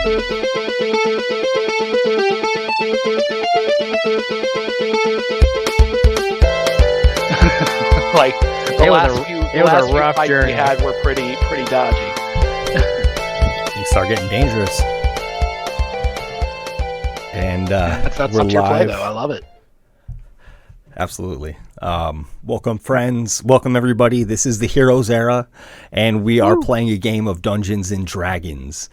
Like the last few fights journey we had were pretty dodgy. You start getting dangerous. And That's we're up to your play, live. though. I love it. Absolutely. Welcome, friends. Welcome, everybody. This is the Heroes Era, and we are playing a game of Dungeons and Dragons.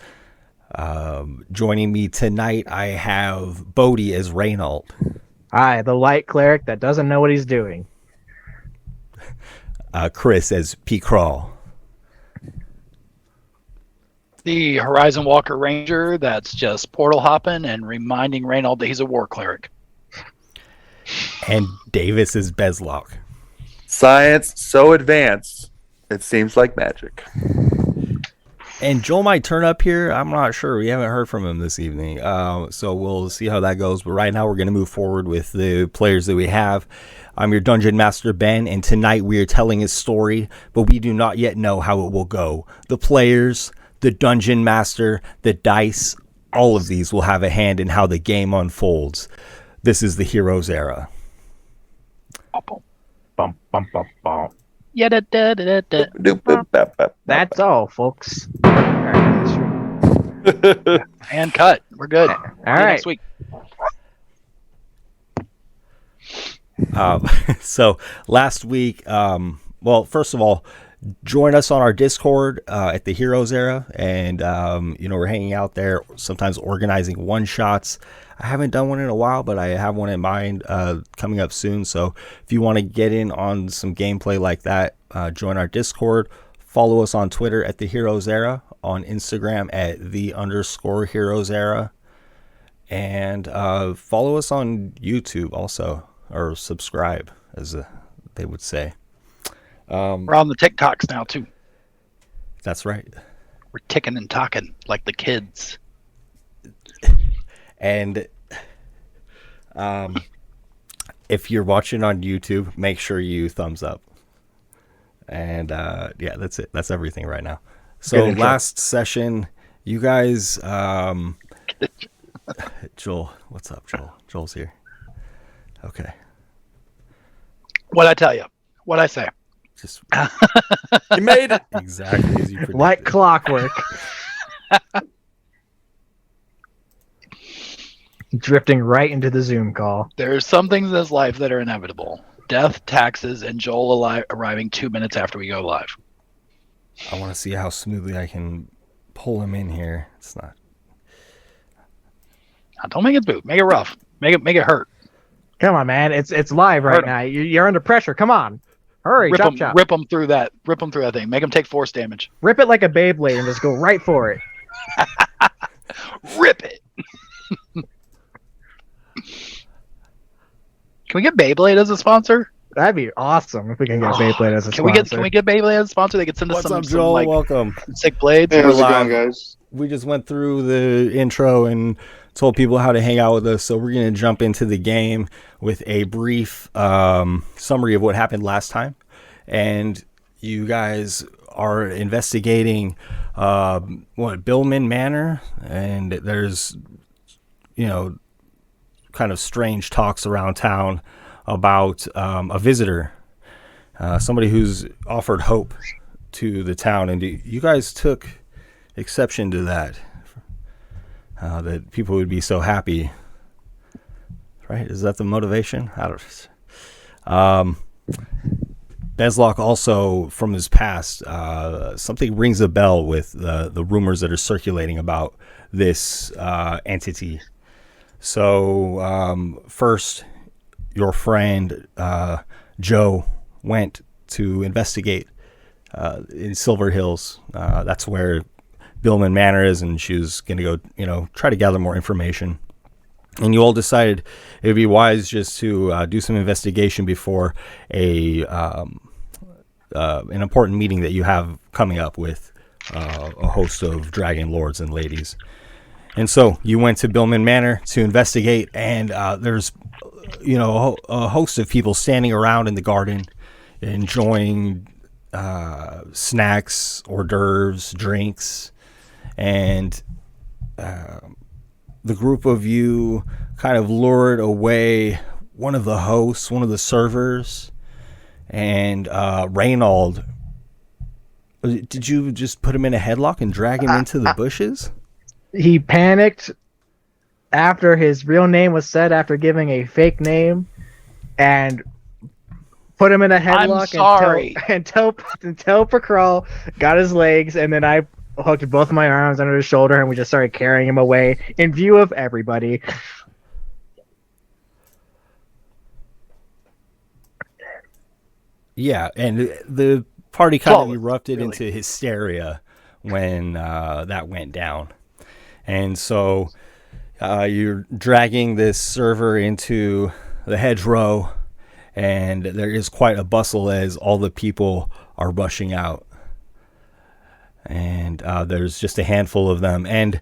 Joining me tonight, I have Bodhi as Reynold. Hi, the light cleric that doesn't know what he's doing. Chris as P. Crawl. The Horizon Walker Ranger that's just portal hopping and reminding Reynold that he's a war cleric. And Davis is Bezlock. Science so advanced, it seems like magic. And Joel might turn up here. I'm not sure. We haven't heard from him this evening. So we'll see how that goes. But right now we're going to move forward with the players that we have. I'm your Dungeon Master, Ben, and tonight we are telling a story, but we do not yet know how it will go. The players, the Dungeon Master, the dice, all of these will have a hand in how the game unfolds. This is the Heroes Era. Bum, bum, bum, bum. Yeah, That's all, folks. and cut. We're good. All See you right. next week. So last week, well, first of all, join us on our Discord at the Heroes Era, and we're hanging out there, sometimes organizing one-shots. I haven't done one in a while, but I have one in mind coming up soon. So if you want to get in on some gameplay like that, join our Discord. Follow us on Twitter at the Heroes Era, on Instagram at _Heroes Era, and follow us on YouTube also, or subscribe, as they would say. We're on the TikToks now, too. That's right. We're ticking and talking like the kids. And if you're watching on YouTube, make sure you thumbs up. And yeah, that's it. That's everything right now. So last session, you guys, Joel, what's up, Joel? Joel's here. Okay. What'd I tell you? What'd I say? Just You made it. exactly as you predicted. Like clockwork. Drifting right into the Zoom call. There's some things in this life that are inevitable. Death, taxes, and Joel arriving 2 minutes after we go live. I want to see how smoothly I can pull him in here. It's not. Don't make it boot. Make it rough. Make it hurt. Come on, man. It's live right now. You're under pressure. Come on. Hurry, chop. Rip them through that thing. Make them take force damage. Rip it like a Beyblade and just go right for it. Rip it. Can we get Beyblade as a sponsor? That'd be awesome if we can get Beyblade as a sponsor. Can we get Beyblade as a sponsor? They could send us What's some, up, Joel? like, Welcome. sick blades. Hey, how's it going, guys? We just went through the intro and told people how to hang out with us, so we're going to jump into the game with a brief summary of what happened last time. And you guys are investigating Billman Manor, and there's kind of strange talks around town about a visitor, somebody who's offered hope to the town, and you guys took exception to that, that people would be so happy, right? Is that the motivation? I don't. Bezlock also, from his past, something rings a bell with the rumors that are circulating about this entity. So first, your friend Joe went to investigate in Silver Hills. That's where Billman Manor is, and she was going to go, try to gather more information. And you all decided it would be wise just to do some investigation before an important meeting that you have coming up with a host of dragon lords and ladies. And so you went to Billman Manor to investigate, and there's, a host of people standing around in the garden, enjoying snacks, hors d'oeuvres, drinks, and the group of you kind of lured away one of the hosts, one of the servers, and Reynold. Did you just put him in a headlock and drag him into the bushes? He panicked after his real name was said after giving a fake name, and put him in a headlock until Pakral got his legs, and then I hooked both of my arms under his shoulder, and we just started carrying him away in view of everybody. Yeah, and the party kind of erupted really. into hysteria when that went down. And so you're dragging this server into the hedgerow, and there is quite a bustle as all the people are rushing out. And there's just a handful of them. And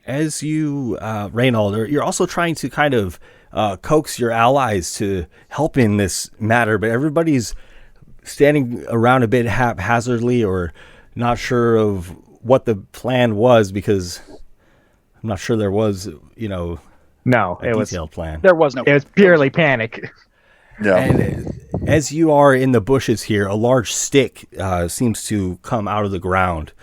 as you, Reynold, you're also trying to kind of coax your allies to help in this matter, but everybody's standing around a bit haphazardly or not sure of what the plan was, because I'm not sure there was, No, a detailed plan. There was no. It was purely panic. Yeah. And as you are in the bushes here, a large stick seems to come out of the ground.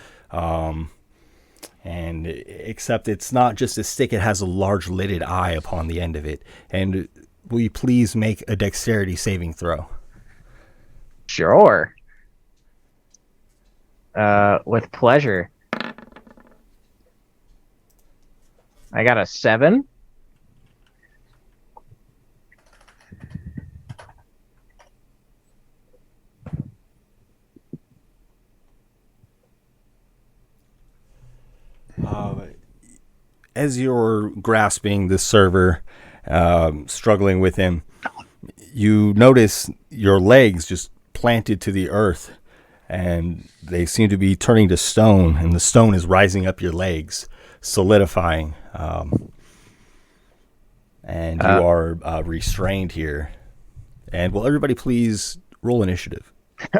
And except it's not just a stick, it has a large lidded eye upon the end of it. And will you please make a dexterity saving throw? Sure. With pleasure. I got a 7. As you're grasping the server, struggling with him, you notice your legs just planted to the earth, and they seem to be turning to stone, and the stone is rising up your legs, solidifying. And you are restrained here. And will everybody please roll initiative?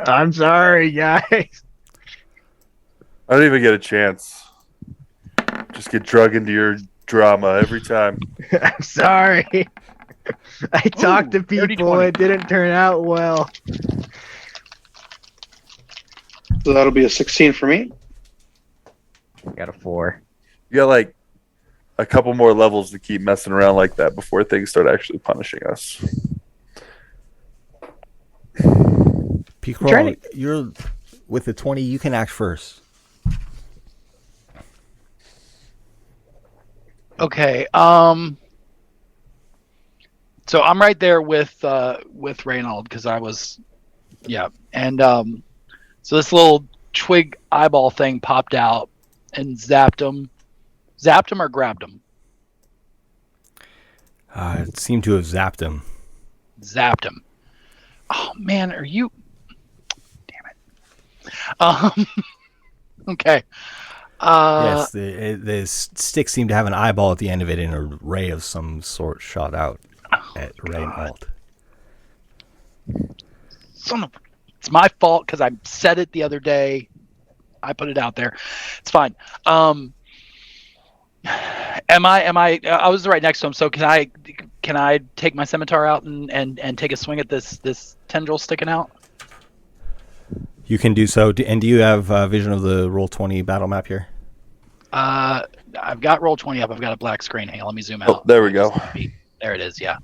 I'm sorry, guys. I don't even get a chance. Just get drug into your drama every time. I'm sorry. I talked to people. 30-20. It didn't turn out well. So that'll be a 16 for me. Got a 4. You got like a couple more levels to keep messing around like that before things start actually punishing us. P-Crawl, you're with the 20, you can act first. Okay. So I'm right there with Reynold, because I was, yeah, and so this little twig eyeball thing popped out and zapped him or grabbed him. It seemed to have zapped him. Zapped him. Oh man, are you? Damn it. Okay. Yes, the stick seemed to have an eyeball at the end of it, and a ray of some sort shot out at Reynold. It's my fault because I said it the other day. I put it out there. It's fine. Am I I was right next to him, so can I take my scimitar out and take a swing at this tendril sticking out? You can do so. And do you have vision of the Roll20 battle map here? I've got Roll20 up. I've got a black screen. Hang on, let me zoom out. Oh, there we go. There it is. Yeah.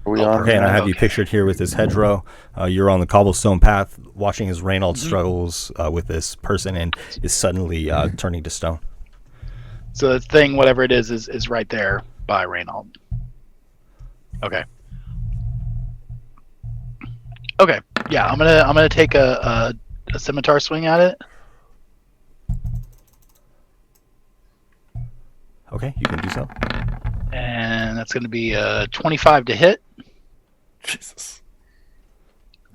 Are we on? Okay, and I have you pictured here with this hedgerow. You're on the cobblestone path, watching as Reynold struggles with this person and is suddenly turning to stone. So the thing, whatever it is right there by Reynold. Okay. Okay. Yeah, I'm gonna take a scimitar swing at it. Okay, you can do so. And that's gonna be 25 to hit. Jesus.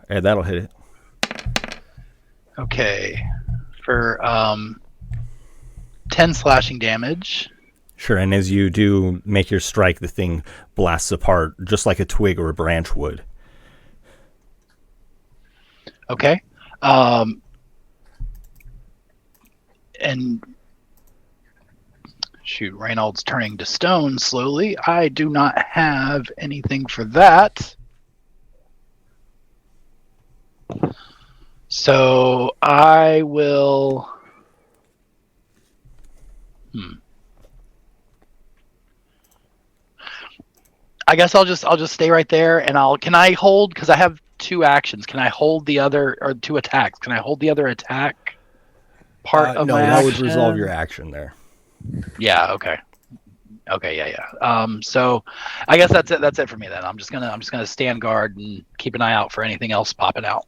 And that'll hit it. Okay. For 10 slashing damage. Sure, and as you do make your strike, the thing blasts apart just like a twig or a branch would. Okay. And shoot, Reynolds turning to stone slowly. I do not have anything for that. So I will. I guess I'll just stay right there, and can I hold, because I have 2 actions? Can I hold the other, or 2 attacks? Can I hold the other attack part of my action? No, that would resolve your action there. Yeah. Okay. Yeah. So I guess that's it. That's it for me then. I'm just gonna stand guard and keep an eye out for anything else popping out.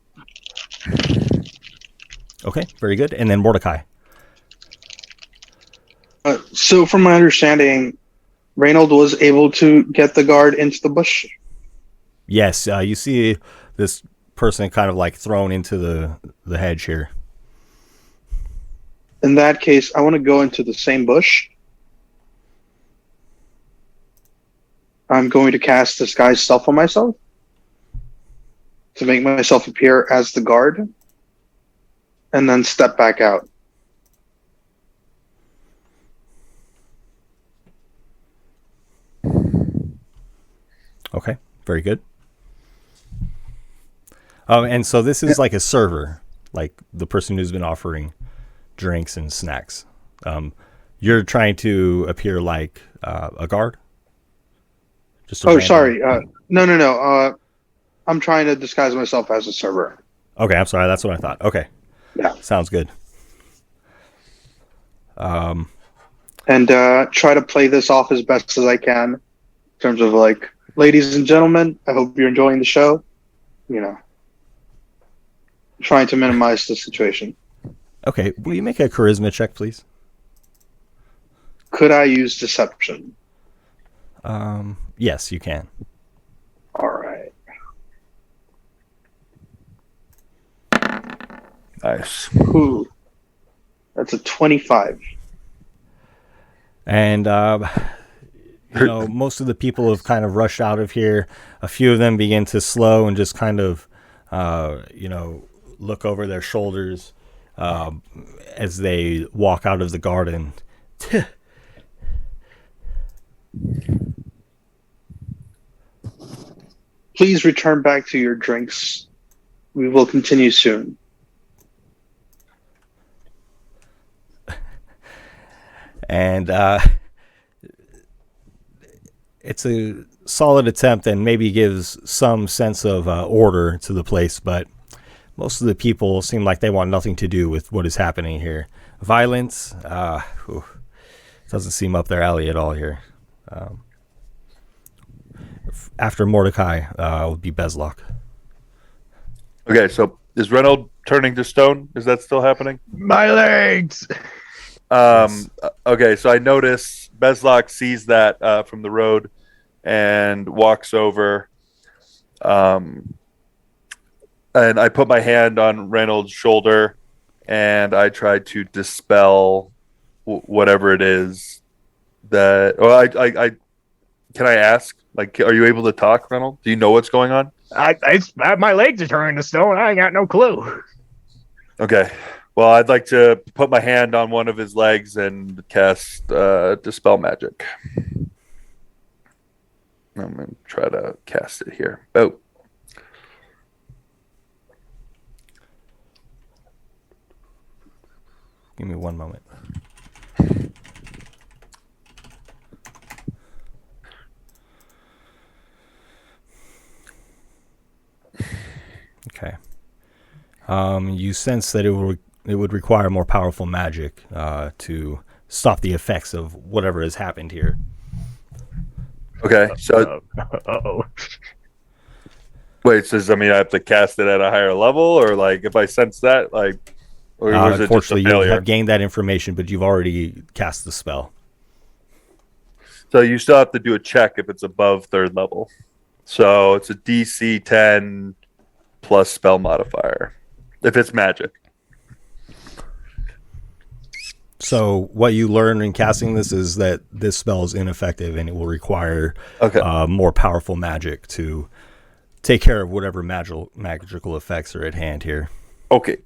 Okay, very good. And then Mordecai. So from my understanding, Reynold was able to get the guard into the bush. Yes, you see this person kind of like thrown into the hedge here. In that case, I want to go into the same bush. I'm going to cast Disguise Self on myself to make myself appear as the guard, and then step back out. Okay, very good. And so this is like a server, like the person who's been offering drinks and snacks. You're trying to appear like a guard? Sorry. No. I'm trying to disguise myself as a server. Okay, I'm sorry. That's what I thought. Okay. Yeah. Sounds good. And try to play this off as best as I can in terms of like, ladies and gentlemen, I hope you're enjoying the show. Trying to minimize the situation. Okay. Will you make a charisma check, please? Could I use deception? Yes, you can. All right. Nice. Ooh. That's a 25. And, most of the people have kind of rushed out of here. A few of them begin to slow and just kind of, look over their shoulders as they walk out of the garden. Please return back to your drinks. We will continue soon. And it's a solid attempt and maybe gives some sense of order to the place, but most of the people seem like they want nothing to do with what is happening here. Violence doesn't seem up their alley at all here. After Mordecai would be Bezlock. Okay, so is Reynolds turning to stone? Is that still happening? My legs! Okay, so I notice Bezlock sees that from the road and walks over. And I put my hand on Reynolds' shoulder and I try to dispel whatever it is that. Well, I can I ask? Like, are you able to talk, Reynolds? Do you know what's going on? My legs are turning to stone. I ain't got no clue. Okay. Well, I'd like to put my hand on one of his legs and cast Dispel Magic. I'm going to try to cast it here. Oh. Give me one moment. Okay. You sense that it would require more powerful magic to stop the effects of whatever has happened here. Okay, so wait, so does that mean I have to cast it at a higher level, or like if I sense that, like, or was it just a unfortunately, failure? you have gained that information, but you've already cast the spell. So you still have to do a check if it's above third level. So it's a DC 10 plus spell modifier if it's magic. So what you learn in casting this is that this spell is ineffective and it will require more powerful magic to take care of whatever magical effects are at hand here. Okay.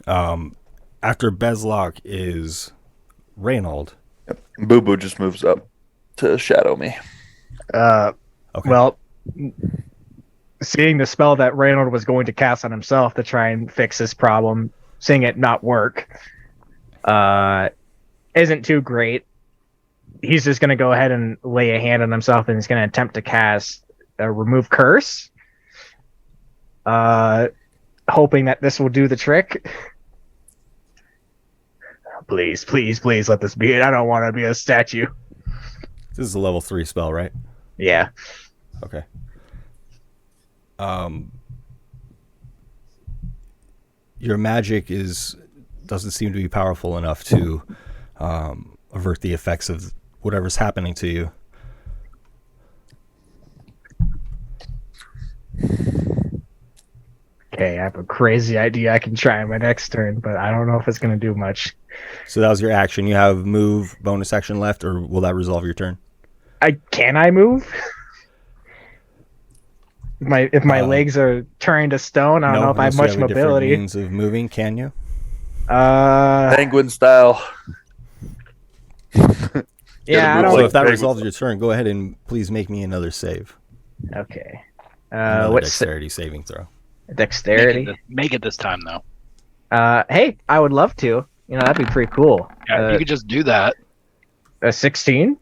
After Bezlock is Reynold. Yep. Boo Boo just moves up to shadow me. Okay. Well, seeing the spell that Reynold was going to cast on himself to try and fix this problem, seeing it not work, isn't too great. He's just going to go ahead and lay a hand on himself, and he's going to attempt to cast a remove curse, hoping that this will do the trick. Please, please, please let this be it. I don't want to be a statue. This is a level 3 spell, right? Yeah. Okay. Your magic doesn't seem to be powerful enough to avert the effects of whatever's happening to you. Okay, I have a crazy idea I can try on my next turn, but I don't know if it's going to do much. So that was your action. You have move, bonus action left, or will that resolve your turn? Can I move? If my legs are turning to stone, I don't know if I have much mobility. Means of moving, can you? Penguin style. Yeah, I don't. So if that resolves your turn, go ahead and please make me another save. Okay. Another dexterity saving throw. Dexterity. Make it this time though. Hey, I would love to. That'd be pretty cool. Yeah, you could just do that. A 16.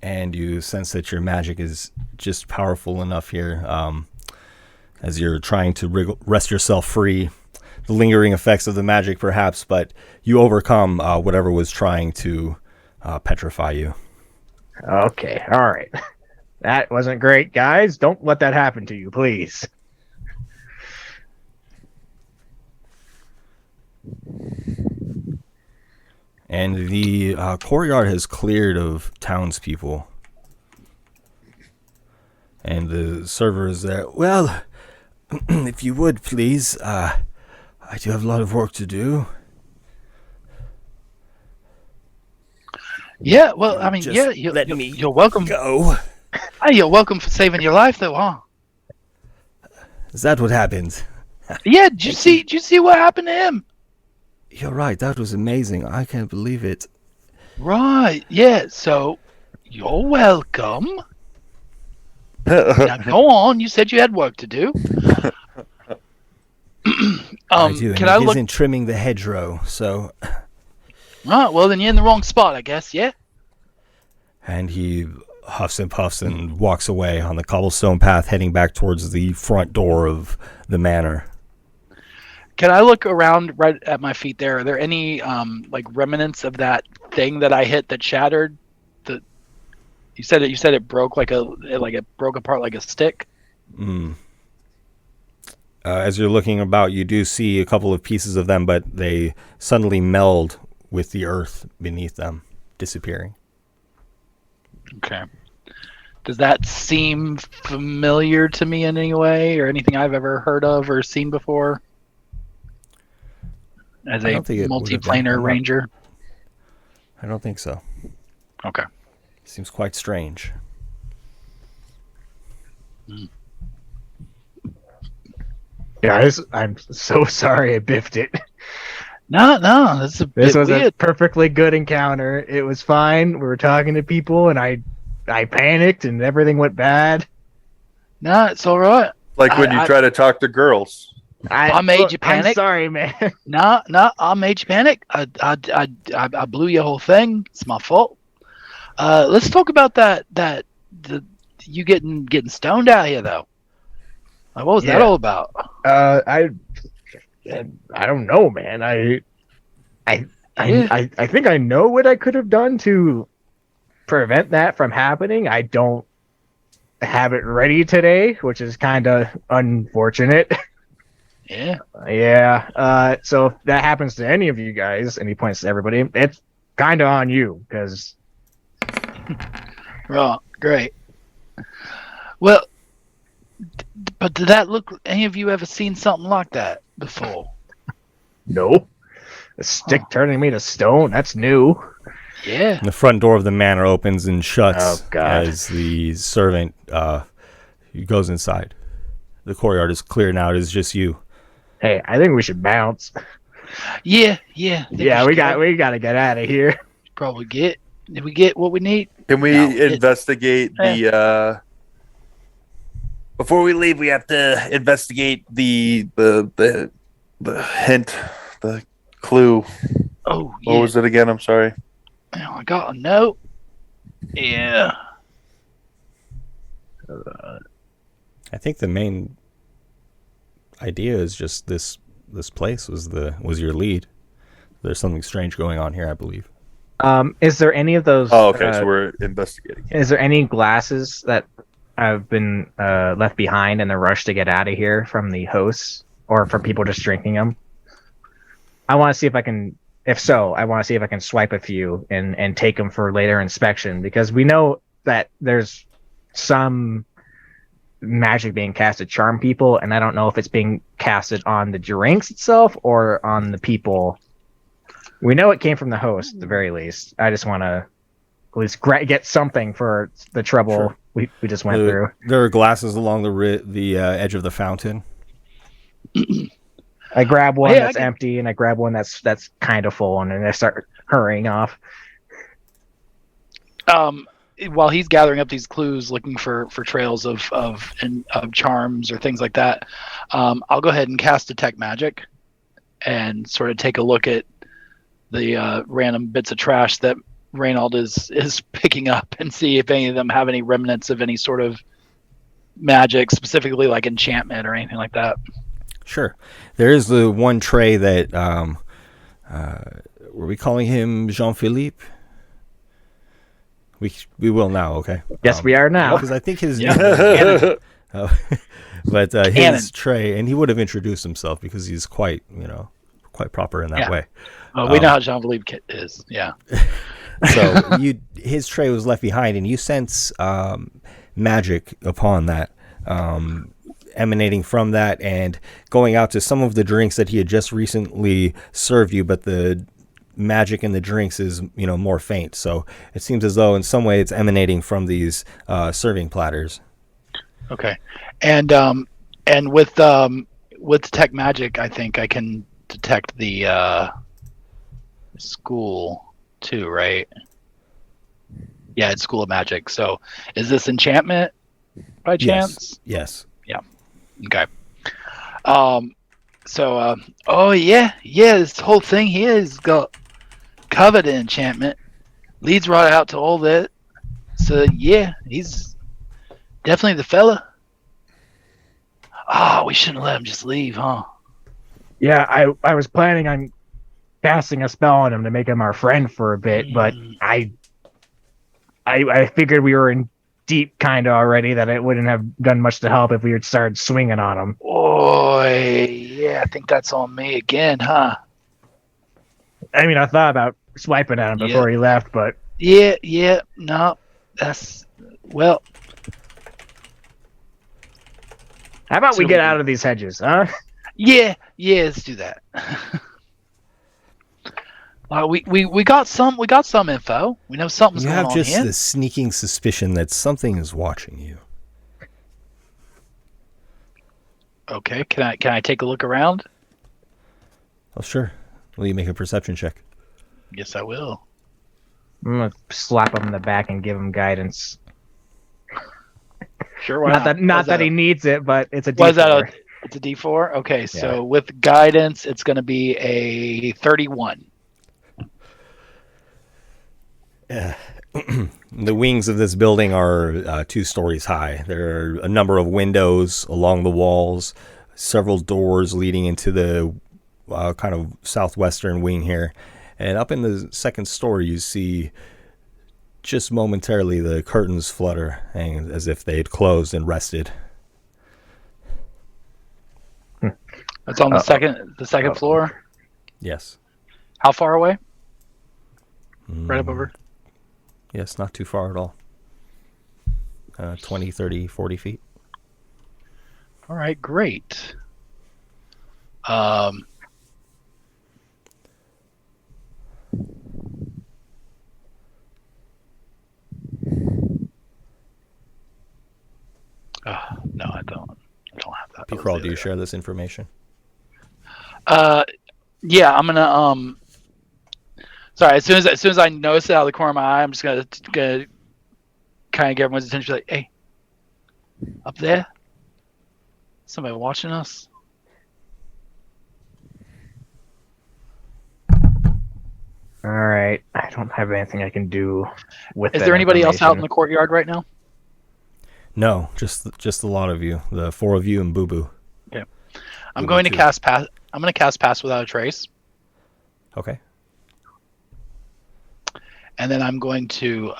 And you sense that your magic is just powerful enough here, as you're trying to wrest yourself free. The lingering effects of the magic, perhaps, but you overcome whatever was trying to petrify you. Okay, all right. That wasn't great, guys. Don't let that happen to you, please. And the courtyard has cleared of townspeople. And the server is there. Well, if you would, please. I do have a lot of work to do. Yeah, well, I mean, Just yeah, you're welcome. Go. Hey, you're welcome for saving your life, though, huh? Is that what happened? Yeah, did you see what happened to him? You're right. That was amazing. I can't believe it. Right. Yeah. So you're welcome. Now go on. You said you had work to do. I do. Can and I it look? isn't trimming the hedgerow, so. Right. Well, then you're in the wrong spot, I guess. Yeah. And he huffs and puffs and walks away on the cobblestone path, heading back towards the front door of the manor. Can I look around right at my feet there? Are there any like remnants of that thing that I hit that shattered? You said it broke it broke apart like a stick. As you're looking about, you do see a couple of pieces of them, but they suddenly meld with the earth beneath them, disappearing. Okay. Does that seem familiar to me in any way, or anything I've ever heard of or seen before? As a multiplanar ranger? I don't think so. Okay. Seems quite strange. Guys, I'm so sorry I biffed it. No, this was a perfectly good encounter. It was fine. We were talking to people, and I panicked, and everything went bad. No, it's all right. Like when you try to talk to girls. I made you panic. I'm sorry, man. No, I made you panic. I blew your whole thing. It's my fault. Let's talk about you getting stoned out here though. What was that all about? I don't know, man. I think I know what I could have done to prevent that from happening. I don't have it ready today, which is kind of unfortunate. Yeah. So if that happens to any of you guys, and he points to everybody, it's kind of on you, because. Right. Great. Well, but did that look? Any of you ever seen something like that before? No. A stick turning me to stone. That's new. Yeah. And the front door of the manor opens and shuts Oh, God. as the servant goes inside. The courtyard is clear now. It is just you. Hey, I think we should bounce. Yeah. Yeah, we got to get out of here. Probably did we get what we need? Can we No, we didn't. investigate the before we leave? We have to investigate the hint, the clue. Oh, yeah. What was it again? I'm sorry. Oh, I got a note. Yeah. I think the main idea is just this place was your lead. There's something strange going on here, I believe. Is there any of those? Oh, okay. So we're investigating. Is there any glasses that have been left behind in the rush to get out of here from the hosts, or from people just drinking them? I want to see if I can. If so, I want to see if I can swipe a few and take them for later inspection, because we know that there's some magic being cast to charm people, and I don't know if it's being casted on the drinks itself or on the people. We know it came from the host at the very least. I just want to at least get something for the trouble Sure. we just went through. There are glasses along the edge of the fountain. I grab one Yeah, that's empty, and I grab one that's kind of full, and then I start hurrying off. While he's gathering up these clues, looking for trails of charms or things like that, I'll go ahead and cast Detect Magic and sort of take a look at the random bits of trash that Reynold is picking up and see if any of them have any remnants of any sort of magic, specifically like enchantment or anything like that. Sure. There is the one tray that were we calling him Jean-Philippe? We will now, okay? Yes, we are now. Because I think his name was but his Cannon. tray, and he would have introduced himself because he's quite proper in that Yeah. way. We know how Jean-Philippe is. Yeah. So his tray was left behind, and you sense magic upon that, emanating from that and going out to some of the drinks that he had just recently served you, but the magic in the drinks is more faint. So it seems as though in some way it's emanating from these serving platters. Okay. And with Detect Magic, I think I can detect the school too, right? Yeah, it's School of Magic. So is this enchantment by chance? Yes. Okay. Oh yeah, this whole thing here is got covered in enchantment. Leads right out to all that. So yeah, he's definitely the fella. We shouldn't let him just leave, huh? Yeah, I was planning on casting a spell on him to make him our friend for a bit, but I figured we were in deep kind of already, that it wouldn't have done much to help if we had started swinging on him. Boy, yeah, I think that's on me again, huh? I mean, I thought about swiping at him before he left, but Yeah, no, that's well. how about we get out of these hedges, huh? Yeah, let's do that. We got some info. We know something's You going have on just here. this sneaking suspicion that something is watching you. Okay, can I take a look around? Oh, sure. Will you make a perception check? Yes, I will. I'm gonna slap him in the back and give him guidance. Sure, why Not that he needs it, but it's a D4. What is that? It's a D4? Okay, so with guidance, it's going to be a 31. The wings of this building are 2 stories high. There are a number of windows along the walls, several doors leading into the kind of southwestern wing here. And up in the second story, you see just momentarily the curtains flutter, as if they had closed and rested. That's on the second floor. Yes. How far away? Right up over. Yes, not too far at all. 20, 30, 40 feet. All right, great. Crawl, do you share this information? Yeah, I'm gonna Sorry, as soon as I notice it out of the corner of my eye, I'm just gonna kind of get everyone's attention. Like, hey, up there, somebody watching us. All right, I don't have anything I can do with. Is there anybody else out in the courtyard right now? No, just the lot of you, the 4 of you and Boo Boo. Okay, I'm going to cast pass. I'm going to cast Pass Without a Trace. Okay. And then I'm going to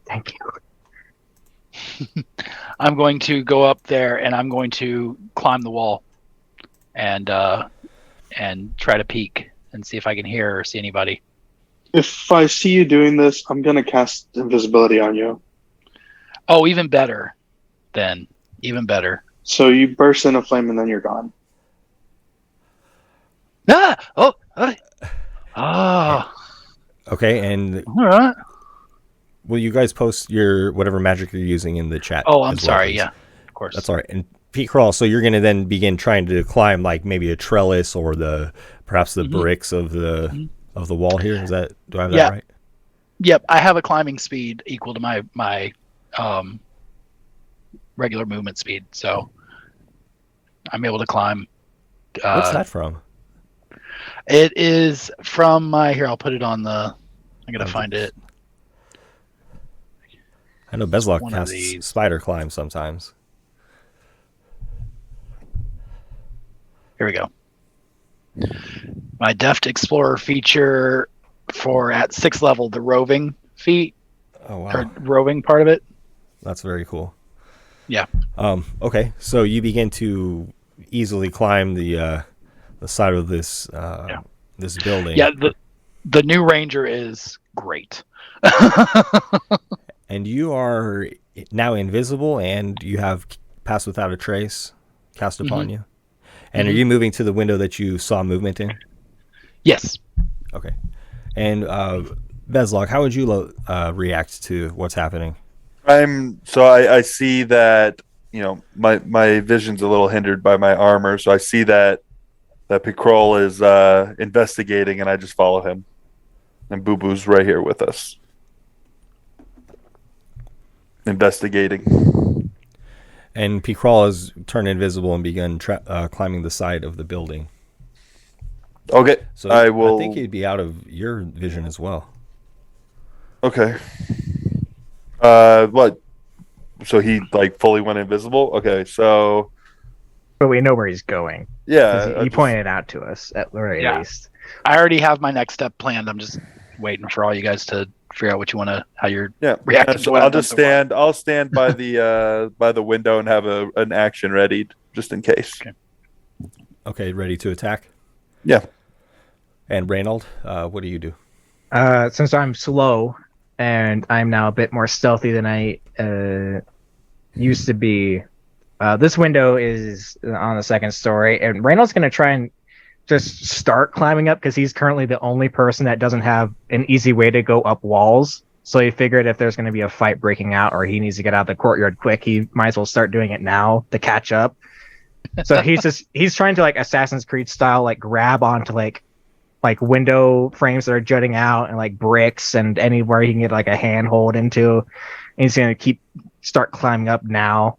thank you. I'm going to go up there and I'm going to climb the wall and try to peek and see if I can hear or see anybody. If I see you doing this, I'm gonna cast invisibility on you. Oh, even better. Then even better. So you burst in a flame and then you're gone. Okay, and all right. Will you guys post your whatever magic you're using in the chat? Oh, I'm sorry. Yeah, of course. That's all right. And Pete Crawl, so you're going to then begin trying to climb like maybe a trellis or perhaps the bricks of the wall here. Is that, do I have that right? Yep, I have a climbing speed equal to my regular movement speed, so I'm able to climb. What's that from? It is from my. Here, I'll put it on the. I'm gonna find it. I know Bezlock casts spider climb sometimes. Here we go. My Deft Explorer feature for at 6th level, the roving feat. Oh wow! Or roving part of it. That's very cool. Yeah. Okay, so you begin to easily climb the side of this this building. Yeah. The new ranger is great. And you are now invisible, and you have Pass Without a Trace cast upon you. And are you moving to the window that you saw movement in? Yes. Okay. And Bezlock, how would you react to what's happening? I see that, you know, my vision's a little hindered by my armor, so I see that Pickrol is investigating, and I just follow him. And Boo Boo's right here with us. Investigating. And Pickrol has turned invisible and begun climbing the side of the building. Okay. So I think he'd be out of your vision as well. Okay. What? So he like fully went invisible? Okay, so. But we know where he's going. Yeah. He pointed it out to us at the very least. I already have my next step planned. I'm just waiting for all you guys to figure out what you want to, how you're reacting. So I'll just stand. I'll stand by the window and have an action ready just in case. Okay, ready to attack? Yeah. And Reynold, what do you do? Since I'm slow and I'm now a bit more stealthy than I used to be, this window is on the 2nd story, and Reynold's going to try and just start climbing up because he's currently the only person that doesn't have an easy way to go up walls. So he figured if there's going to be a fight breaking out or he needs to get out of the courtyard quick, he might as well start doing it now to catch up. So he's trying to like Assassin's Creed style, like grab onto like window frames that are jutting out and like bricks and anywhere he can get like a handhold into. And he's going to start climbing up now.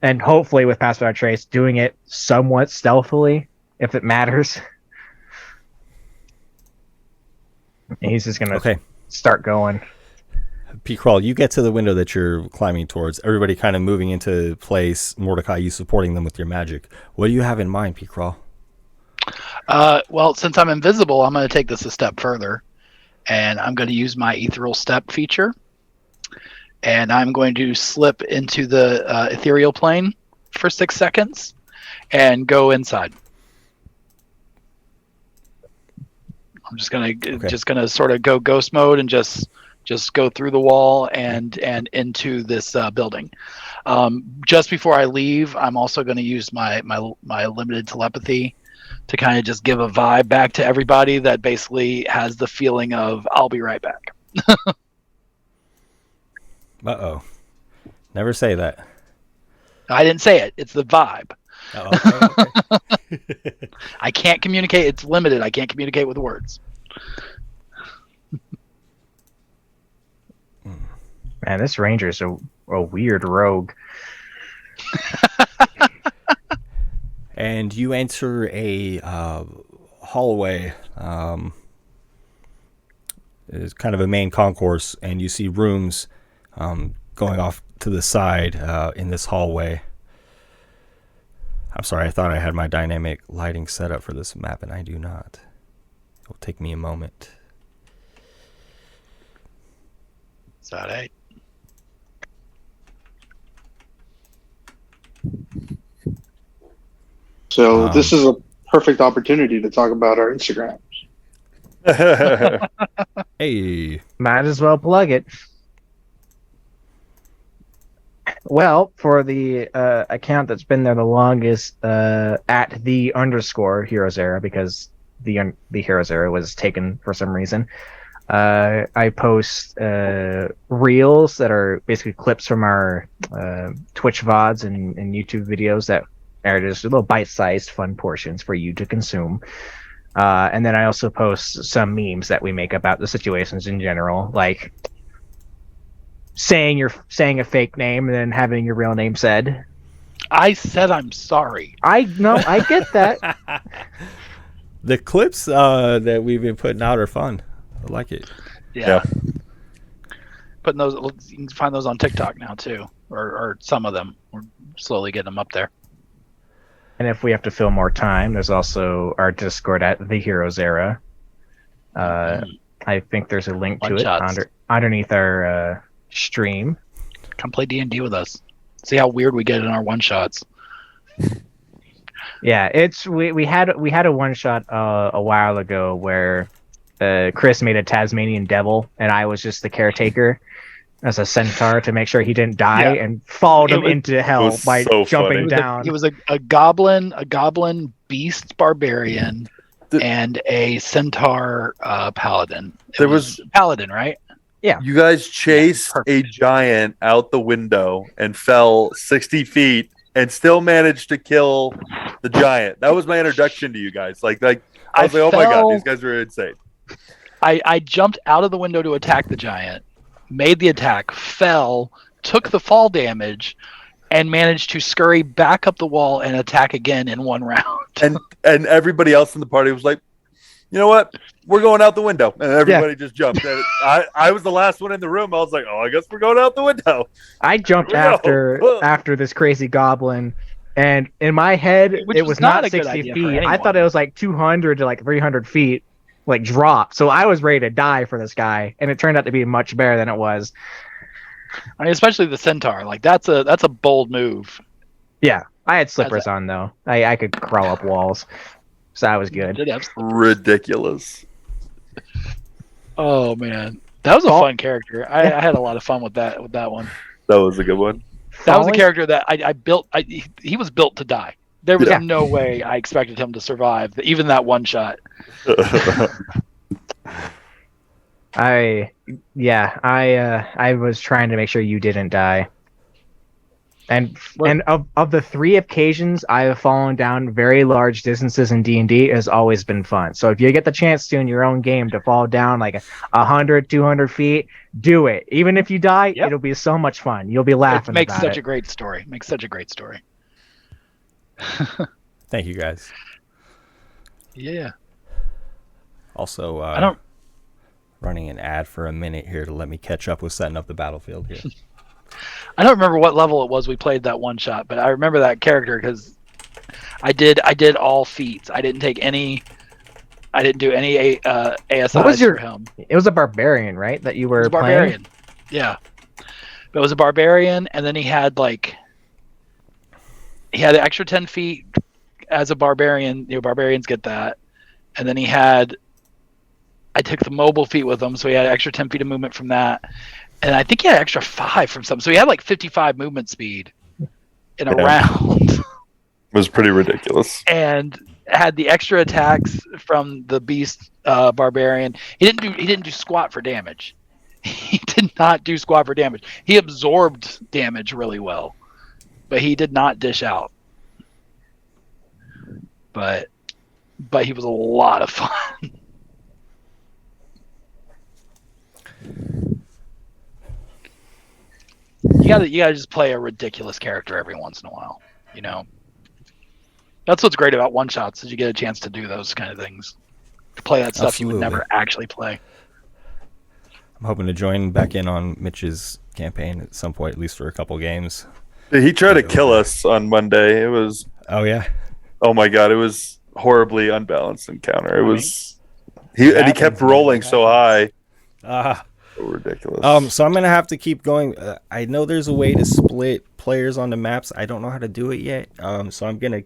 And hopefully with Pass Without Trace, doing it somewhat stealthily, if it matters. And he's just going to start going. P-Crawl, you get to the window that you're climbing towards. Everybody kind of moving into place. Mordecai, you supporting them with your magic. What do you have in mind, P-Crawl? Well, since I'm invisible, I'm going to take this a step further. And I'm going to use my Ethereal Step feature. And I'm going to slip into the ethereal plane for 6 seconds and go inside. I'm just gonna sort of go ghost mode and just go through the wall and into this building. Just before I leave, I'm also going to use my limited telepathy to kind of just give a vibe back to everybody that basically has the feeling of I'll be right back. Uh-oh. Never say that. I didn't say it. It's the vibe. Oh, okay. I can't communicate. It's limited. I can't communicate with words. Man, this ranger's a weird rogue. And you enter a hallway. It's kind of a main concourse, and you see rooms going off to the side in this hallway. I'm sorry, I thought I had my dynamic lighting set up for this map, and I do not. It'll take me a moment. Is that it? So this is a perfect opportunity to talk about our Instagrams. Hey. Might as well plug it. Well, for the account that's been there the longest, at _Heroes Era, because the Heroes Era was taken for some reason. I post reels that are basically clips from our Twitch VODs and YouTube videos that are just little bite-sized fun portions for you to consume. And then I also post some memes that we make about the situations in general, like saying a fake name and then having your real name said. I said I'm sorry. I know, I get that. The clips that we've been putting out are fun. I like it. Yeah. Putting those, you can find those on TikTok now too, or some of them. We're slowly getting them up there. And if we have to fill more time, there's also our Discord at the Heroes Era. I think there's a link to it underneath our stream. Come play D&D with us. See how weird we get in our one shots. Yeah, we had a one shot a while ago where Chris made a Tasmanian devil and I was just the caretaker as a centaur to make sure he didn't die and followed him into hell by jumping down. He was a goblin beast barbarian and a centaur paladin. It was paladin, right? Yeah. You guys chased a giant out the window and fell 60 feet and still managed to kill the giant. That was my introduction to you guys. I was like, oh my god, these guys are insane. I jumped out of the window to attack the giant, made the attack, fell, took the fall damage, and managed to scurry back up the wall and attack again in one round. And everybody else in the party was like, you know what? We're going out the window. And everybody just jumped. And I was the last one in the room. I was like, oh, I guess we're going out the window. I jumped after this crazy goblin. And in my head, it was not 60 feet. I thought it was like 200 to like 300 feet, like drop. So I was ready to die for this guy. And it turned out to be much better than it was. I mean, especially the centaur. Like that's a bold move. Yeah. I had slippers on though. I could crawl up walls. So that was good. Ridiculous. Oh man, that was a fun character. I had a lot of fun with that one. That was a good one. That was a character that I built. He was built to die. There was no way I expected him to survive even that one shot. I was trying to make sure you didn't die. And of the 3 occasions I have fallen down very large distances in D&D, it has always been fun. So if you get the chance to in your own game to fall down like 100, 200 feet, do it. Even if you die, it'll be so much fun. You'll be laughing about it. Makes such a great story. Thank you, guys. Yeah. Also, running an ad for a minute here to let me catch up with setting up the battlefield here. I don't remember what level it was we played that one shot, but I remember that character because I did all feats. I didn't do any ASIs for him. It was a barbarian, right? That you were barbarian. playing? Yeah. But it was a barbarian, and then he had the extra 10 feet as a barbarian. Barbarians get that. And then I took the mobile feat with him, so he had extra 10 feet of movement from that. And I think he had extra 5 from something. So he had like 55 movement speed in a round. It was pretty ridiculous. And had the extra attacks from the beast barbarian. He didn't do squat for damage. He did not do squat for damage. He absorbed damage really well, but he did not dish out. but he was a lot of fun. You gotta just play a ridiculous character every once in a while, you know. That's what's great about one shots is you get a chance to do those kind of things, to play that stuff you would never actually play. I'm hoping to join back in on Mitch's campaign at some point, at least for a couple games. He tried to kill us on Monday. It was. Oh yeah. Oh my god! It was horribly unbalanced encounter. It was. He kept rolling so high. So ridiculous. So I'm gonna have to keep going. I know there's a way to split players on the maps. I don't know how to do it yet. So I'm gonna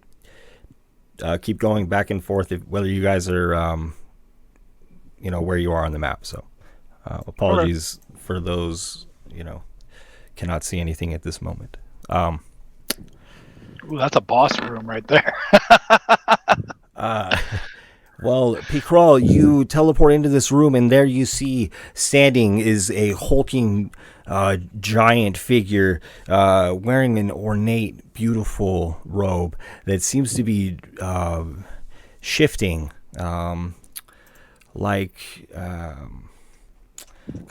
keep going back and forth whether you guys are, where you are on the map. So apologies for those, cannot see anything at this moment. Ooh, that's a boss room right there. Well, Pickrell, you teleport into this room, and there you see standing is a hulking giant figure wearing an ornate, beautiful robe that seems to be shifting, kind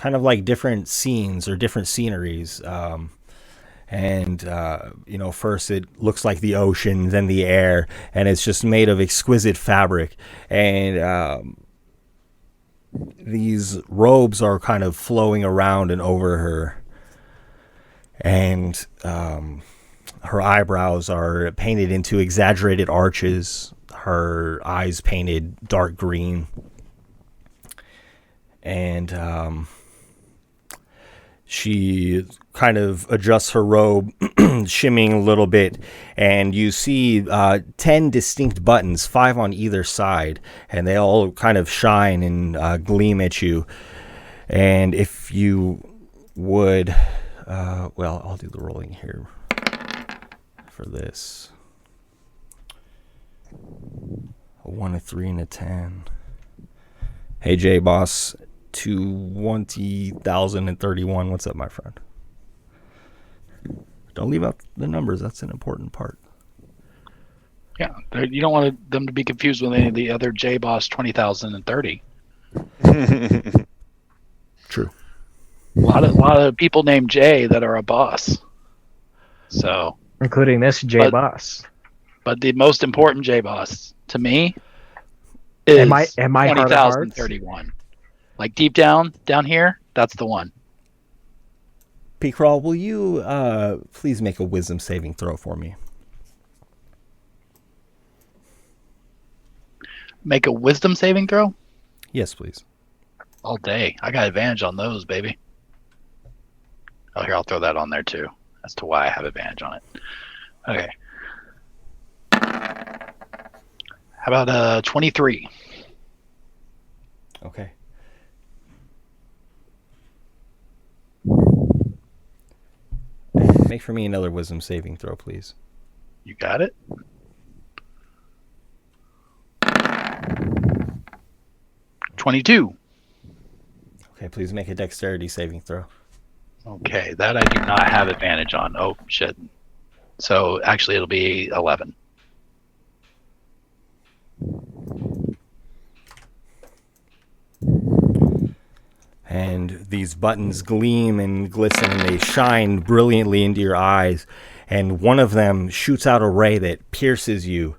of like different scenes or different sceneries. First it looks like the ocean, then the air, and it's just made of exquisite fabric. And these robes are kind of flowing around and over her. And her eyebrows are painted into exaggerated arches. Her eyes painted dark green. And she kind of adjusts her robe, shimmying a little bit, and you see 10 distinct buttons, 5 on either side, and they all kind of shine and gleam at you. And if you would, I'll do the rolling here for this. A 1, a 3, and a 10. Hey, J Boss. 20,031. What's up, my friend? Don't leave out the numbers. That's an important part. Yeah, you don't want them to be confused with any of the other J Boss 20,030. True. A lot of people named J that are a boss. So, including this J Boss. But the most important J Boss to me is 20,031. Like deep down here, that's the one. P-Crawl, will you please make a wisdom saving throw for me? Make a wisdom saving throw? Yes, please. All day. I got advantage on those, baby. Oh, here, I'll throw that on there too, as to why I have advantage on it. Okay. How about 23? Okay. Make for me another wisdom saving throw, please. You got it. 22. Okay, please make a dexterity saving throw. Okay, that I do not have advantage on. Oh, shit. So, actually, it'll be 11. And these buttons gleam and glisten, and they shine brilliantly into your eyes. And one of them shoots out a ray that pierces you.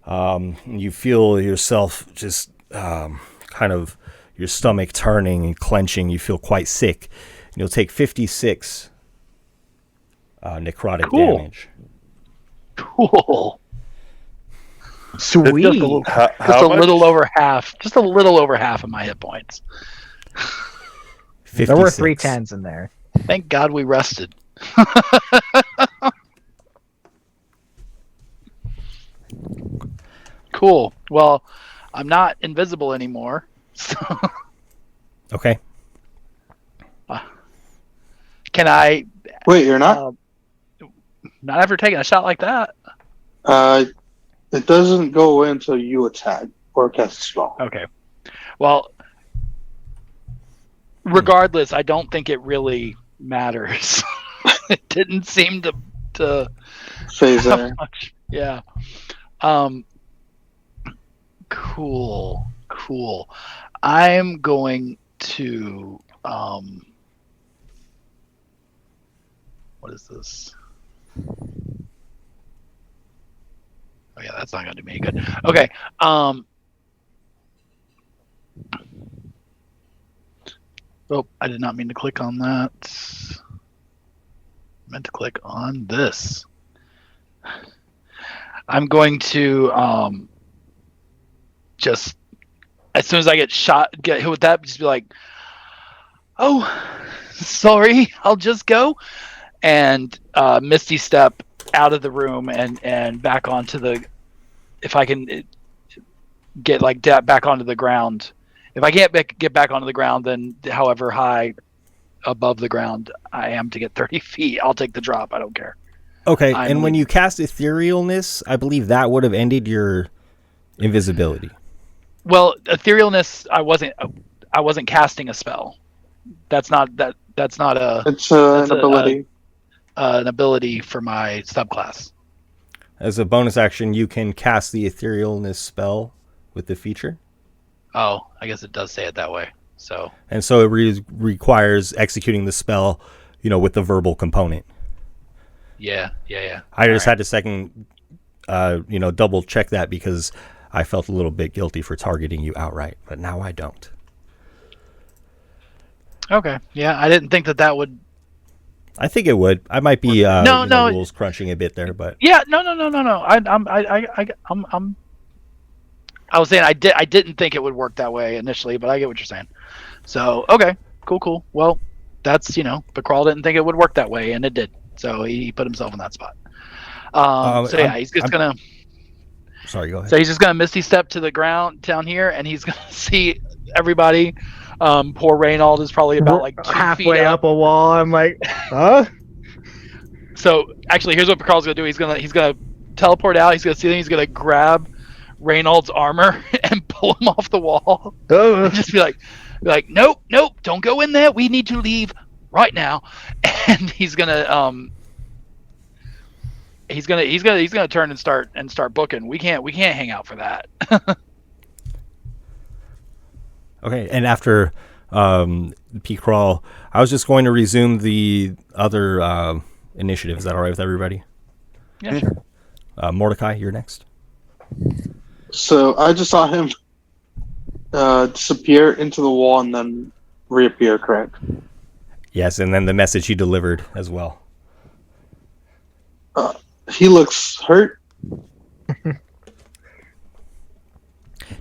You feel yourself just kind of your stomach turning and clenching. You feel quite sick. You'll take 56 necrotic damage. Cool. Sweet. Just a little over half of my hit points. 56. There were 3 10s in there. Thank God we rested. Cool. Well, I'm not invisible anymore. So Okay. Can I? Wait, you're not? Not after taking a shot like that. It doesn't go away until you attack or cast a spell. Okay. Well, regardless, I don't think it really matters. It didn't seem to phase there. much. Yeah. Cool. I'm going to what is this? Oh yeah, that's not gonna do me any good. Okay. Oh, I did not mean to click on that. I meant to click on this. I'm going to just as soon as I get hit with that, just be like, "Oh, sorry, I'll just go," and Misty step out of the room and back onto the. If I can get like back onto the ground. If I can't get back onto the ground, then however high above the ground I am to get 30 feet, I'll take the drop. I don't care. Okay, and when you cast etherealness, I believe that would have ended your invisibility. Well, etherealness, I wasn't casting a spell. That's not a. It's an ability. An ability for my subclass. As a bonus action, you can cast the etherealness spell with the feature. Oh, I guess it does say it that way. So. And so it requires executing the spell, with the verbal component. Yeah. I just had to second, double check that because I felt a little bit guilty for targeting you outright, but now I don't. Okay. Yeah, I didn't think that would. I think it would. I might be no, rules crunching a bit there, but yeah, no. I was saying I didn't think it would work that way initially, but I get what you're saying. So okay, cool. Well, that's but Crawl didn't think it would work that way, and it did. So he put himself in that spot. He's just gonna. Sorry, go ahead. So he's just gonna misty step to the ground down here, and he's gonna see everybody. Poor Reynold is probably about like 2 halfway feet up a wall. I'm like, huh? So actually, here's what Carl's gonna do. He's gonna teleport out. He's gonna see them. He's gonna grab Reynold's armor and pull him off the wall. Oh. And just be like, nope, don't go in there. We need to leave right now. And he's gonna turn and start booking. We can't hang out for that. Okay, and after P-Crawl, I was just going to resume the other initiative. Is that all right with everybody? Yeah, sure. Mordecai, you're next. So I just saw him disappear into the wall and then reappear, correct? Yes, and then the message he delivered as well. He looks hurt.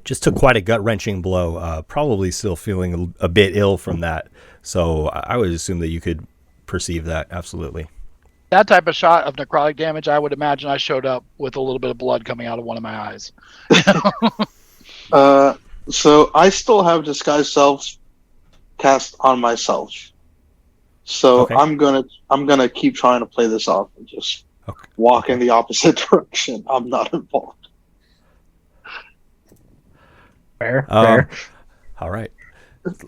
Just took quite a gut-wrenching blow. Probably still feeling a bit ill from that. So I would assume that you could perceive that, absolutely. That type of shot of necrotic damage, I would imagine I showed up with a little bit of blood coming out of one of my eyes. So I still have Disguise Self cast on myself. So okay. I'm gonna keep trying to play this off and just walk in the opposite direction. I'm not involved. Fair. All right.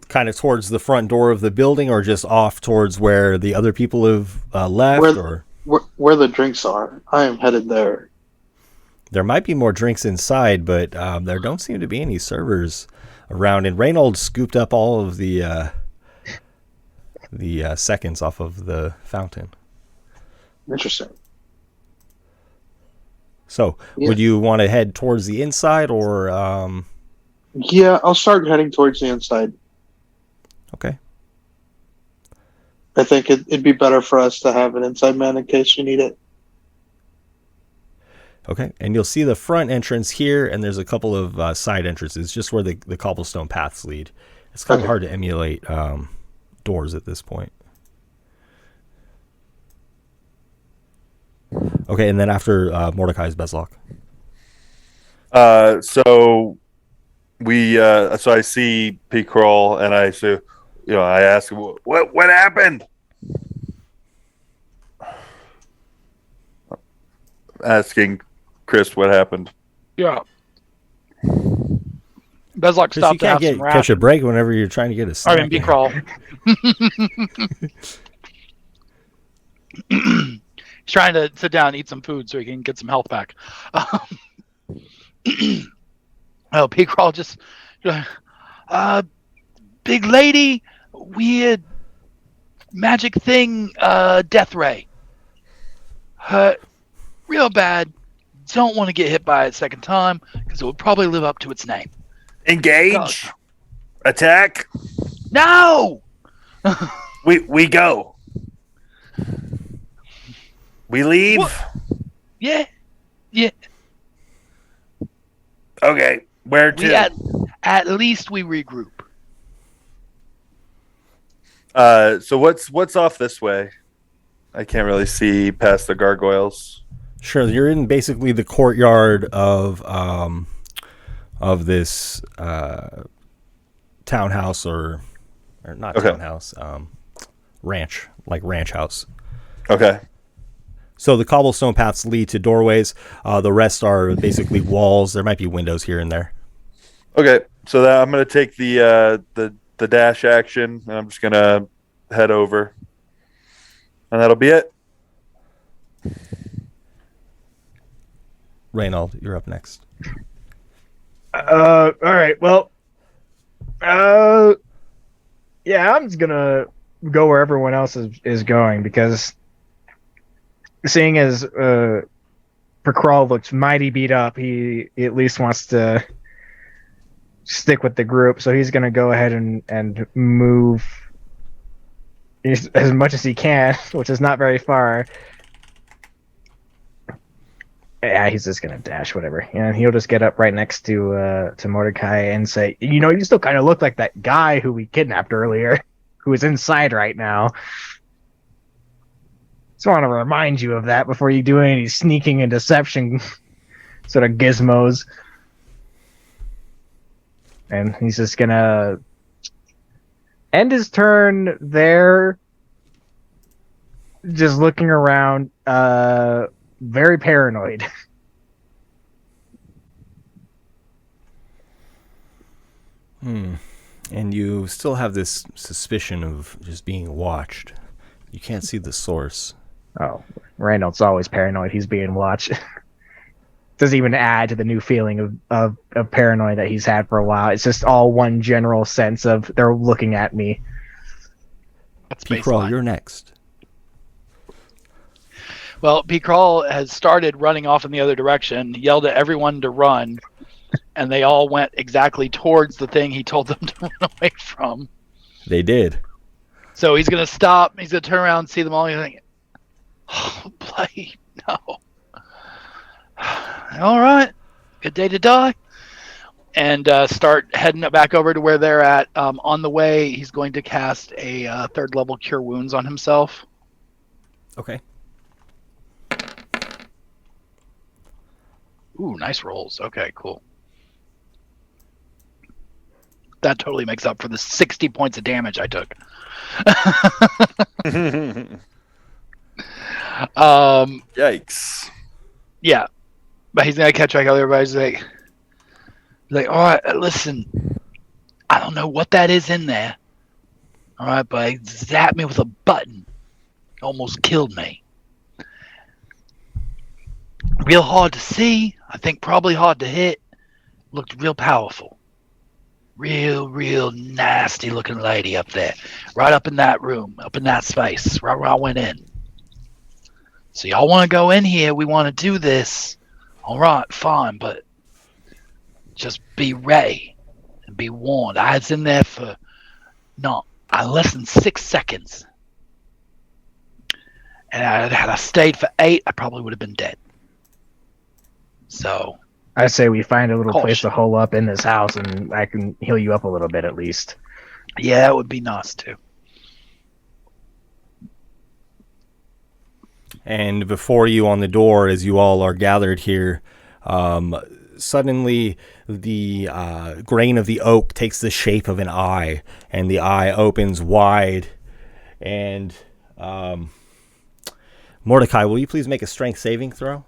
Kind of towards the front door of the building, or just off towards where the other people have left, where the drinks are. I am headed there. There might be more drinks inside, but there don't seem to be any servers around. And Reynold scooped up all of the seconds off of the fountain. Interesting. So, would you want to head towards the inside, or? Yeah, I'll start heading towards the inside. Okay. I think it'd be better for us to have an inside man in case we need it. Okay, and you'll see the front entrance here, and there's a couple of side entrances, just where the cobblestone paths lead. It's kind of hard to emulate doors at this point. Okay, and then after Mordecai's Bezlock. So I see P. Kroll, and I say, I ask him, what happened? Asking Chris what happened. Yeah. Bezlock stopped to have some catch a break whenever you're trying to get a snack. P. Kroll. He's trying to sit down and eat some food so he can get some health back. Oh, P-Crawl just, big lady, weird magic thing, death ray. Hurt real bad. Don't want to get hit by it a second time because it would probably live up to its name. Engage. Attack. No. We go. We leave. What? Yeah. Okay. Where to? At least we regroup. So what's off this way? I can't really see past the gargoyles. Sure, you're in basically the courtyard of this townhouse or not townhouse, ranch house. Okay. So the cobblestone paths lead to doorways. The rest are basically walls. There might be windows here and there. Okay, so I'm going to take the dash action, and I'm just going to head over, and that'll be it. Reynold, you're up next. All right. Well, yeah, I'm just gonna go where everyone else is going because seeing as Percrawl looks mighty beat up, he at least wants to stick with the group. So he's gonna go ahead and move as much as he can, which is not very far. Yeah, he's just gonna dash, whatever, and he'll just get up right next to Mordecai and say, you still kind of look like that guy who we kidnapped earlier, who is inside right now. Just want to remind you of that before you do any sneaking and deception sort of gizmos. And he's just gonna end his turn there, just looking around. Very paranoid. And you still have this suspicion of just being watched. You can't see the source. Oh, Reynold's always paranoid. He's being watched. Doesn't even add to the new feeling of paranoia that he's had for a while. It's just all one general sense of they're looking at me. That's P-Crawl, you're next. Well, P-Crawl has started running off in the other direction, yelled at everyone to run, and they all went exactly towards the thing he told them to run away from. They did. So he's going to stop, he's going to turn around and see them all, and he's like, oh, bloody no. All right, good day to die. And start heading back over to where they're at. On the way, he's going to cast a third level Cure Wounds on himself. Okay. Ooh, nice rolls. Okay, cool. That totally makes up for the 60 points of damage I took. Yikes. Yeah. But he's going to catch back up. Everybody's like, all right, listen, I don't know what that is in there. All right, but he zapped me with a button. Almost killed me. Real hard to see. I think probably hard to hit. Looked real powerful. Real nasty looking lady up there. Right up in that room. Up in that space. Right where I went in. So y'all want to go in here. We want to do this. All right, fine. But just be ready. And be warned. I was in there for less than 6 seconds. And had I stayed for 8, I probably would have been dead. So I say we find a little place to hole up in this house, and I can heal you up a little bit at least. Yeah, that would be nice too. And before you on the door, as you all are gathered here, suddenly the grain of the oak takes the shape of an eye, and the eye opens wide. And Mordecai, will you please make a strength saving throw?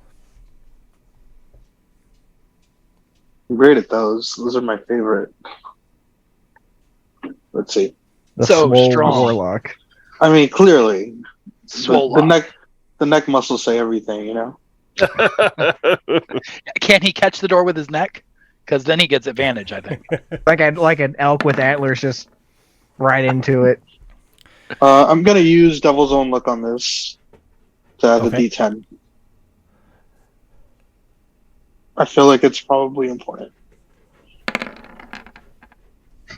I'm great at those. Those are my favorite. Let's see. The so strong warlock. I mean, clearly, the neck muscles say everything. Can't he catch the door with his neck? because then he gets advantage, I think. like an elk with antlers, just right into it. I'm gonna use Devil's Own Look on this to add the D10. I feel like it's probably important.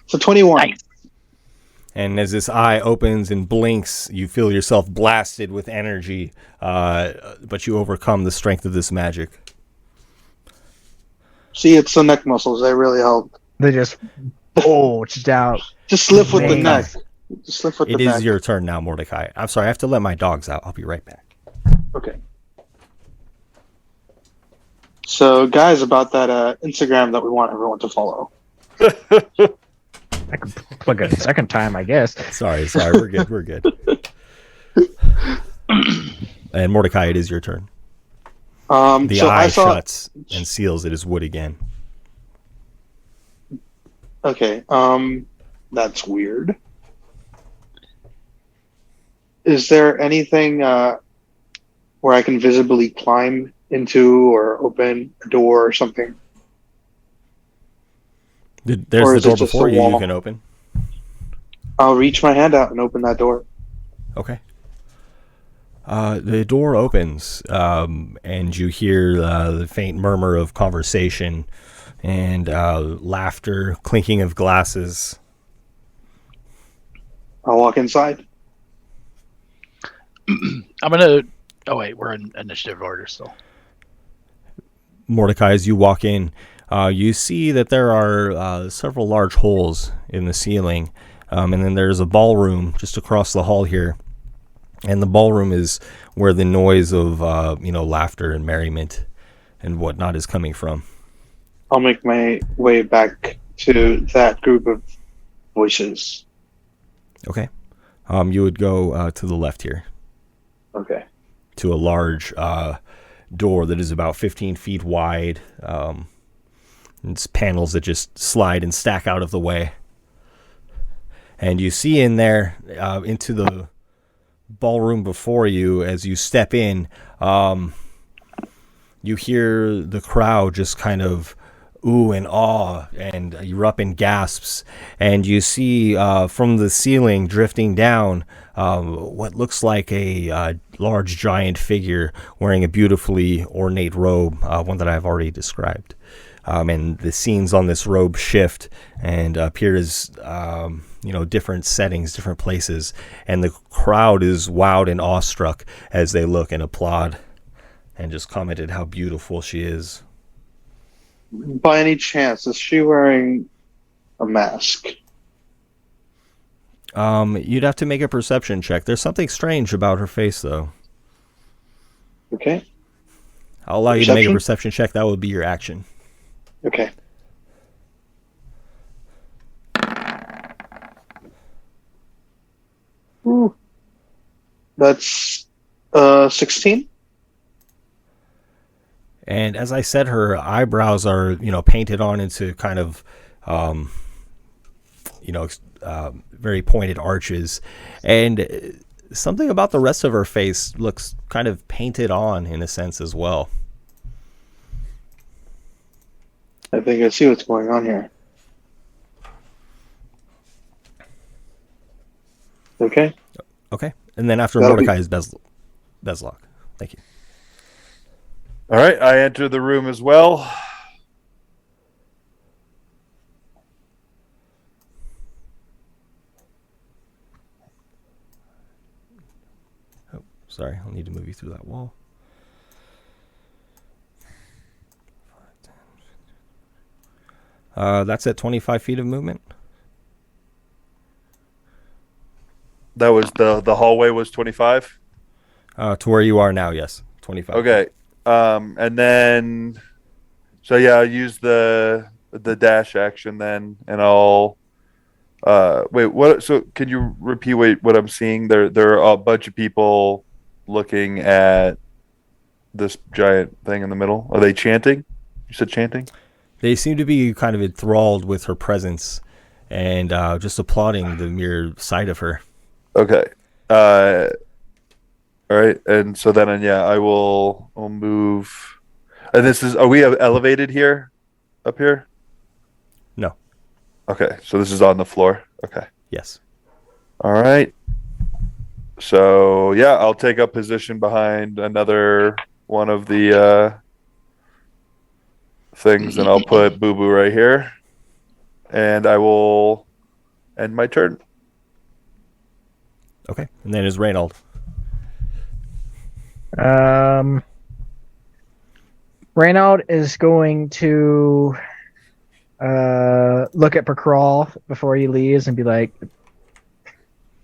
So 21. Nice. And as this eye opens and blinks, you feel yourself blasted with energy, but you overcome the strength of this magic. See, it's the neck muscles. They really help. They just bulged out. Just lift with the neck. Just lift with the neck. It is your turn now, Mordecai. I'm sorry, I have to let my dogs out. I'll be right back. Okay. So, guys, about that Instagram that we want everyone to follow. I could plug it a second time, I guess. Sorry, we're good. And Mordecai, it is your turn. The eye shuts and seals. It is wood again. Okay, that's weird. Is there anything where I can visibly climb into or open a door or something? There's the door before you can open. I'll reach my hand out and open that door. Okay. The door opens, and you hear the faint murmur of conversation and laughter, clinking of glasses. I'll walk inside. I'm gonna. Oh wait, we're in initiative order still. Mordecai, as you walk in, you see that there are several large holes in the ceiling, and then there's a ballroom just across the hall here. And the ballroom is where the noise of laughter and merriment and whatnot is coming from. I'll make my way back to that group of voices. Okay. You would go to the left here. Okay. To a large door that is about 15 feet wide. It's panels that just slide and stack out of the way. And you see in there, into the ballroom before you, as you step in, you hear the crowd just kind of ooh and awe and erupt in gasps, and you see from the ceiling drifting down what looks like a large giant figure wearing a beautifully ornate robe, one that I've already described. And the scenes on this robe shift and appear as different settings, different places, and the crowd is wowed and awestruck as they look and applaud and just commented how beautiful she is. By any chance, is she wearing a mask? You'd have to make a perception check. There's something strange about her face, though. Okay. I'll allow you to make a perception check. That would be your action. Okay. Ooh. That's 16. And as I said, her eyebrows are, painted on into kind of, very pointed arches. And something about the rest of her face looks kind of painted on in a sense as well. I think I see what's going on here. Okay. Okay. And then after Mordecai is Bezlock. Thank you. All right. I enter the room as well. Oh, sorry. I'll need to move you through that wall. That's at 25 feet of movement. That was the hallway was 25? To where you are now, yes. 25. Okay. And then, so yeah, I'll use the dash action then, and I'll, wait, what, so can you repeat what I'm seeing? There are a bunch of people looking at this giant thing in the middle. Are they chanting? You said chanting? They seem to be kind of enthralled with her presence and just applauding the mere sight of her. Okay. All right. And so then, I'll move. And are we elevated here? Up here? Okay, so this is on the floor. Okay. Yes. All right. So yeah, I'll take up position behind another one of the things, and I'll put Boo Boo right here, and I will end my turn. Okay, and then is Reynold. Reynold is going to look at Pakral before he leaves and be like,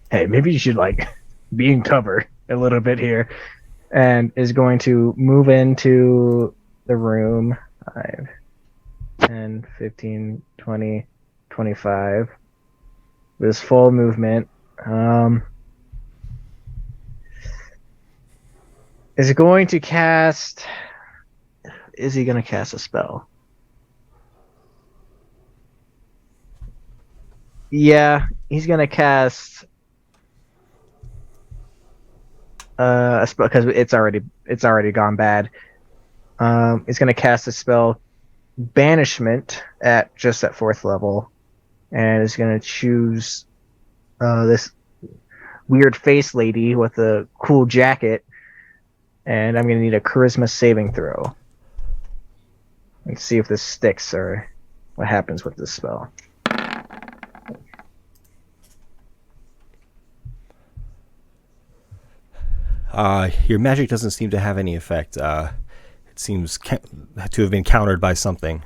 hey, maybe you should like be in cover a little bit here, and is going to move into the room 5, 10, 15, 20, 25 with his full movement. Is going to cast. Is he going to cast a spell? Yeah, he's going to cast a spell because it's already gone bad. He's going to cast a spell, Banishment, at 4th level, and is going to choose this weird face lady with a cool jacket, and I'm going to need a charisma saving throw. Let's see if this sticks or what happens with this spell. Your magic doesn't seem to have any effect. It seems to have been countered by something.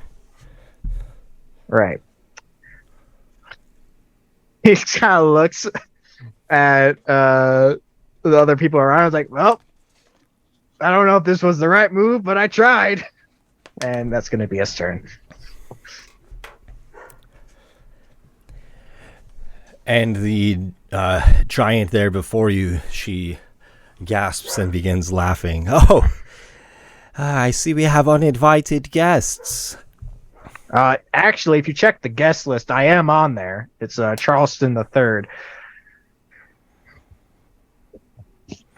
Right. He kind of looks at the other people around. I was like, well, I don't know if this was the right move, but I tried. And that's going to be his turn. And the giant there before you, she gasps and begins laughing. Oh, I see we have uninvited guests. Actually, if you check the guest list, I am on there. It's Charleston III.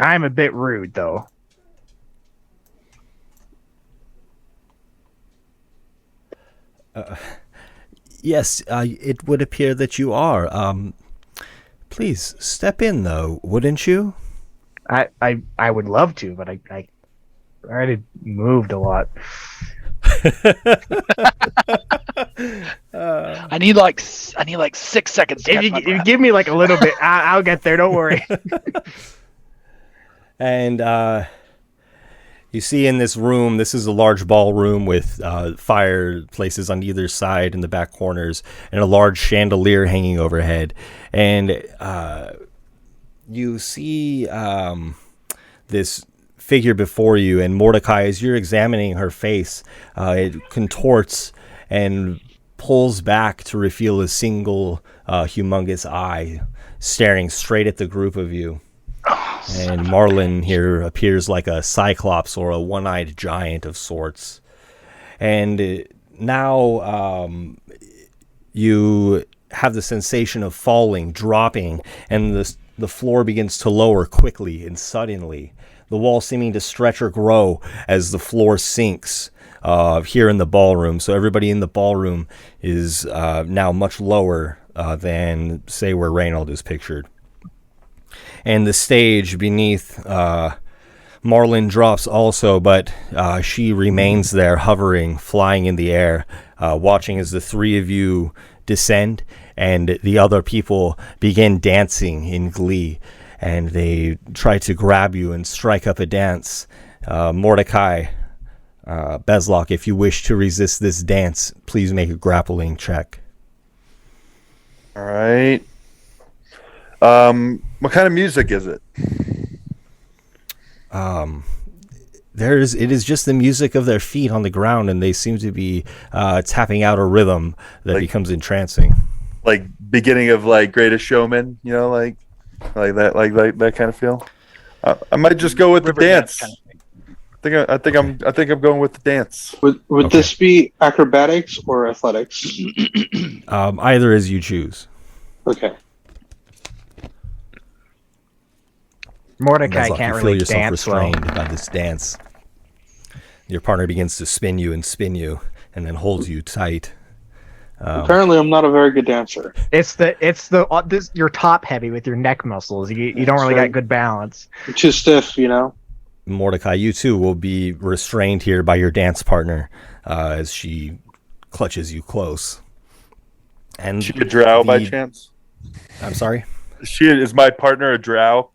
I'm a bit rude, though. Yes, it would appear that you are. Please step in, though, wouldn't you? I would love to, but I already moved a lot. I need like 6 seconds. If you give me like a little bit, I'll get there. Don't worry. And you see in this room, this is a large ballroom with fireplaces on either side in the back corners and a large chandelier hanging overhead. And you see this figure before you, and Mordecai, as you're examining her face, it contorts and pulls back to reveal a single humongous eye staring straight at the group of you. And Marlon here appears like a cyclops or a one-eyed giant of sorts. And now you have the sensation of falling, dropping, and the floor begins to lower quickly and suddenly, the wall seeming to stretch or grow as the floor sinks here in the ballroom. So everybody in the ballroom is now much lower than, say, where Reynold is pictured. And the stage beneath Marlon drops also, but she remains there, hovering, flying in the air, watching as the three of you descend, and the other people begin dancing in glee, and they try to grab you and strike up a dance. Mordecai, Bezlock, if you wish to resist this dance, please make a grappling check. All right. What kind of music is it? It is just the music of their feet on the ground, and they seem to be tapping out a rhythm that becomes entrancing. Like beginning of like Greatest Showman, you know, like that kind of feel. I might just go with the dance. Kind of I think I'm going with the dance. Would this be acrobatics or athletics? Either as you choose. Okay. Mordecai can't really feel yourself dance restrained well by this dance. Your partner begins to spin you, and then holds you tight. Apparently, I'm not a very good dancer. You're top heavy with your neck muscles. You don't really got good balance. I'm too stiff, Mordecai, you too will be restrained here by your dance partner as she clutches you close. And she a drow by chance? I'm sorry? Is my partner a drow?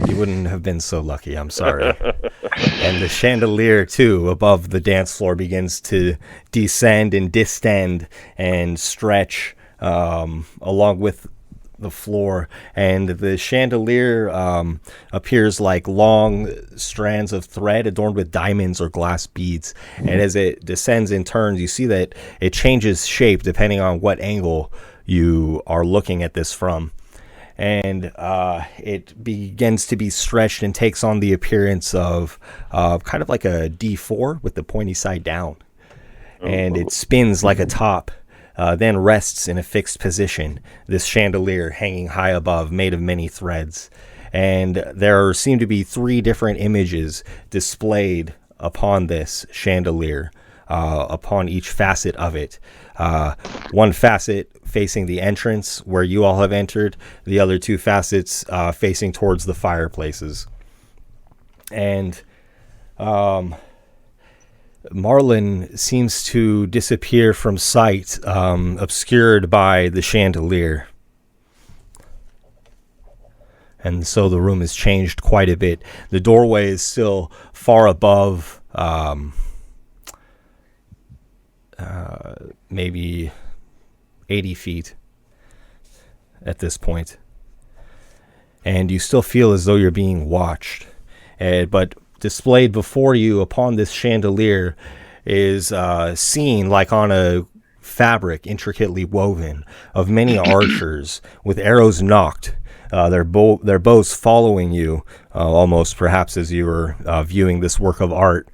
You wouldn't have been so lucky, I'm sorry. And the chandelier, too, above the dance floor begins to descend and distend and stretch along with the floor. And the chandelier appears like long strands of thread adorned with diamonds or glass beads. And as it descends and turns, you see that it changes shape depending on what angle you are looking at this from. And it begins to be stretched and takes on the appearance of kind of like a D4 with the pointy side down. And it spins like a top, then rests in a fixed position, this chandelier hanging high above, made of many threads. And there seem to be 3 different images displayed upon this chandelier, upon each facet of it. One facet facing the entrance where you all have entered, the other 2 facets facing towards the fireplaces. And Marlon seems to disappear from sight, obscured by the chandelier. And so the room has changed quite a bit. The doorway is still far above maybe 80 feet at this point. And you still feel as though you're being watched. But displayed before you upon this chandelier is seen like on a fabric intricately woven of many archers with arrows nocked. Their bows following you, almost perhaps as you were viewing this work of art.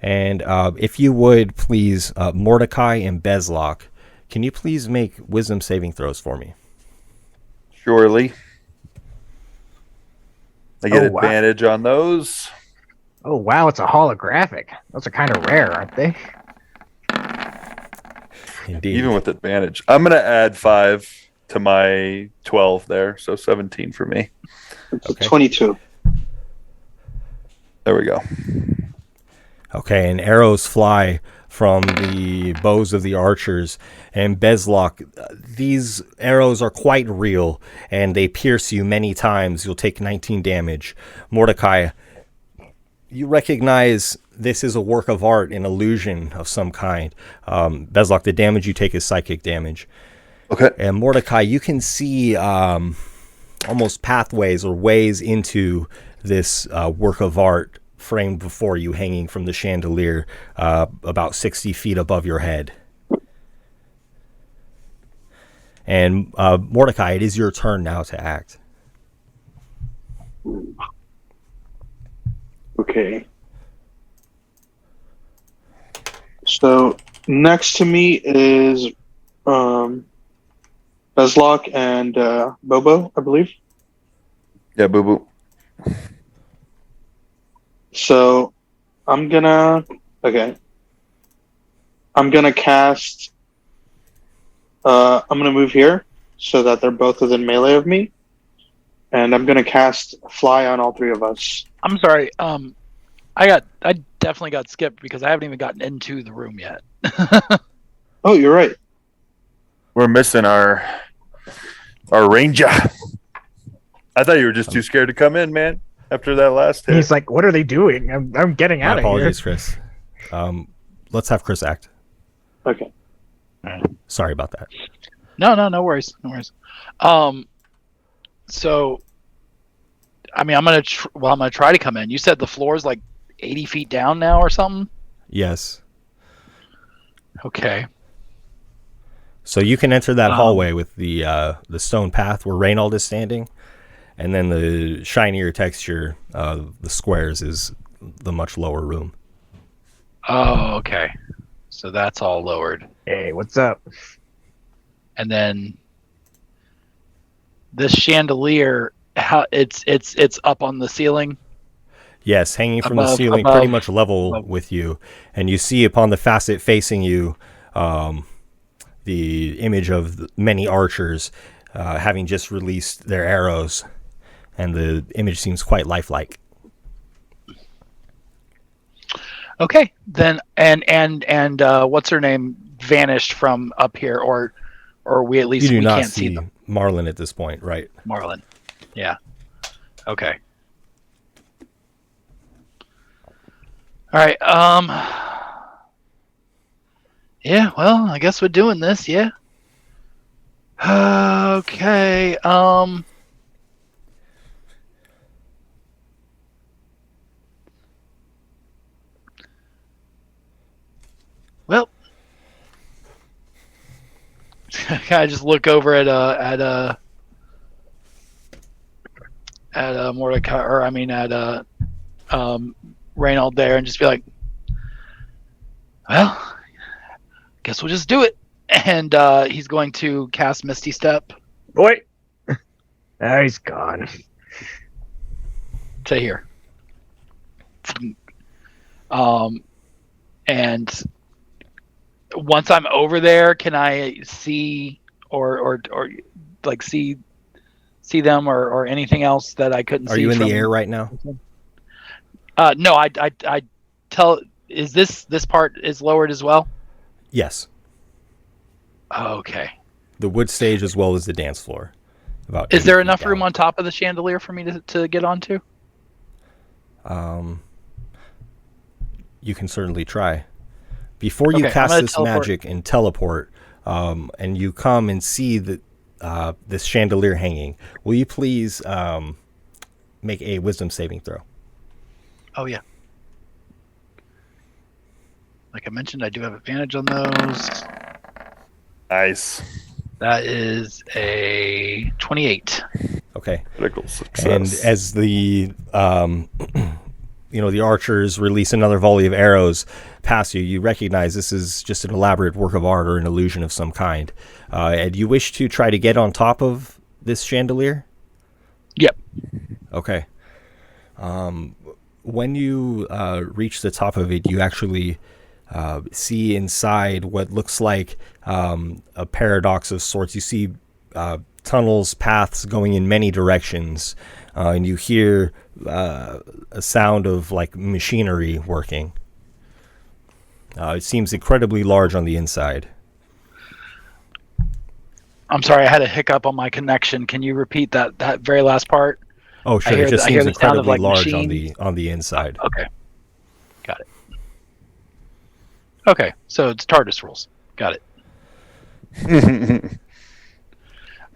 And if you would, please, Mordecai and Bezlock, can you please make wisdom saving throws for me? Surely. I get advantage on those. Oh, wow, it's a holographic. Those are kind of rare, aren't they? Indeed. Even with advantage. I'm going to add 5 to my 12 there, so 17 for me. Okay. 22. There we go. Okay, and arrows fly from the bows of the archers. And Bezlock, these arrows are quite real, and they pierce you many times. You'll take 19 damage. Mordecai, you recognize this is a work of art, an illusion of some kind. Bezlock, the damage you take is psychic damage. Okay. And Mordecai, you can see almost pathways or ways into this work of art framed before you, hanging from the chandelier about 60 feet above your head. And Mordecai, it is your turn now to act. Okay. So next to me is Bezlock and Bobo, I believe. Yeah, Boo Boo. So I'm gonna cast. I'm gonna move here so that they're both within melee of me, and I'm gonna cast Fly on all 3 of us. I'm sorry. I definitely got skipped because I haven't even gotten into the room yet. Oh, you're right. We're missing our ranger. I thought you were just too scared to come in, man. After that last hit. He's like, what are they doing? I'm getting out of here. Apologies, Chris. Let's have Chris act. Okay. Sorry about that. No worries. No worries. So, I mean, I'm gonna try to come in. You said the floor is like 80 feet down now or something? Yes. Okay. So you can enter that hallway with the stone path where Reynold is standing. And then the shinier texture of the squares is the much lower room. Oh, okay. So that's all lowered. Hey, what's up? And then this chandelier, it's up on the ceiling. Yes, hanging from the ceiling, pretty much level with you. And you see upon the facet facing you, the image of the many archers having just released their arrows, and the image seems quite lifelike. Okay, then and what's her name vanished from up here, or we at least you do we not can't see them. Marlon at this point, right? Marlon, yeah. Okay. All right. Yeah. Well, I guess we're doing this. Yeah. Okay. Well, I just look over at Mordecai, or I mean at Reynold there, and just be like, well, guess we'll just do it. And he's going to cast Misty Step. Wait. He's gone. To here. And once I'm over there, can I see or like see them or anything else that I couldn't see? Are you in the air right now? No, I tell. Is this part is lowered as well? Yes. Okay. The wood stage as well as the dance floor. Is there enough room on top of the chandelier for me to get onto? You can certainly try. Before you cast this magic and teleport, and you come and see this chandelier hanging, will you please make a wisdom saving throw? Oh, yeah. Like I mentioned, I do have advantage on those. Nice. That is a 28. Okay. Critical success. And as the the archers release another volley of arrows past you, you recognize this is just an elaborate work of art or an illusion of some kind. And you wish to try to get on top of this chandelier? Yep. Okay. When you reach the top of it, you actually see inside what looks like a paradox of sorts. You see tunnels, paths going in many directions, and you hear a sound of like machinery working. It seems incredibly large on the inside. I'm sorry, I had a hiccup on my connection. Can you repeat that very last part? Oh, sure. It just seems incredibly large machines on the inside. Okay. Got it. Okay, so it's TARDIS rules. Got it.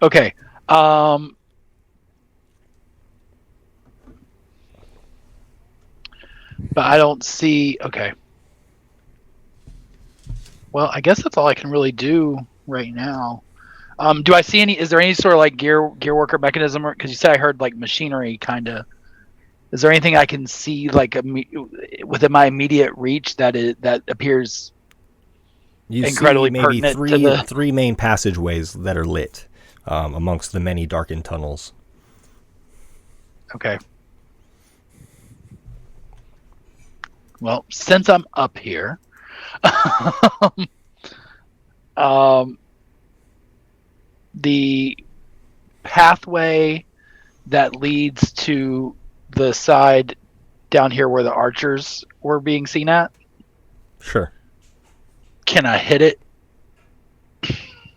Okay. But I don't see. Okay. Well, I guess that's all I can really do right now. Do I see any? Is there any sort of like gear worker mechanism? Because you said I heard like machinery, kind of. Is there anything I can see like within my immediate reach that appears incredibly pertinent to the three main passageways that are lit amongst the many darkened tunnels? Okay. Well, since I'm up here, the pathway that leads to the side down here where the archers were being seen at. Sure. Can I hit it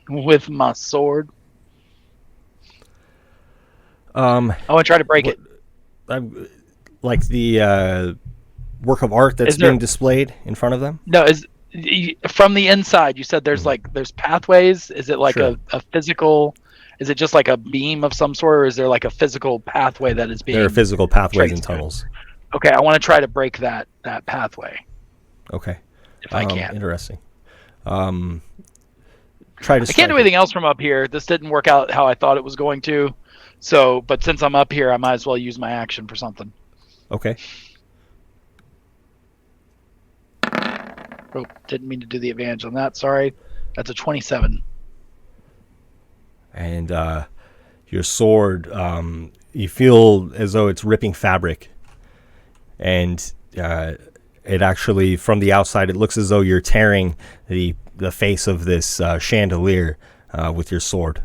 with my sword? I want to try to break it. Like the work of art that's being displayed in front of them? No, is from the inside. You said there's there's pathways. Is it like a physical? Is it just like a beam of some sort, or is there like a physical pathway that is being? There are physical pathways and tunnels. Okay, I want to try to break that pathway. Okay. If I can. Interesting. I can't do anything else from up here. This didn't work out how I thought it was going to. So, but since I'm up here, I might as well use my action for something. Okay. Oh, didn't mean to do the advantage on that. Sorry. That's a 27. And your sword, you feel as though it's ripping fabric. And it actually, from the outside, it looks as though you're tearing the the face of this chandelier with your sword.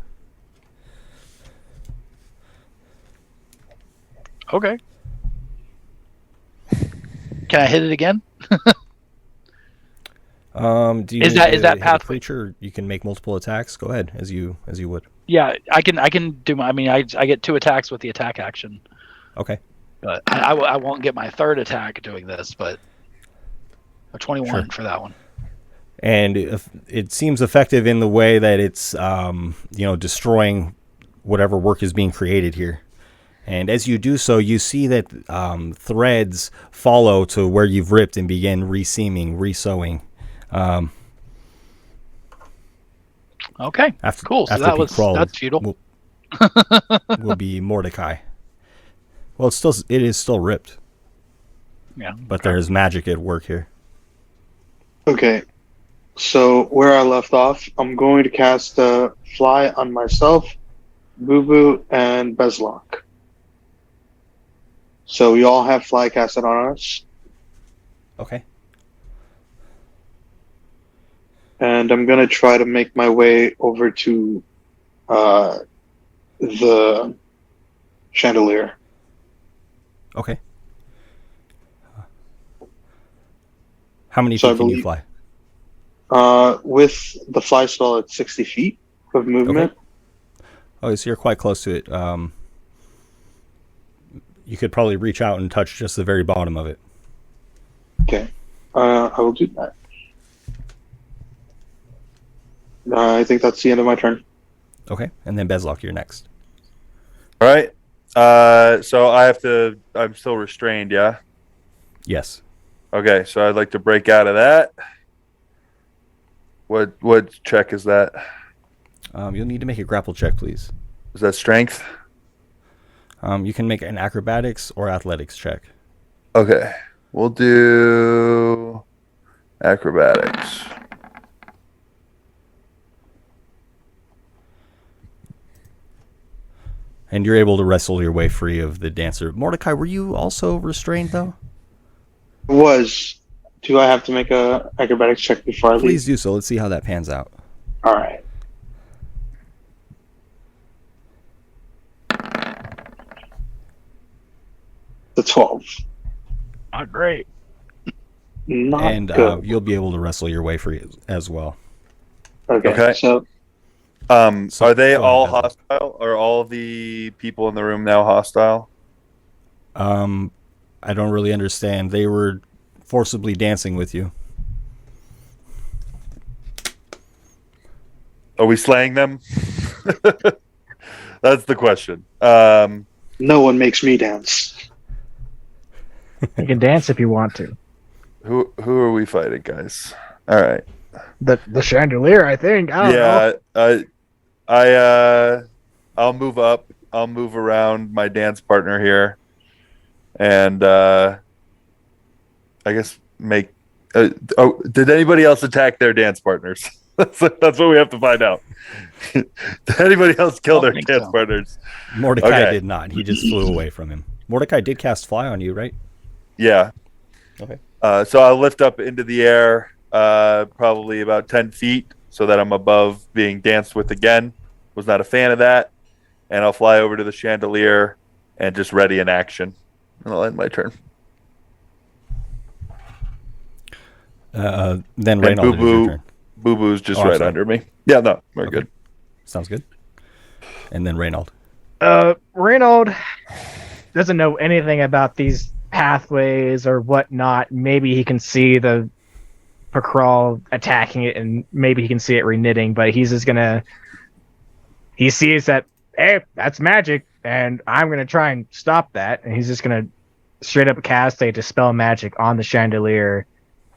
Okay. Can I hit it again? Do you is that pathway creature? You can make multiple attacks. Go ahead, as you would. Yeah, I can do my. I mean, I get 2 attacks with the attack action. Okay. But I won't get my 3rd attack doing this, but a 21 for that one. And it seems effective in the way that it's destroying whatever work is being created here. And as you do so, you see that threads follow to where you've ripped and begin re-seaming, re-sewing. Okay, cool. So that's futile. Will be Mordecai. Well, it is still ripped. Yeah. But there's magic at work here. Okay. So where I left off, I'm going to cast Fly on myself, Boo Boo, and Bezlock. So we all have Fly casted on us. Okay. And I'm going to try to make my way over to the chandelier. Okay. How many feet can you fly? With the fly spell, it's 60 feet of movement. Okay. Oh, so you're quite close to it. You could probably reach out and touch just the very bottom of it. Okay. I will do that. I think that's the end of my turn. Okay. And then Bezlock, you're next. All right. So I'm still restrained, yeah? Yes. Okay, so I'd like to break out of that. What check is that? You'll need to make a grapple check, please. Is that strength? You can make an acrobatics or athletics check. Okay. We'll do acrobatics. And you're able to wrestle your way free of the dancer. Mordecai, were you also restrained, though? Do I have to make a acrobatics check before I leave? Please do so. Let's see how that pans out. All right. The 12. Not great. Not good. You'll be able to wrestle your way free as well. Okay. So are they all hostile? Are all of the people in the room now hostile? I don't really understand. They were forcibly dancing with you. Are we slaying them? That's the question. No one makes me dance. You can dance if you want to. Who are we fighting, guys? All right. The chandelier, I think. I don't know. I'll move up. I'll move around my dance partner here, and I guess make. Did anybody else attack their dance partners? That's what we have to find out. Did anybody else kill their dance partners? Mordecai did not. He just flew away from him. Mordecai did cast Fly on you, right? Yeah. Okay. So I'll lift up into the air, probably about 10 feet, so that I'm above being danced with again. Was not a fan of that. And I'll fly over to the chandelier and just ready in action. And I'll end my turn. Then Reynold, your turn. Boo Boo's just right under me. Yeah, no, we're good. Sounds good. And then Reynold. Reynold doesn't know anything about these pathways or whatnot. Maybe he can see the Pakral attacking it, and maybe he can see it reknitting, but he's just gonna. He sees that, hey, that's magic, and I'm gonna try and stop that, and he's just gonna straight up cast a Dispel Magic on the chandelier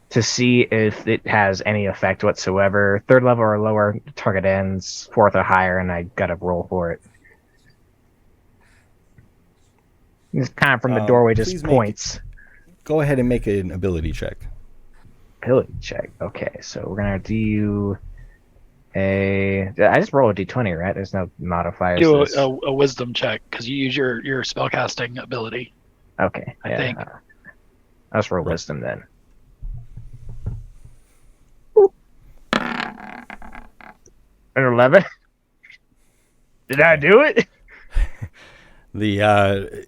to see if it has any effect whatsoever. 3rd level or lower, target ends. 4th or higher, and I gotta roll for it. He's kind of from the doorway, just points. Go ahead and make an ability check. Ability check. Okay, so we're gonna do a. I just roll a d20, right? There's no modifiers. Do a wisdom check because you use your spellcasting ability. Okay, I think. Let's roll wisdom then. An 11. Did I do it? The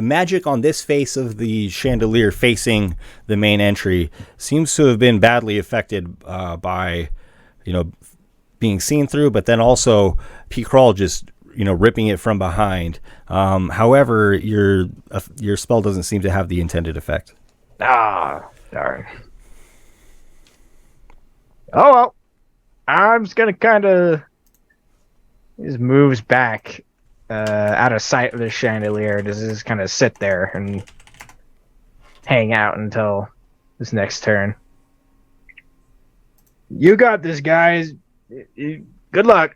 magic on this face of the chandelier facing the main entry seems to have been badly affected by, being seen through, but then also P. Crawl just, ripping it from behind. However, your spell doesn't seem to have the intended effect. Ah, darn. Oh, well. I'm just going to kind of... He just moves back out of sight of the chandelier. Just kind of sit there and hang out until his next turn. You got this, guys. Good luck.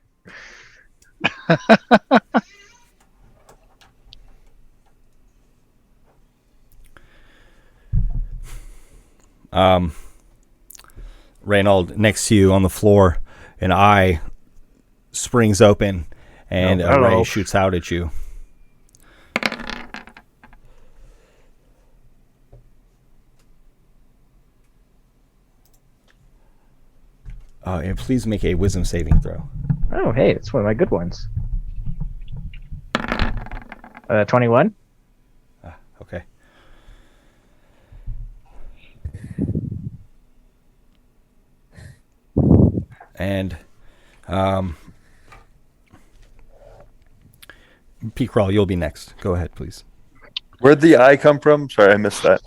Reynold, next to you on the floor, an eye springs open and a ray shoots out at you. And please make a wisdom saving throw. Oh, hey, it's one of my good ones. 21. Okay. And P. Crawl, you'll be next. Go ahead, please. Where'd the eye come from? Sorry, I missed that.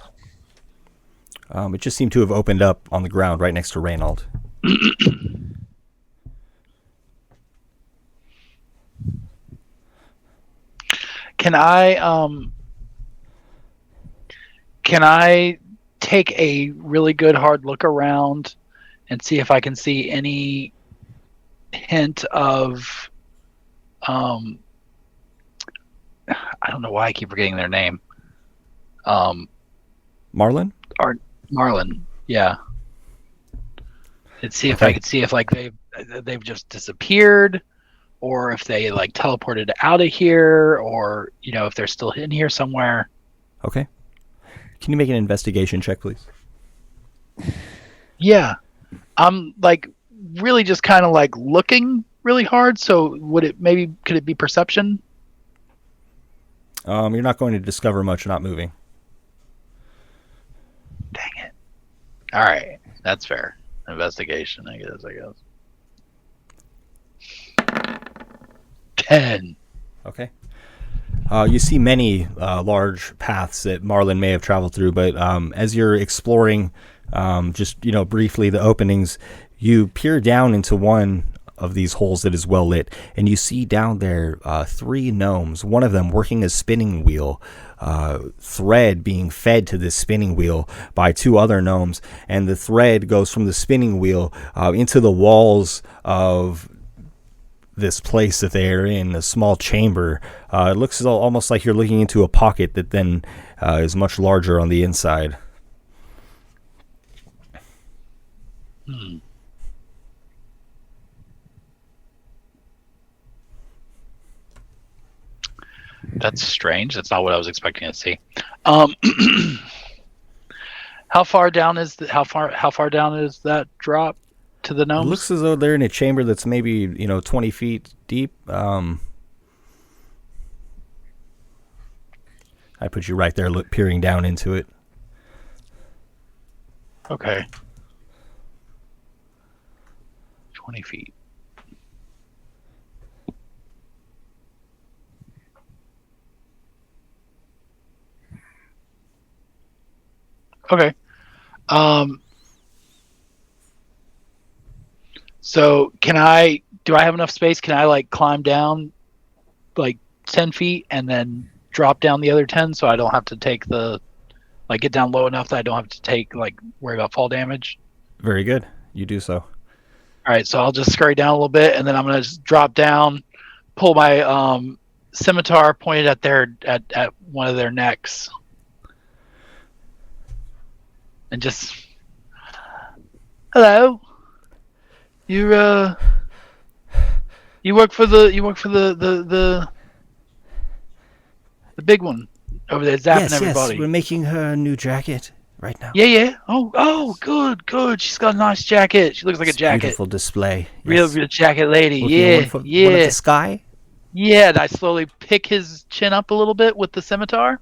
It just seemed to have opened up on the ground right next to Reynold. Can I take a really good hard look around and see if I can see any hint of I don't know why I keep forgetting their name. Marlon? Or Marlon, yeah. And see if I could see if like they've just disappeared, or if they like teleported out of here, or if they're still in here somewhere. Okay. Can you make an investigation check, please? Yeah. I'm like really just kind of like looking really hard. So could it be perception? You're not going to discover much not moving. Dang it. All right. That's fair. Investigation, I guess. 10. Okay. You see many large paths that Marlon may have traveled through, but as you're exploring just briefly the openings, you peer down into one of these holes that is well lit, and you see down there 3 gnomes, one of them working a spinning wheel, thread being fed to this spinning wheel by 2 other gnomes, and the thread goes from the spinning wheel into the walls of this place that they are in, a small chamber. It looks almost like you're looking into a pocket that then is much larger on the inside. That's strange. That's not what I was expecting to see. How far down is that drop to the gnomes? It looks as though they're in a chamber that's maybe 20 feet deep. I put you right there, peering down into it. Okay. 20 feet. Okay. So do I have enough space? Can I like climb down like 10 feet and then drop down the other 10 so I don't have to take get down low enough that I don't have to worry about fall damage? Very good. You do so. All right. So I'll just scurry down a little bit, and then I'm going to just drop down, pull my scimitar pointed at one of their necks. And just, hello. You work for the big one over there, zapping everybody. Yes, we're making her a new jacket. right now. Yeah. Oh, good. She's got a nice jacket. She looks like a jacket. Beautiful display. Real jacket lady. Looking one at the sky. Yeah, and I slowly pick his chin up a little bit with the scimitar.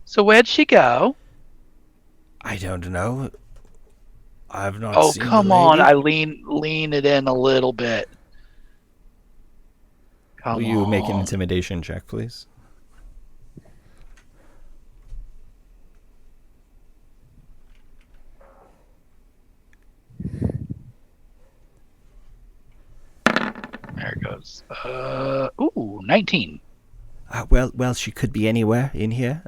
So where'd she go? I don't know. I've not seen the lady. Oh, come on. I lean it in a little bit. Will you make an intimidation check, please? There it goes. 19. Well, she could be anywhere in here,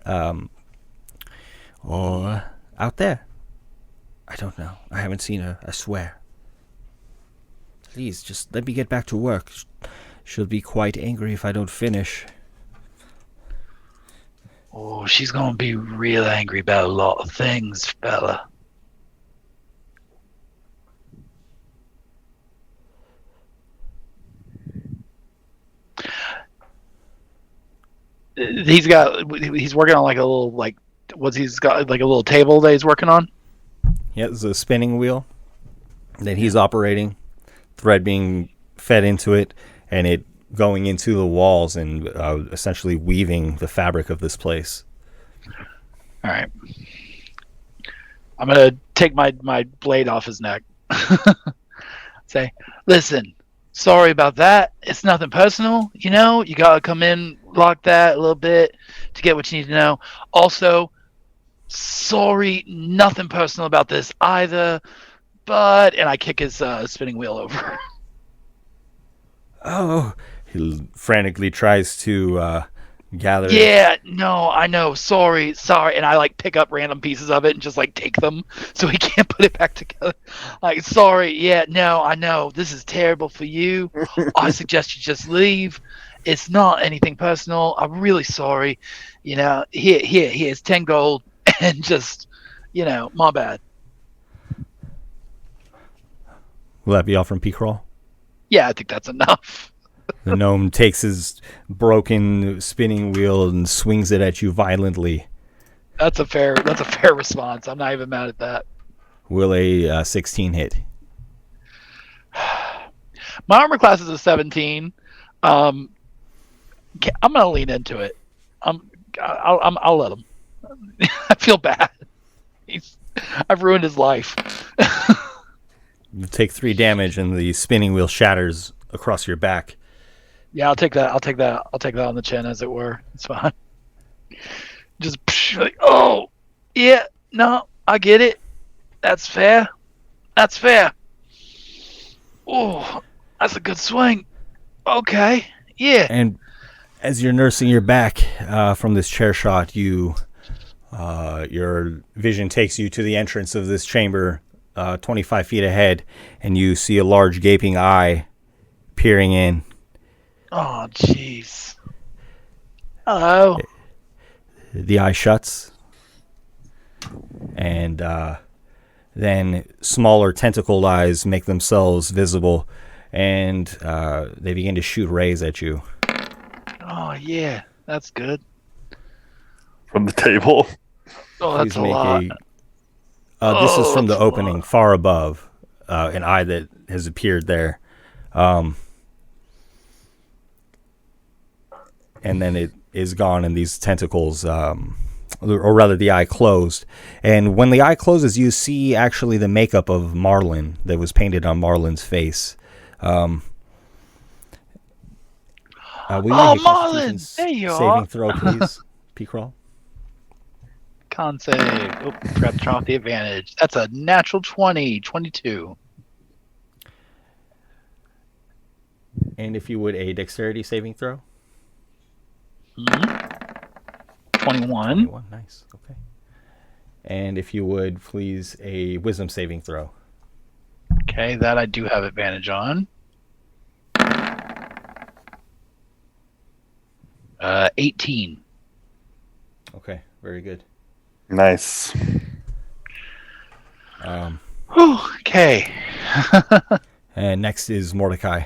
or out there. I don't know. I haven't seen her, I swear. Please, just let me get back to work. She'll be quite angry if I don't finish. Oh, she's gonna be real angry about a lot of things, fella. He's working on like a little he's got like a little table that he's working on. Yeah, there's a spinning wheel that he's operating, thread being fed into it, and it going into the walls and essentially weaving the fabric of this place. All right. I'm going to take my blade off his neck. Say, listen, sorry about that. It's nothing personal. You know, you got to come in, lock that a little bit to get what you need to know. Also, sorry, nothing personal about this either. But, and I kick his spinning wheel over. Oh, he frantically tries to gather. Yeah, no, I know. Sorry. And I like pick up random pieces of it and just like take them so he can't put it back together. Like, sorry. Yeah, no, I know. This is terrible for you. I suggest you just leave. It's not anything personal. I'm really sorry. You know, here's 10 gold and just, you know, my bad. Will that be all from P-Crawl? Yeah, I think that's enough. The gnome takes his broken spinning wheel and swings it at you violently. That's a fair response. I'm not even mad at that. Will a 16 hit? My armor class is a 17. I'm gonna lean into it. I'll let him. I feel bad. I've ruined his life. You take 3 damage, and the spinning wheel shatters across your back. Yeah, I'll take that on the chin, as it were. It's fine. Just like, oh, yeah, no, I get it. That's fair. Oh, that's a good swing. Okay, yeah. And as you're nursing your back from this chair shot, your vision takes you to the entrance of this chamber, 25 feet ahead, and you see a large gaping eye peering in. Oh, jeez. Hello. The eye shuts, and then smaller tentacled eyes make themselves visible, and they begin to shoot rays at you. Oh, yeah. That's good. From the table? Oh, that's a lot. This is from the opening far above, an eye that has appeared there. And then it is gone, and these tentacles, or rather the eye closed. And when the eye closes, you see actually the makeup of Marlon that was painted on Marlon's face. Will you make a Marlon! There you saving are. throw, please, P-Crawl? Con save. Oh, prep turn off the advantage. That's a natural 20, 22. And if you would, a dexterity saving throw? 21. 21, nice. Okay. And if you would, please, a wisdom saving throw. Okay, that I do have advantage on. 18. Okay, very good. Nice. Okay. And next is Mordecai.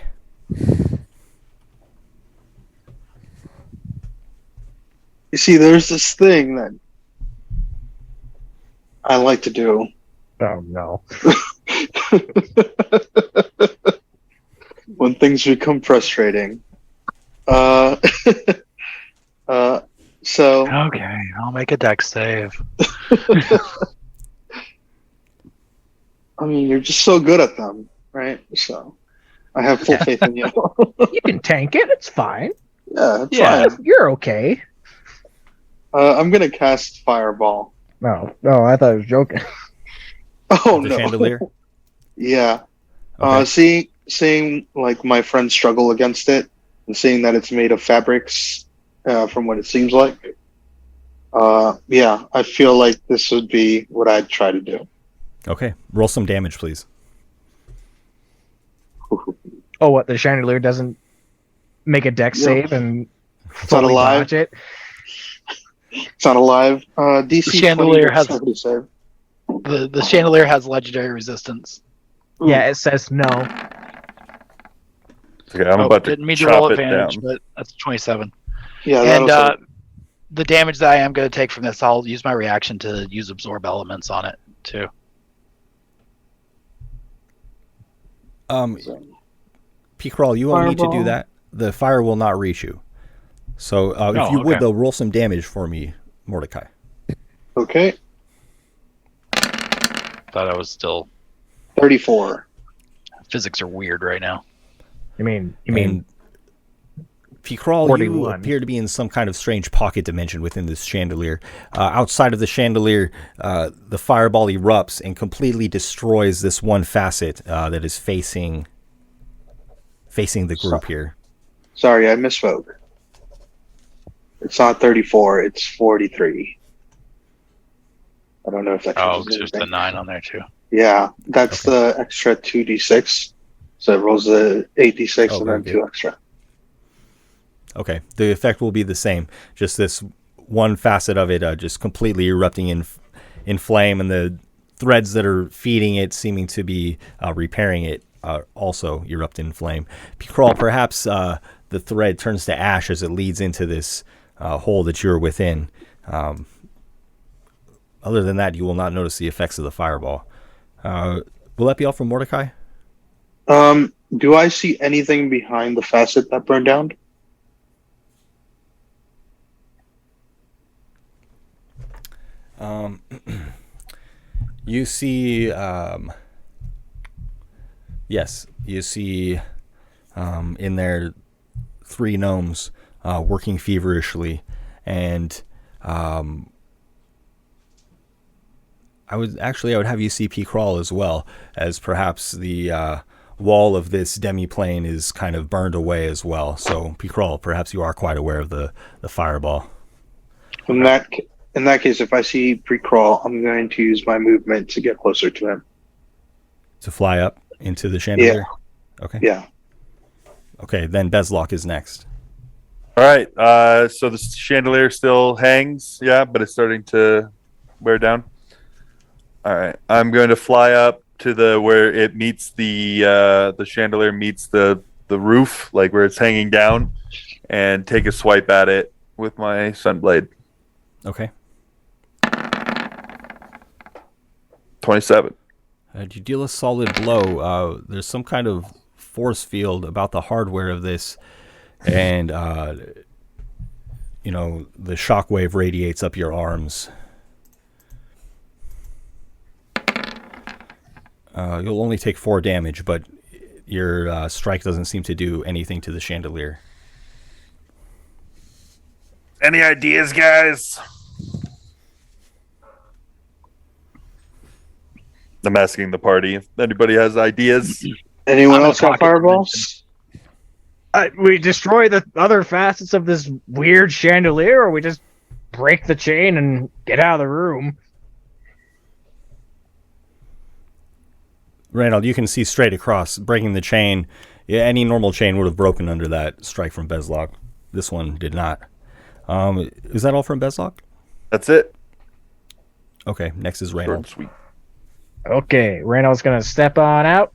You see, there's this thing that I like to do. Oh no. When things become frustrating. So. Okay, I'll make a dex save. I mean, you're just so good at them, right? So, I have full faith in you. You can tank it. It's fine. Yeah, it's fine. You're okay. I'm gonna cast Fireball. No, I thought I was joking. Oh the no! Chandelier? Yeah. Okay. Seeing like my friends struggle against it, and seeing that it's made of fabrics, from what it seems like. Yeah, I feel like this would be what I'd try to do. Okay. Roll some damage, please. Oh, what? The chandelier doesn't make a dex save and It's not fully alive. dodge it? It's not alive. DC The chandelier 20 has save. the chandelier has legendary resistance. Yeah, it says no. Okay, I'm about to didn't mean to chop roll it advantage, down. but that's 27. Yeah, And that'll save. the damage that I am going to take from this, I'll use my reaction to use absorb elements on it too. P-Crawl, you won't need to do Fireball. that. The fire will not reach you. So if you would, though, roll some damage for me, Mordecai. Okay, Thought I was still. 34. Physics are weird right now. You mean P-Crawl, you 41. appear to be in some kind of strange pocket dimension within this chandelier. Outside of the chandelier, the fireball erupts and completely destroys this one facet that is facing the group here. Sorry, I misspoke. It's not 34, it's 43. I don't know if that Oh, changes there's the anything. 9 on there too. Yeah, that's the extra 2d6. So it rolls the 8d6 Oh, and very then good. 2 extra. Okay, the effect will be the same. Just this one facet of it just completely erupting in flame, and the threads that are feeding it, seeming to be repairing it, also erupt in flame. P-Crawl, perhaps the thread turns to ash as it leads into this hole that you're within. Other than that, you will not notice the effects of the fireball. Will that be all from Mordecai? Do I see anything behind the facet that burned down? You see, yes, you see in there 3 gnomes working feverishly, and I would have you see P-Crawl as well, as perhaps the wall of this demi-plane is kind of burned away as well. So P-Crawl, perhaps you are quite aware of the fireball. In that case, if I see pre-crawl, I'm going to use my movement to get closer to him. To fly up into the chandelier? Yeah. Okay. Yeah. Okay, then Bezlock is next. All right. So the chandelier still hangs, yeah, but it's starting to wear down. All right. I'm going to fly up to where it meets the chandelier meets the roof, like where it's hanging down, and take a swipe at it with my sunblade. Okay. 27. You deal a solid blow. There's some kind of force field about the hardware of this, and the shockwave radiates up your arms. You'll only take 4 damage, but your strike doesn't seem to do anything to the chandelier. Any ideas, guys? I'm asking the party if anybody has ideas. Anyone else got fireballs? We destroy the other facets of this weird chandelier, or we just break the chain and get out of the room. Reynold, you can see straight across, breaking the chain. Yeah, any normal chain would have broken under that strike from Bezlock. This one did not. Is that all from Bezlock? That's it. Okay, next is Short Reynold. and sweet. Okay, Reynold's gonna step on out.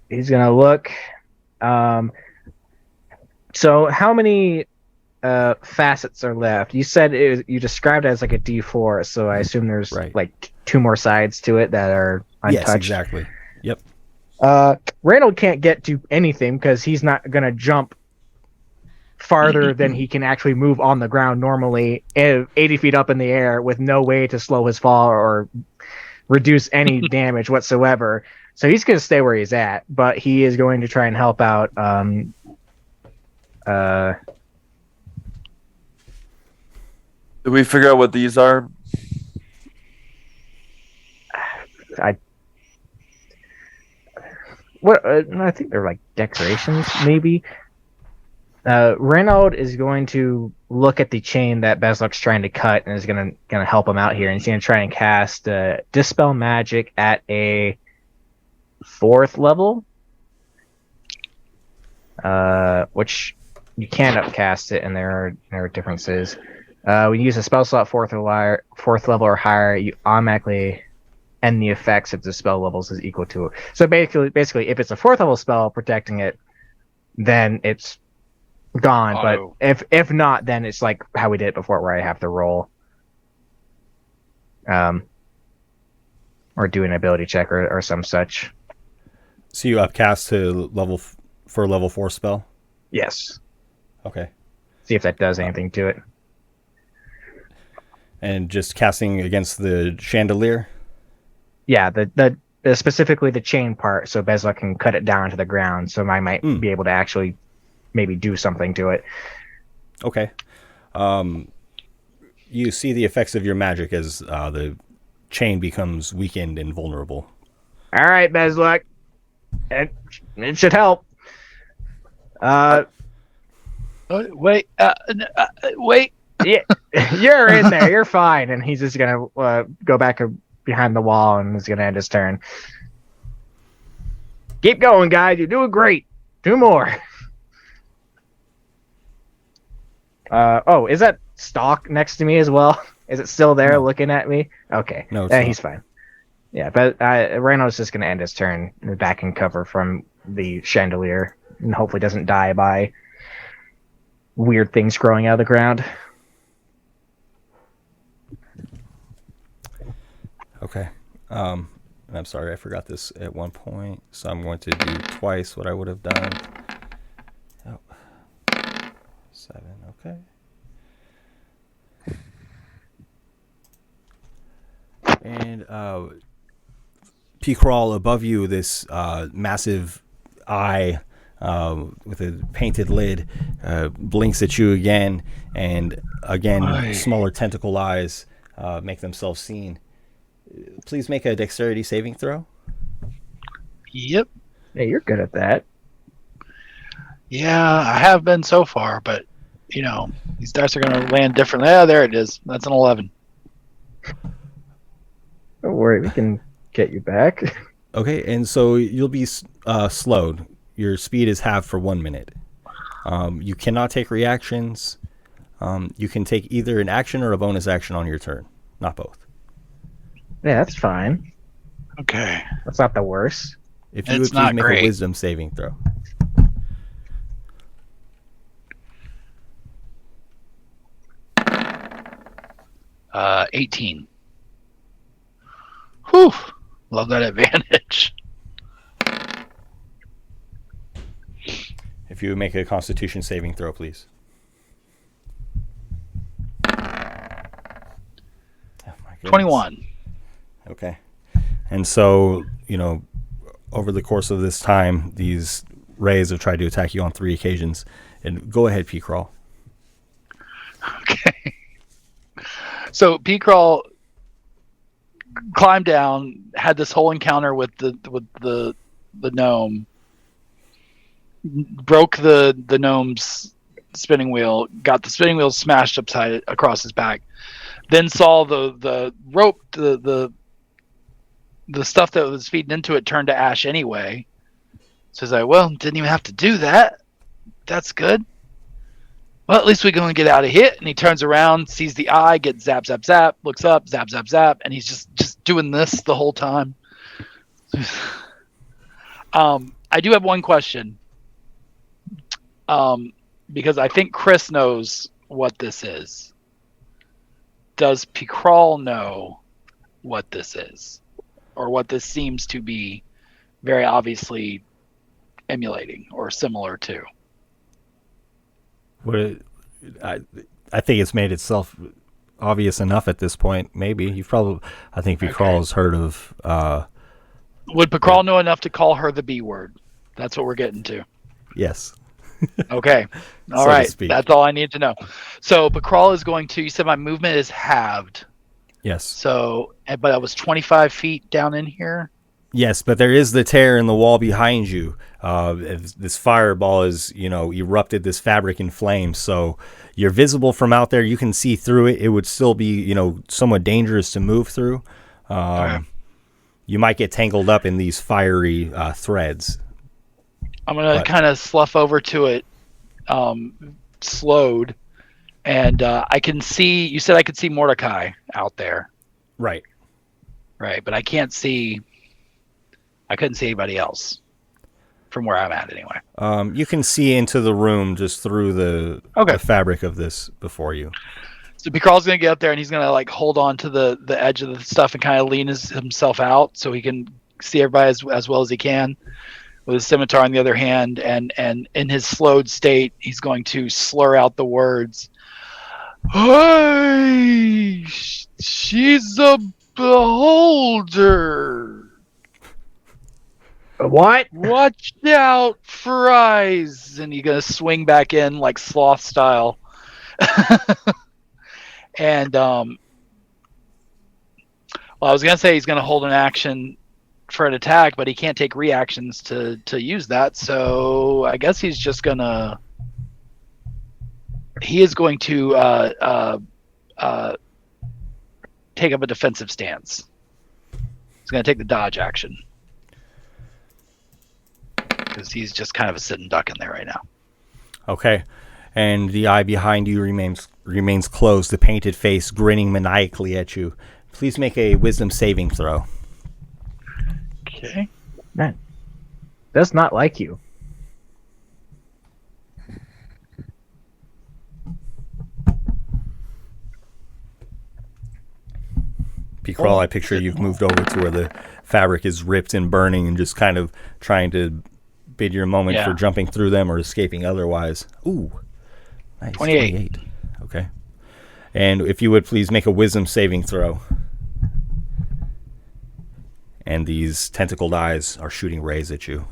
He's gonna look. So how many facets are left? You said you described it as like a D4, so I assume there's Right. like 2 more sides to it that are untouched. Yes, exactly. Yep. Reynold can't get to anything because he's not gonna jump farther than he can actually move on the ground normally, 80 feet up in the air with no way to slow his fall or reduce any damage whatsoever. So he's going to stay where he's at, but he is going to try and help out. Did we figure out what these are? I think they're like decorations, maybe. Renaud is going to look at the chain that Bezlok's trying to cut and is gonna help him out here, and he's gonna try and cast Dispel Magic at a 4th level, which you can't upcast it, and there are differences. When you use a spell slot 4th level or higher, you automatically end the effects if the spell levels is equal to it. So basically, if it's a 4th level spell protecting it, then it's gone. Auto. But if not, then it's like how we did it before, where I have to roll, or do an ability check or some such. So you upcast to for a level 4 spell? Yes. Okay. See if that does anything to it. And just casting against the chandelier? Yeah, the specifically the chain part, so Bezlok can cut it down to the ground, so I might be able to actually maybe do something to it. Okay. You see the effects of your magic as the chain becomes weakened and vulnerable. All right, Bezlok. It should help. Wait. Yeah, you're in there. You're fine. And he's just gonna go back behind the wall and is gonna end his turn. Keep going, guys. You're doing great. 2 more. Is that Stalk next to me as well? Is it still there looking at me? Okay. No, he's fine. Yeah, but Reynold's just going to end his turn back in cover from the chandelier and hopefully doesn't die by weird things growing out of the ground. Okay. And I'm sorry, I forgot this at one point, so I'm going to do twice what I would have done. 7, okay. And P-Crawl, above you, this massive eye with a painted lid blinks at you again, and again, smaller tentacle eyes make themselves seen. Please make a dexterity saving throw. Yep. Hey, you're good at that. Yeah, I have been so far, but these dice are going to land differently. Yeah, there it is. That's an 11. Don't worry, we can get you back. Okay, and so you'll be slowed. Your speed is halved for 1 minute. You cannot take reactions. You can take either an action or a bonus action on your turn, not both. Yeah, that's fine. Okay. That's not the worst. If you would please make a wisdom saving throw. 18. Whew. Love that advantage. If you would make a Constitution saving throw, please. Oh, my goodness. 21. Okay. And so, over the course of this time, these rays have tried to attack you on 3 occasions. And go ahead, P-Crawl. Okay. So P-Crawl climbed down, had this whole encounter with the gnome, broke the gnome's spinning wheel, got the spinning wheel smashed upside across his back, then saw the rope, the stuff that was feeding into it turned to ash anyway. So he's like, well, didn't even have to do that. That's good. Well, at least we're going to get out of here. And he turns around, sees the eye, gets zap, zap, zap, looks up, zap, zap, zap, and he's just doing this the whole time. I do have one question. Because I think Chris knows what this is? Does Picral know what this is? Or what this seems to be very obviously emulating or similar to? I think it's made itself obvious enough at this point. Maybe I think Picral has heard of. Would Picral know enough to call her the B word? That's what we're getting to. Yes. Okay. All right. That's all I need to know. So Picral is going to. You said my movement is halved. Yes. So, but I was 25 feet down in here. Yes, but there is the tear in the wall behind you. This fireball has, erupted this fabric in flames. So you're visible from out there. You can see through it. It would still be, somewhat dangerous to move through. You might get tangled up in these fiery threads. I'm going to kind of slough over to it, slowed. And I can see, you said I could see Mordecai out there. Right. Right, but I couldn't see anybody else from where I'm at anyway. You can see into the room just through the fabric of this before you. So Picral's going to get up there and he's going to hold on to the edge of the stuff and kind of lean himself out so he can see everybody as well as he can with his scimitar in the other hand. And in his slowed state, he's going to slur out the words, "Hey, she's a beholder. What? Watch out for eyes." And you're going to swing back in like sloth style. And, well, I was going to say he's going to hold an action for an attack, but he can't take reactions to use that. So I guess he's just going to, he is going to take up a defensive stance. He's going to take the dodge action. Because he's just kind of a sitting duck in there right now. Okay. And the eye behind you remains closed, the painted face grinning maniacally at you. Please make a wisdom saving throw. Okay. Man, does not like you. Picral, I picture you've moved over to where the fabric is ripped and burning and just kind of trying to bid your moment for jumping through them or escaping otherwise. Ooh. Nice. 28. Okay. And if you would please make a wisdom saving throw. And these tentacled eyes are shooting rays at you.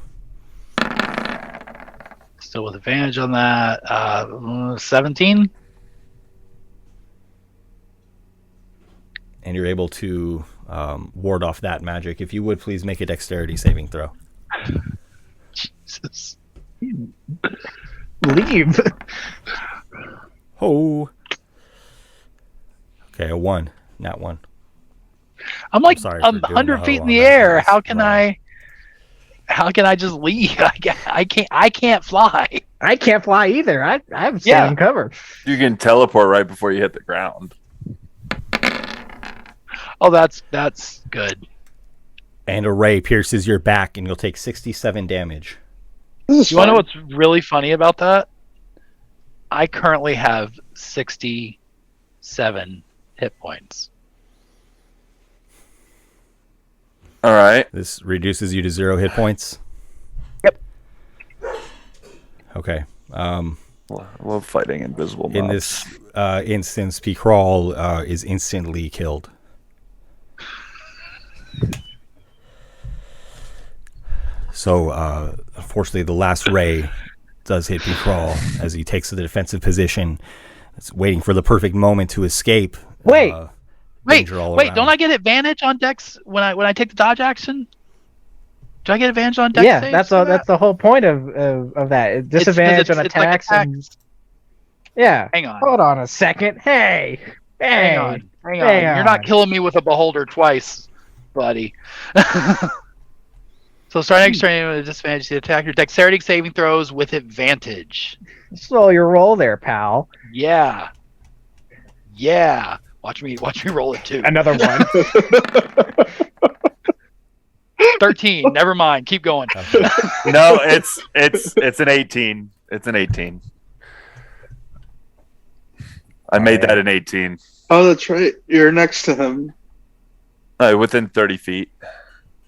Still with advantage on that. 17. And you're able to ward off that magic. If you would please make a dexterity saving throw. Jesus. Leave. Oh. Okay, a 1. Not 1. I'm 100 feet in the air. How can I just leave? I can't fly. I can't fly either. I'm staying covered. You can teleport right before you hit the ground. Oh, that's good. And a ray pierces your back, and you'll take 67 damage. You want to know what's really funny about that? I currently have 67 hit points. All right. This reduces you to 0 hit points? Yep. Okay. I love fighting invisible mobs. In this instance, Picral is instantly killed. So, unfortunately, the last ray does hit Picral as he takes the defensive position. It's waiting for the perfect moment to escape. Wait, don't I get advantage on dex when I take the dodge action? Do I get advantage on dex? Yeah, that's the whole point of that. Disadvantage on attacks. Yeah. Hang on. Hold on a second. Hey. Hang on. You're not killing me with a beholder twice, buddy. So starting next turn with disadvantage, the attacker dexterity saving throws with advantage. Slow your roll there, pal. Yeah. Watch me roll it too. Another one. 13. Never mind. Keep going. No, it's an 18. It's an 18. I made that an 18. Oh, that's right. You're next to him. Within 30 feet.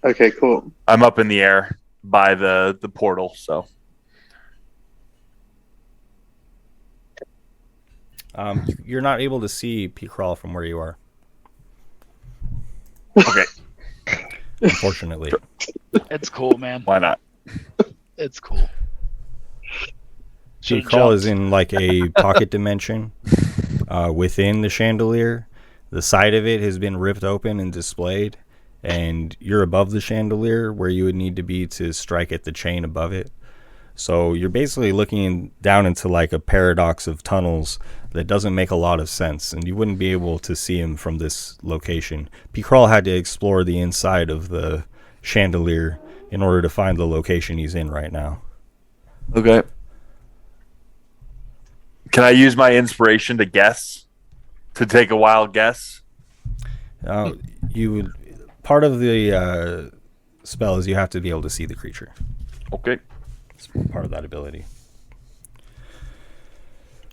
Okay, cool. I'm up in the air by the portal, so. You're not able to see P-Crawl from where you are. Okay. Unfortunately. It's cool, man. Why not? It's cool. P-Crawl is in like a pocket dimension within the chandelier. The side of it has been ripped open and displayed, and you're above the chandelier where you would need to be to strike at the chain above it. So you're basically looking down into like a paradox of tunnels that doesn't make a lot of sense, and you wouldn't be able to see him from this location. P-Crawl had to explore the inside of the chandelier in order to find the location he's in right now. Okay. Can I use my inspiration to guess? To take a wild guess? You would. Part of the spell is you have to be able to see the creature. Okay. It's part of that ability.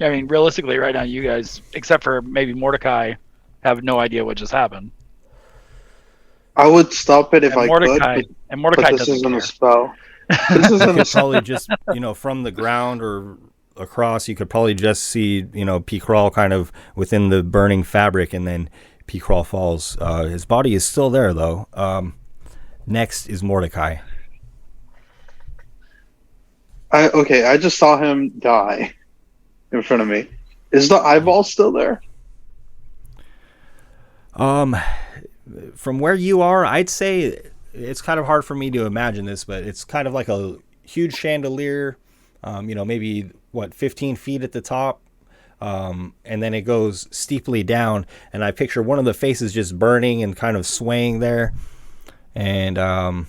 I mean, realistically, right now, you guys, except for maybe Mordecai, have no idea what just happened. I would stop it if I could. And Mordecai but this doesn't isn't care. a spell. This isn't You could probably just, from the ground or across, you could probably just see, P-Crawl kind of within the burning fabric, and then P-Crawl falls. His body is still there, though. Next is Mordecai. I just saw him die in front of me. Is the eyeball still there? From where you are, I'd say it's kind of hard for me to imagine this, but it's kind of like a huge chandelier, maybe 15 feet at the top, and then it goes steeply down, and I picture one of the faces just burning and kind of swaying there, and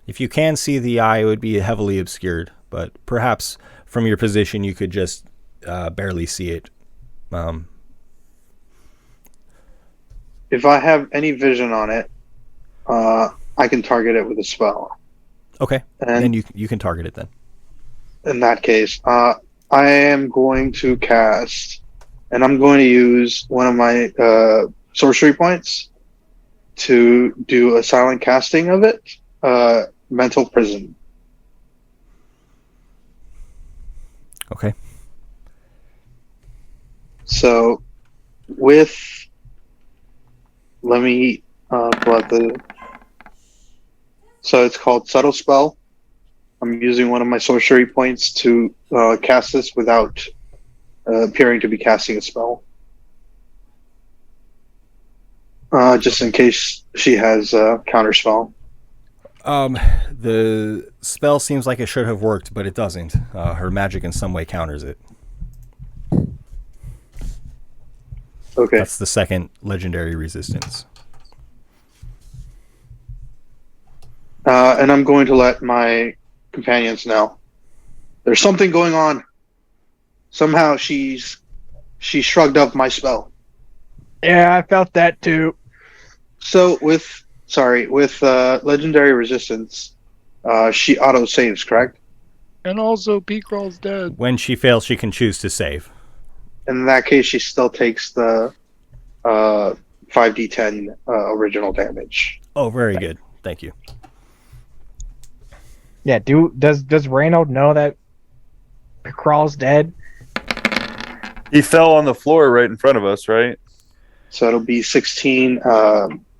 if you can see the eye, it would be heavily obscured, but perhaps from your position you could just barely see it. If I have any vision on it, I can target it with a spell. Okay, and then you can target it then. In that case, I am going to cast, and I'm going to use one of my sorcery points to do a silent casting of it. Mental prison. Okay. So, let me pull out So it's called Subtle Spell. I'm using one of my sorcery points to cast this without appearing to be casting a spell. Just in case she has a counter spell. The spell seems like it should have worked, but it doesn't. Her magic in some way counters it. Okay. That's the second legendary resistance. And I'm going to let my companions know. There's something going on. Somehow she shrugged up my spell. Yeah, I felt that too. So with legendary resistance, she auto saves, correct? And also, P-Crawl's dead. When she fails, she can choose to save. In that case, she still takes the 5d10 original damage. Oh, very good. Thank you. Yeah, does Reynold know that Crawl's dead? He fell on the floor right in front of us, right? So it'll be 16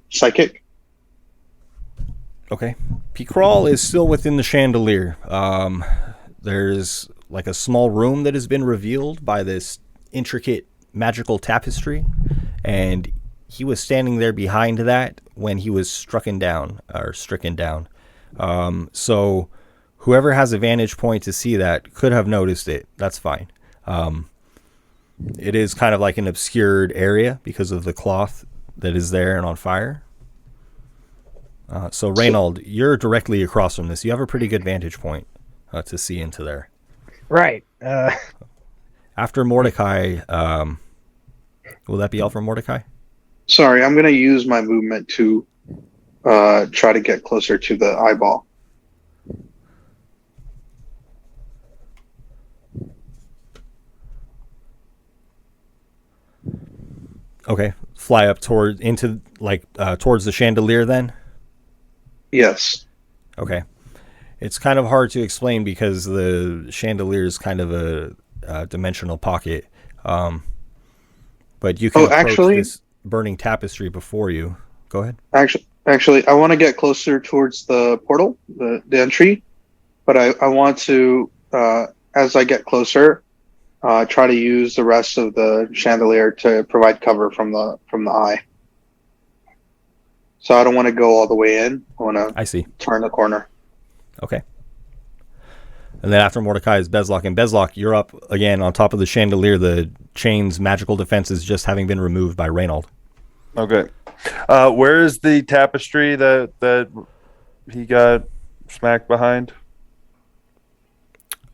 psychic. Okay. P-Crawl is still within the chandelier. There's like a small room that has been revealed by this intricate magical tapestry, and he was standing there behind that when he was stricken down. So whoever has a vantage point to see that could have noticed it. That's fine. It is kind of like an obscured area because of the cloth that is there and on fire. So Reynold, you're directly across from this. You have a pretty good vantage point to see into there. Right. After Mordecai, will that be all for Mordecai? Sorry, I'm going to use my movement to try to get closer to the eyeball. Okay, fly up towards the chandelier then? Yes. Okay. It's kind of hard to explain because the chandelier is kind of a dimensional pocket. But you can approach this burning tapestry before you. Go ahead. Actually, I want to get closer towards the portal, the entry, but I want to, as I get closer, try to use the rest of the chandelier to provide cover from the eye. So I don't want to go all the way in. I see. Turn the corner. Okay. And then after Mordecai is Bezlok. And Bezlok, you're up again on top of the chandelier. The chain's magical defenses just having been removed by Reynold. Okay. Where is the tapestry that he got smacked behind?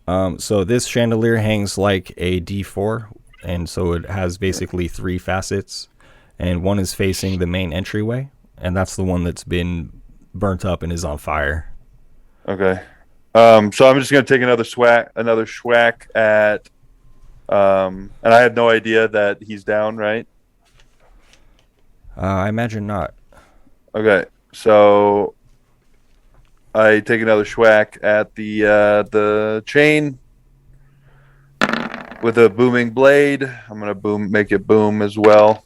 So this chandelier hangs like a D4, and so it has basically 3 facets, and one is facing the main entryway, and that's the one that's been burnt up and is on fire. Okay. So I'm just gonna take another schwack at, and I have no idea that he's down, right? I imagine not. Okay, so I take another schwack at the chain with a booming blade. I'm gonna make it boom as well,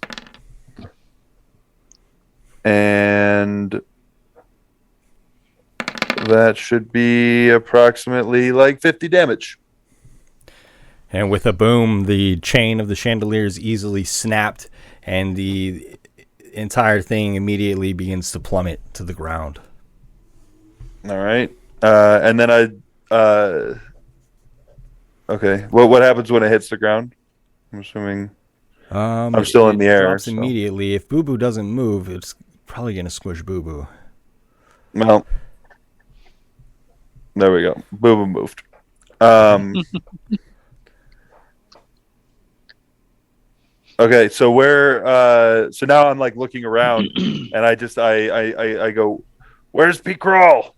and that should be approximately like 50 damage. And with a boom, the chain of the chandelier is easily snapped, and the entire thing immediately begins to plummet to the ground. All right. And then okay. What happens when it hits the ground? I'm assuming I'm still in the air. Drops immediately. If Boo Boo doesn't move, it's probably going to squish Boo Boo. Well, there we go. Boo Boo moved. Okay, so so now I'm like looking around, and I go, "Where's Pete Crawl?"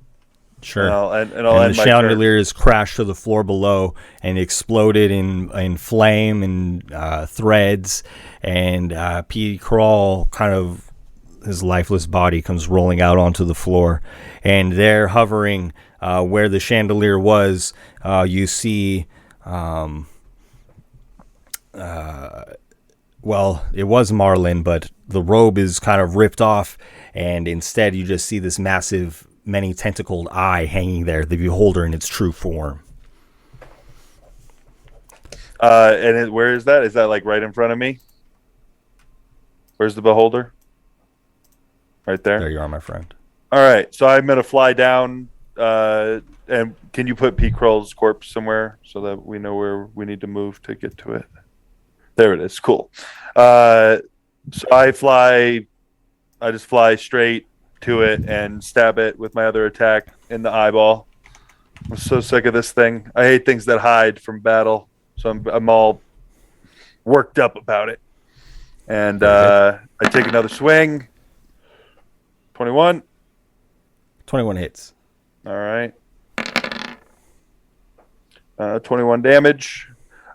Sure. And the chandelier is crashed to the floor below and exploded in flame and threads, and Pete Crawl, kind of his lifeless body, comes rolling out onto the floor, and there, hovering where the chandelier was, you see. Well, it was Marlon, but the robe is kind of ripped off, and instead you just see this massive, many-tentacled eye hanging there, the beholder in its true form. Where is that? Is that like right in front of me? Where's the beholder? Right there? There you are, my friend. All right, so I'm going to fly down, and can you put Pete Kroll's corpse somewhere so that we know where we need to move to get to it? There it is. Cool. So I just fly straight to it and stab it with my other attack in the eyeball. I'm so sick of this thing. I hate things that hide from battle, so I'm all worked up about it. And I take another swing. 21. 21 hits. All right. 21 damage.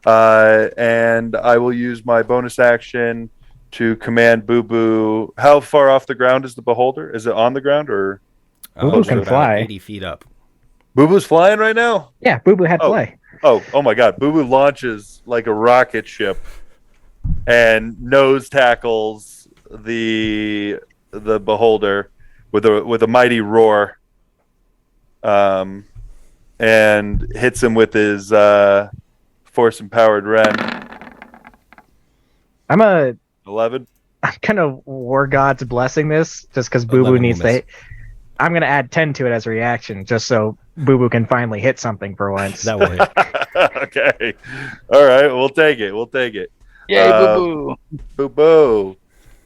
And I will use my bonus action to command Boo Boo. How far off the ground is the beholder? Is it on the ground or? Boo Boo can fly 80 feet up. Boo Boo's flying right now? Yeah, Boo Boo had fly. Oh my God! Boo Boo launches like a rocket ship and nose tackles the beholder with a mighty roar, and hits him with his force empowered Ren. I'm 11. I'm gonna War God's blessing this just because Boo Boo needs to hit. I'm gonna add 10 to it as a reaction just so Boo Boo can finally hit something for once. That will hit. Okay. All right. We'll take it. Yay, Boo Boo. Boo Boo.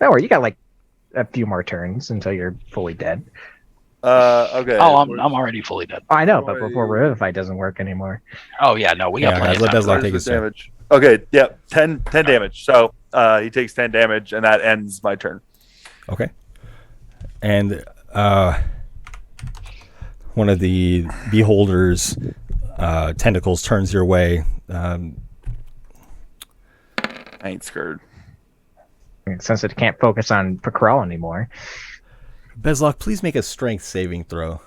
Don't worry, you got like a few more turns until you're fully dead. Okay. Oh, I'm already fully dead. I know, but before Revivify doesn't work anymore. Oh yeah, no, we got plenty of time. Let take his damage. Okay, yeah, 10 damage. So he takes 10 damage, and that ends my turn. Okay. And one of the beholder's tentacles turns your way. I ain't scared. since it can't focus on Pickrell anymore. Bezlock, please make a strength saving throw.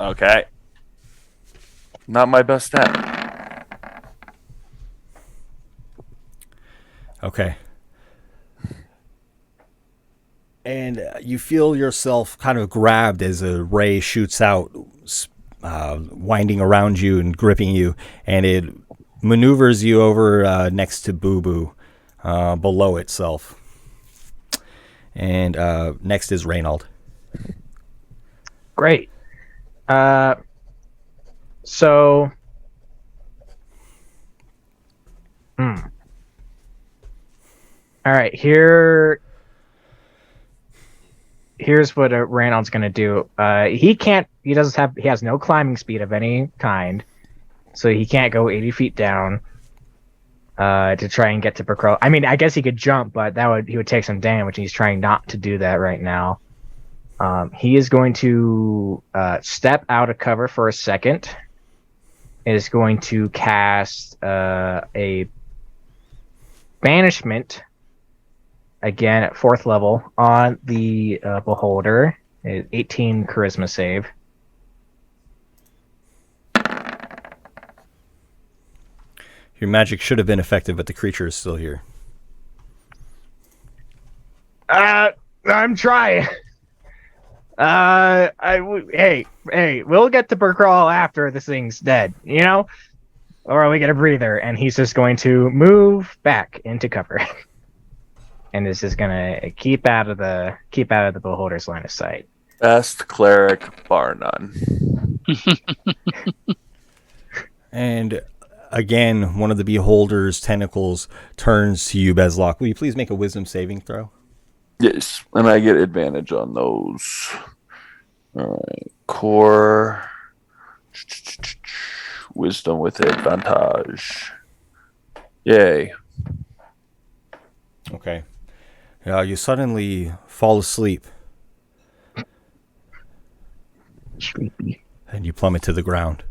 Okay. Not my best stat. Okay. And you feel yourself kind of grabbed as a ray shoots out, winding around you and gripping you, and it maneuvers you over next to Boo Boo, below itself. And next is Reynald. Great. So. All right. Here's what Reynald's gonna do. He has no climbing speed of any kind, so he can't go 80 feet down. To try and get to Pickrell. I mean, I guess he could jump, but he would take some damage, and he's trying not to do that right now. He is going to step out of cover for a second. Is going to cast a banishment again at 4th level on the beholder. 18 charisma save. Your magic should have been effective, but the creature is still here. I'm trying. Hey, we'll get to Pickrell after this thing's dead, or we get a breather, and he's just going to move back into cover, and this is gonna keep out of the beholder's line of sight. Best cleric, bar none. And again, one of the beholder's tentacles turns to you, Bezlock. Will you please make a wisdom saving throw? Yes, and I get advantage on those. All right, core wisdom with advantage. Yay. Okay. You suddenly fall asleep. Sleepy. And you plummet to the ground.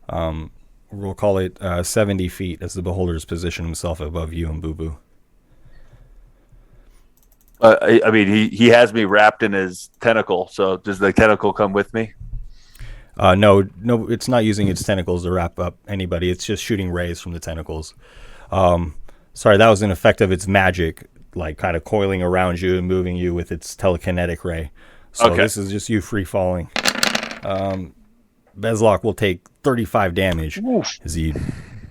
We'll call it 70 feet as the beholder's position himself above you and Boo Boo. I mean, he has me wrapped in his tentacle, so does the tentacle come with me? No, it's not using its tentacles to wrap up anybody. It's just shooting rays from the tentacles. Sorry, that was an effect of its magic, like kind of coiling around you and moving you with its telekinetic ray. So okay. This is just you free falling. Bezlock will take 35 damage as he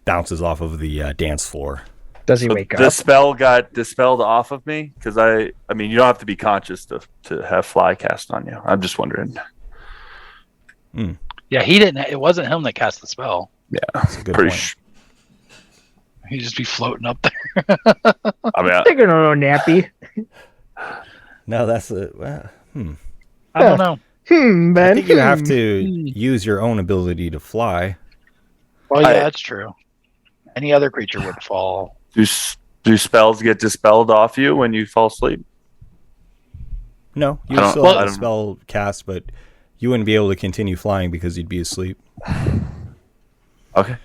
bounces off of the dance floor. Does he wake up? The spell got dispelled off of me? Because I mean, you don't have to be conscious to have fly cast on you. I'm just wondering. Yeah, he didn't. It wasn't him that cast the spell. Yeah, that's a good point. He'd just be floating up there. I mean, taking a little nappy. No, that's I don't know. Ben. I think you have to use your own ability to fly. Well, yeah, that's true. Any other creature would fall. Do spells get dispelled off you when you fall asleep? No, you still have a spell cast, but you wouldn't be able to continue flying because you'd be asleep. Okay.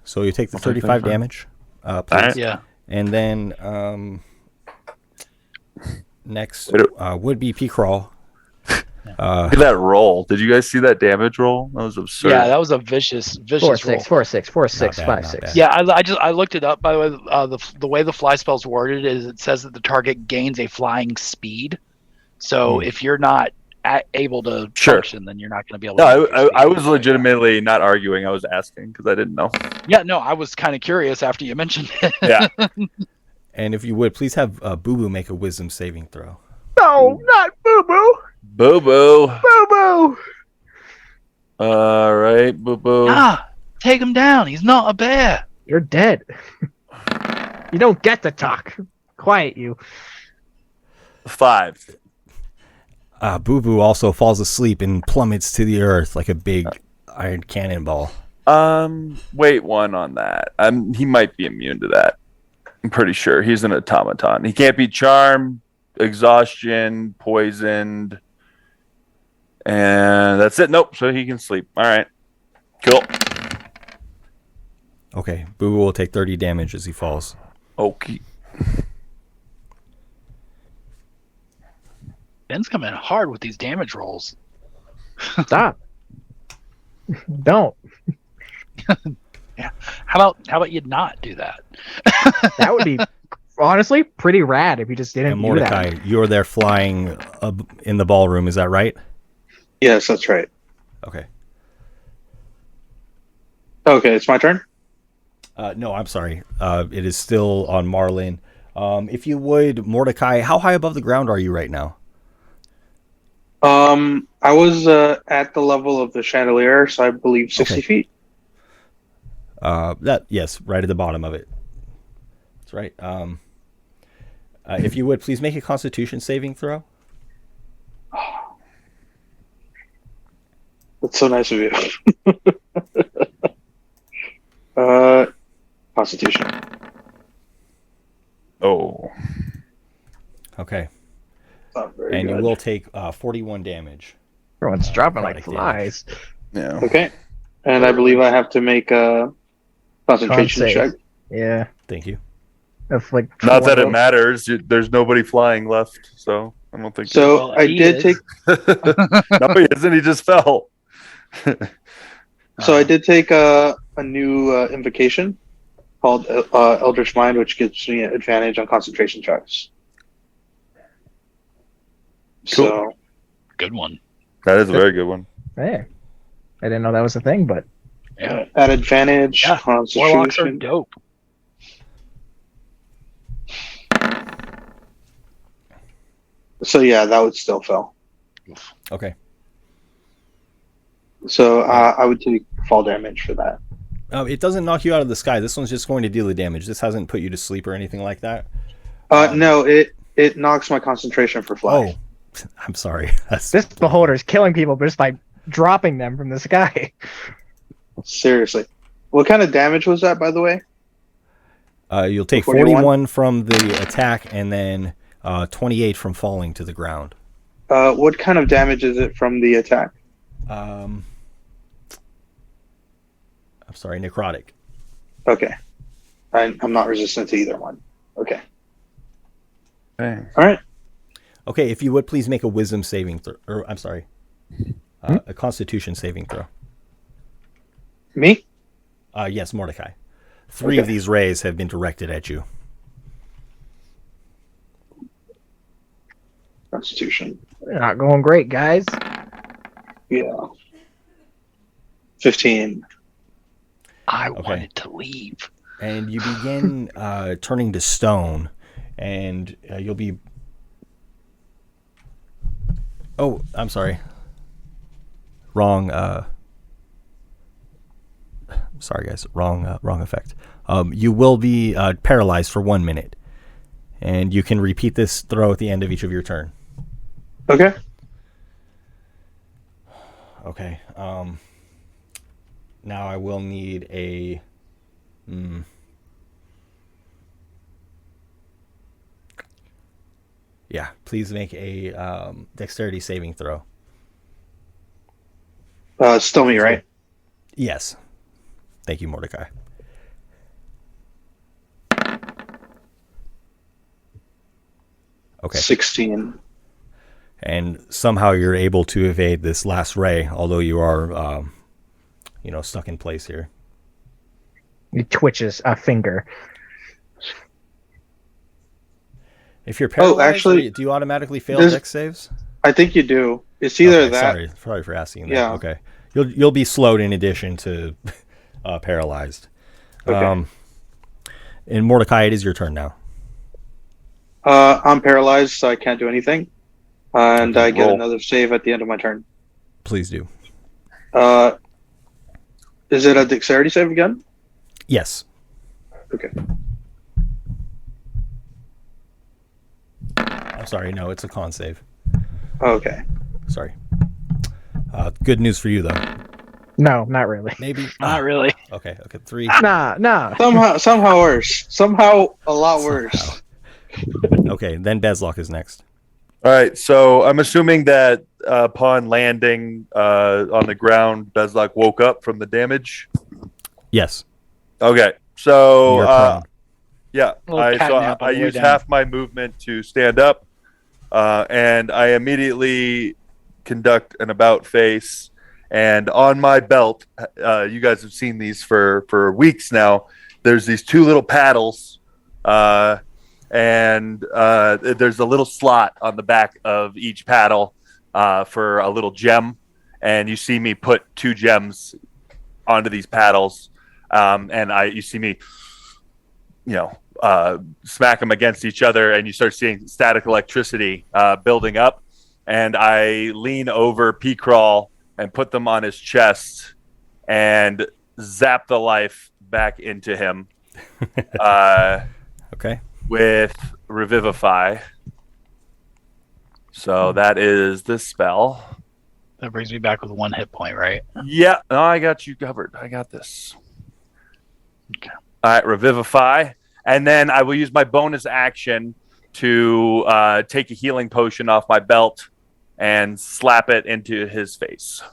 So you take the 35 damage, please. Right. Yeah. And then next would be Pickrell. Look at that roll. Did you guys see that damage roll? That was absurd. Yeah, that was a vicious 4, 6, 5, 6. Yeah, I looked it up. By the way, the way the fly spell's worded is it says that the target gains a flying speed. So if you're not able to function, then you're not going to be able to. No, I was legitimately not arguing. I was asking because I didn't know. Yeah, no, I was kind of curious after you mentioned it. Yeah. And if you would, please have Boo Boo make a wisdom saving throw. No, not Boo Boo. Boo Boo. Boo Boo. All right, Boo Boo. Take him down. He's not a bear. You're dead. You don't get to talk. Quiet you. 5. Boo Boo also falls asleep and plummets to the earth like a big iron cannonball. Wait 1 on that. He might be immune to that. I'm pretty sure he's an automaton. He can't be charmed, exhaustion, poisoned, and that's it. Nope. So he can sleep. All right. Cool. Okay, Boo will take 30 damage as he falls. Okay. Ben's coming in hard with these damage rolls. Stop. Don't. Yeah. How about you not do that? That would be honestly pretty rad if you just didn't And do Mordecai, that. you're there flying in the ballroom. Is that right? Yes, that's right. Okay. Okay, it's my turn. No, I'm sorry. It is still on Marlon. If you would, Mordecai, how high above the ground are you right now? I was at the level of the chandelier, so I believe 60 feet. Yes, right at the bottom of it. That's right. If you would, please make a Constitution saving throw. That's so nice of you. Constitution. Oh. Okay. Not very And good. you will take 41 damage. Everyone's dropping like necrotic flies. Yeah. Okay. And I believe I have to make a concentration Con save. check. Yeah. Thank you. Of like Not that it 12. matters. There's nobody flying left, so I don't think. So Well, I he did is. take. No, he isn't. He just fell. So I did take a new invocation called Eldritch Mind, which gives me an advantage on concentration checks. Cool. So Good one. That is a very good one. Hey. I didn't know that was a thing, but Yeah. at advantage, Yeah, Warlocks are Constitution. dope. So yeah, that would still fail. Okay. So I would take fall damage for that. It doesn't knock you out of the sky. This one's just going to deal the damage. This hasn't put you to sleep or anything like that. No, it knocks my concentration for fly. Oh, I'm sorry. this beholder is killing people just by dropping them from the sky. Seriously. What kind of damage was that, by the way? You'll take 41 from the attack and then 28 from falling to the ground. What kind of damage is it from the attack? I'm sorry, necrotic. Okay. I'm not resistant to either one. Okay. Dang. All right. Okay, if you would please make a wisdom saving throw. Or I'm sorry, a Constitution saving throw. Me? Yes, Mordecai. 3 of these rays have been directed at you. Constitution. They're not going great, guys. Yeah. 15. I wanted to leave. And you begin turning to stone, and you'll be... Oh, I'm sorry. Wrong. Sorry, guys. Wrong effect. You will be paralyzed for 1 minute, and you can repeat this throw at the end of each of your turn. Okay. Okay. Now I will need a... Yeah, please make a dexterity saving throw. Still me, right? Yes. Thank you, Mordecai. Okay. 16. And somehow you're able to evade this last ray, although you are, stuck in place here. He twitches a finger. If you're paralyzed, actually, do you automatically fail dex saves? I think you do. It's either that. Sorry for asking that. Yeah. Okay. You'll be slowed in addition to paralyzed. Okay. And Mordecai, it is your turn now. I'm paralyzed, so I can't do anything. And Okay, I get roll. another save at the end of my turn. Please do. Is it a dexterity save again? Yes. Okay. I'm sorry. No, it's a con save. Okay. Sorry. Good news for you, though. No, not really. Maybe. Not really. Okay. 3. Nah. Somehow worse. Somehow a lot worse. Okay, then Bezlock is next. All right, so I'm assuming that upon landing on the ground, Bezlok woke up from the damage. Yes. Okay, so You're prone. yeah, A little I catnap on I the way use down. half my movement to stand up, and I immediately conduct an about face. And on my belt, you guys have seen these for weeks now. There's these two little paddles, and there's a little slot on the back of each paddle for a little gem. And you see me put 2 gems onto these paddles, and you see me, smack them against each other, and you start seeing static electricity building up. And I lean over P-Crawl and put them on his chest and zap the life back into him. Okay. With Revivify. So that is this spell. That brings me back with 1 hit point, right? Yeah, no, I got you covered. I got this. Okay. All right, Revivify. And then I will use my bonus action to take a healing potion off my belt and slap it into his face.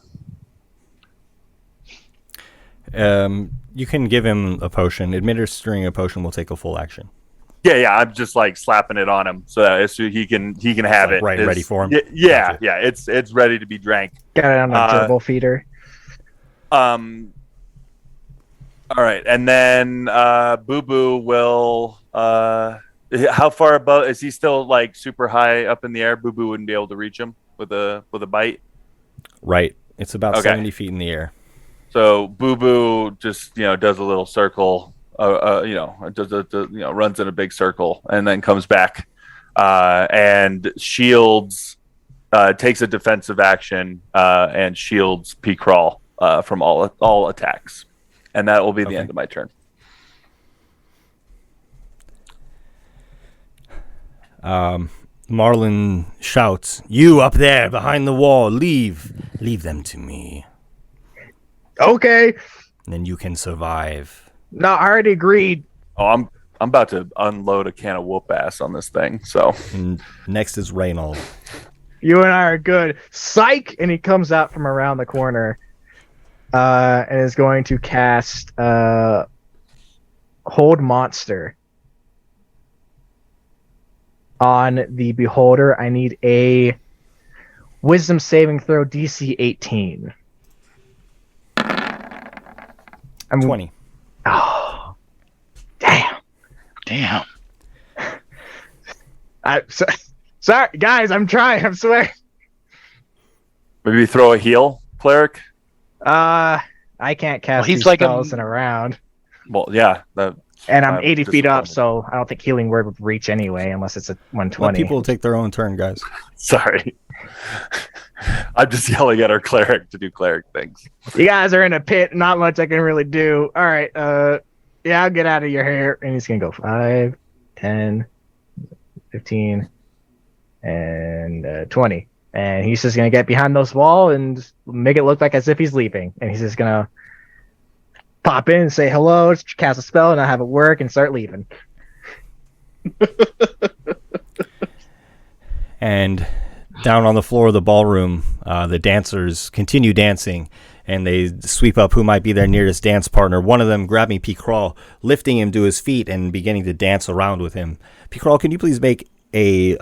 You can give him a potion. Administering a potion will take a full action. Yeah, I'm just like slapping it on him so that he can have it right, ready for him. Yeah, Gotcha. yeah, it's ready to be drank. Got it on a gerbil feeder. All right, and then Boo Boo will. How far above is he? Still like super high up in the air? Boo Boo wouldn't be able to reach him with a bite. Right, it's about Okay. 70 feet in the air. So Boo Boo just does a little circle. Runs in a big circle and then comes back and shields. Takes a defensive action and shields P-Crawl from all attacks. And that will be the end of my turn. Marlon shouts, "You up there behind the wall, leave them to me. Okay. And then you can survive." No, I already agreed. Oh, I'm about to unload a can of whoop ass on this thing. So And next is Reynold. You and I are good. Psych! And he comes out from around the corner and is going to cast Hold Monster on the Beholder. I need a Wisdom saving throw DC 18. I'm 20. Oh, damn. Sorry, guys. I'm trying. I'm swearing. maybe throw a heal, cleric. I can't cast he's two like spells in a round, Well, yeah. and I'm 80 feet up, disappointed. so I don't think Healing Word would reach anyway, unless it's a Let 120. people take their own turn, guys. Sorry. I'm just yelling at our cleric to do cleric things. You guys are in a pit. Not much I can really do. All right. Yeah, I'll get out of your hair, and he's gonna go 5, 10, 15, and 20. And he's just gonna get behind those wall and make it look like as if he's leaving. And he's just gonna pop in and say hello, cast a spell, and I have it work and start leaving. And down on the floor of the ballroom, the dancers continue dancing, and they sweep up who might be their nearest dance partner. One of them grabbing P-Crawl, lifting him to his feet, and beginning to dance around with him. P-Crawl, can you please make a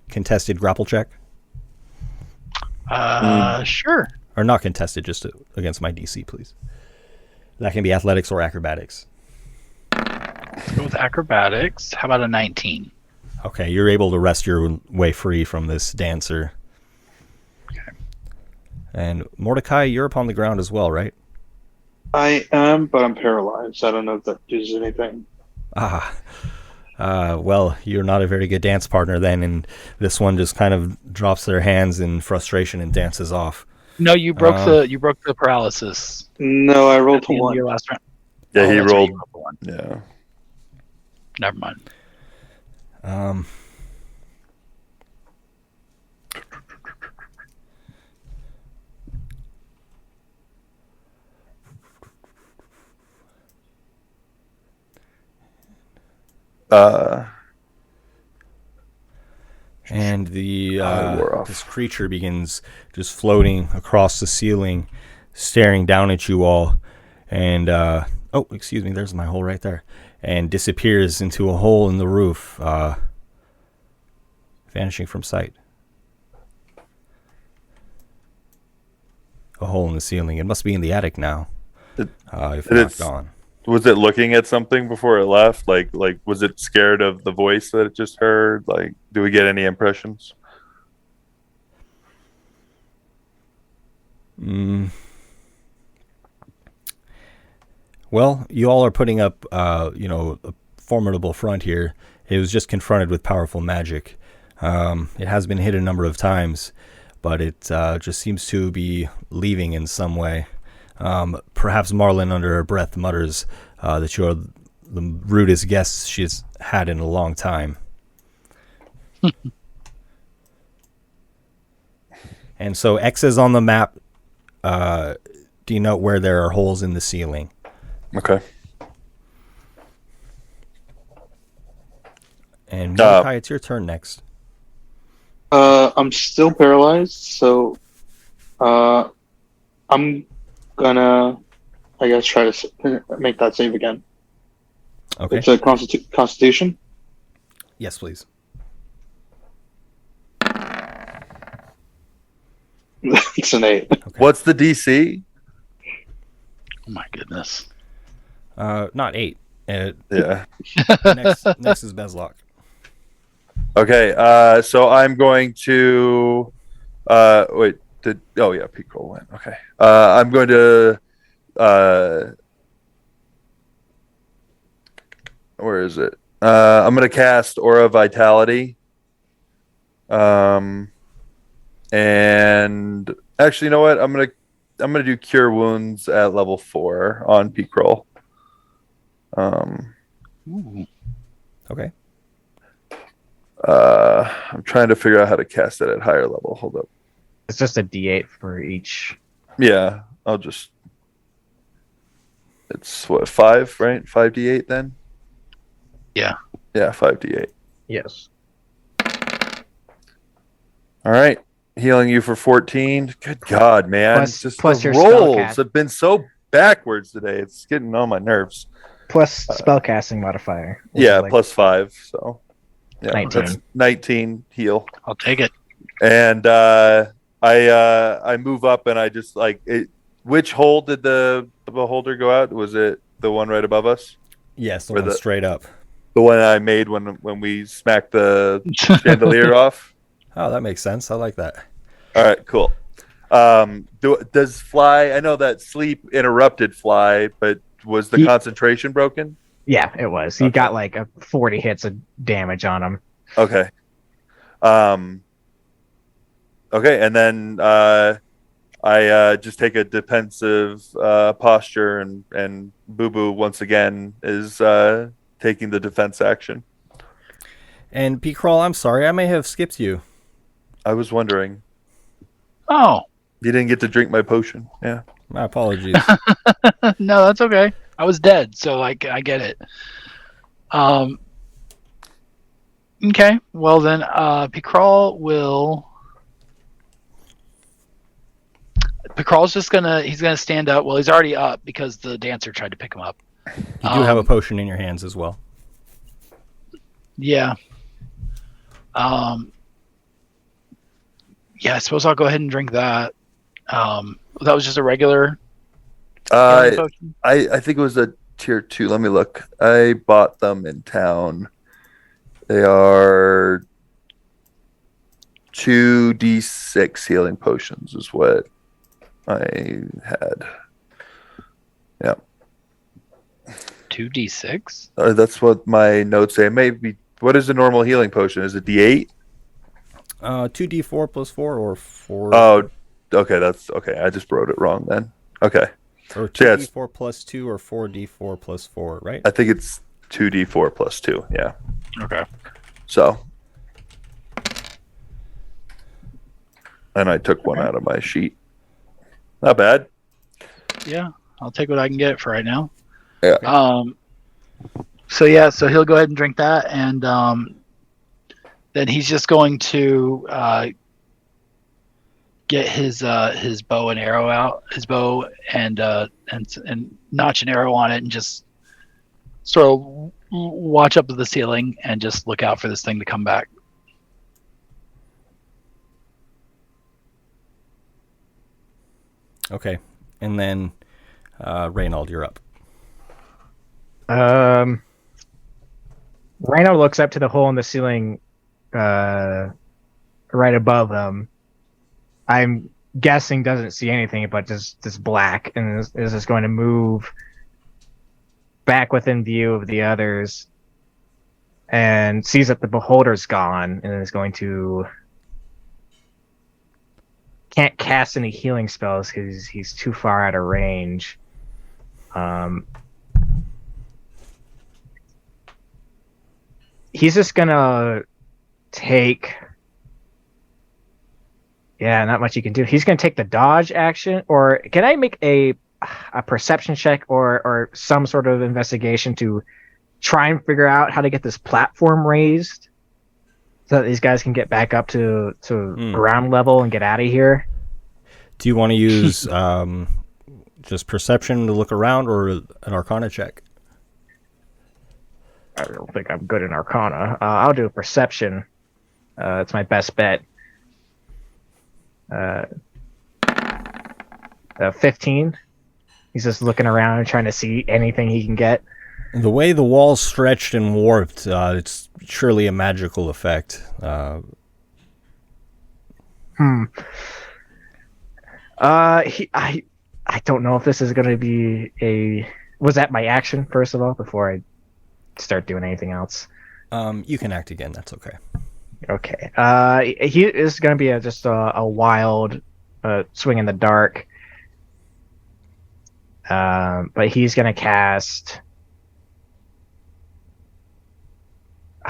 contested grapple check? Sure. Or not contested, just against my DC, please. That can be athletics or acrobatics. Go with acrobatics. How about a 19? Okay, you're able to wrest your way free from this dancer. Okay. And Mordecai, you're up on the ground as well, right? I am, but I'm paralyzed. I don't know if that does anything. Well, you're not a very good dance partner then, and this one just kind of drops their hands in frustration and dances off. No, you broke the paralysis. No, I rolled At to the end of 1. your last round. Yeah, Oh, he that's right, rolled. you the 1. Yeah. Never mind. And the wore off. this creature begins just floating across the ceiling, staring down at you all. And Oh, excuse me. There's my hole right there, and disappears into a hole in the roof, vanishing from sight. A hole in the ceiling. It must be in the attic now. If not gone. Was it looking at something before it left? Like was it scared of the voice that it just heard? Like, do we get any impressions? Well, you all are putting up, a formidable front here. It was just confronted with powerful magic. It has been hit a number of times, but it just seems to be leaving in some way. Perhaps Marlon, under her breath, mutters that you're the rudest guests she's had in a long time. And so X's on the map denote where there are holes in the ceiling. Okay. And Mordecai, it's your turn next. I'm still paralyzed, so I'm gonna, I guess, try to make that save again. Okay. It's a Constitution. Yes, please. It's an 8. Okay. What's the DC? Oh my goodness. Not 8. Yeah. Next is Bezlock. Okay. So I'm going to wait. Peak roll went. Okay. I'm going to where is it? I'm going to cast Aura Vitality. And actually, you know what? I'm gonna do Cure Wounds at level 4 on peak roll. Ooh. Okay. I'm trying to figure out how to cast it at higher level. Hold up. It's just a D8 for each. Yeah, it's what, 5, right? 5d8 then? Yeah. Yeah, 5d8. Yes. All right. Healing you for 14. Good God, man. Plus the your rolls spellcast. have been so backwards today. It's getting on my nerves. Plus spellcasting modifier. Yeah, plus 5. So yeah, 19. That's 19 heal. I'll take it. And I move up and I just which hole did the beholder go out? Was it the one right above us? Yes, the one straight up. The one I made when we smacked the chandelier off? Oh, that makes sense. I like that. All right, cool. Does Fly, I know that sleep interrupted Fly, but was the concentration broken? Yeah, it was. He got like 40 hits of damage on him. Okay. Okay, and then I just take a defensive posture, and Boo Boo once again is taking the defense action. And P-Crawl, I'm sorry, I may have skipped you. I was wondering. Oh. You didn't get to drink my potion. Yeah. My apologies. No, that's okay. I was dead, so I get it. Okay, well then, Picrawl's just he's gonna stand up. Well, he's already up because the dancer tried to pick him up. You do have a potion in your hands as well. Yeah. Yeah, I suppose I'll go ahead and drink that. That was just a regular potion? I think it was a tier 2. Let me look. I bought them in town. They are 2d6 healing potions is what I had. Yeah. 2d6? That's what my notes say. Maybe. What is the normal healing potion? Is it d8? 2d4 plus 4 or 4. Oh, okay. That's okay. I just wrote it wrong then. Okay. Or 2d4 plus 2 or 4d4 plus 4, right? I think it's 2d4 plus 2. Yeah. Okay. So. And I took one out of my sheet. Not bad. Yeah, I'll take what I can get for right now. Yeah. So he'll go ahead and drink that, and then he's just going to get his bow and arrow out, his bow, and notch an arrow on it, and just sort of watch up to the ceiling and just look out for this thing to come back. Okay, and then Reynold, you're up. Reynold looks up to the hole in the ceiling right above him. I'm guessing doesn't see anything but just black, and is just going to move back within view of the others and sees that the beholder's gone, and is going to can't cast any healing spells because he's too far out of range. He's just gonna take. Yeah, not much you can do. He's gonna take the dodge action, or can I make a perception check or some sort of investigation to try and figure out how to get this platform raised so that these guys can get back up to ground level and get out of here? Do you want to use just perception to look around, or an Arcana check? I don't think I'm good in Arcana. I'll do a perception. It's my best bet. 15. He's just looking around and trying to see anything he can get. The way the walls stretched and warped, it's surely a magical effect. I don't know if this is going to be a... Was that my action, first of all, before I start doing anything else? You can act again. That's okay. Okay. He is going to be just a wild swing in the dark. But he's going to cast...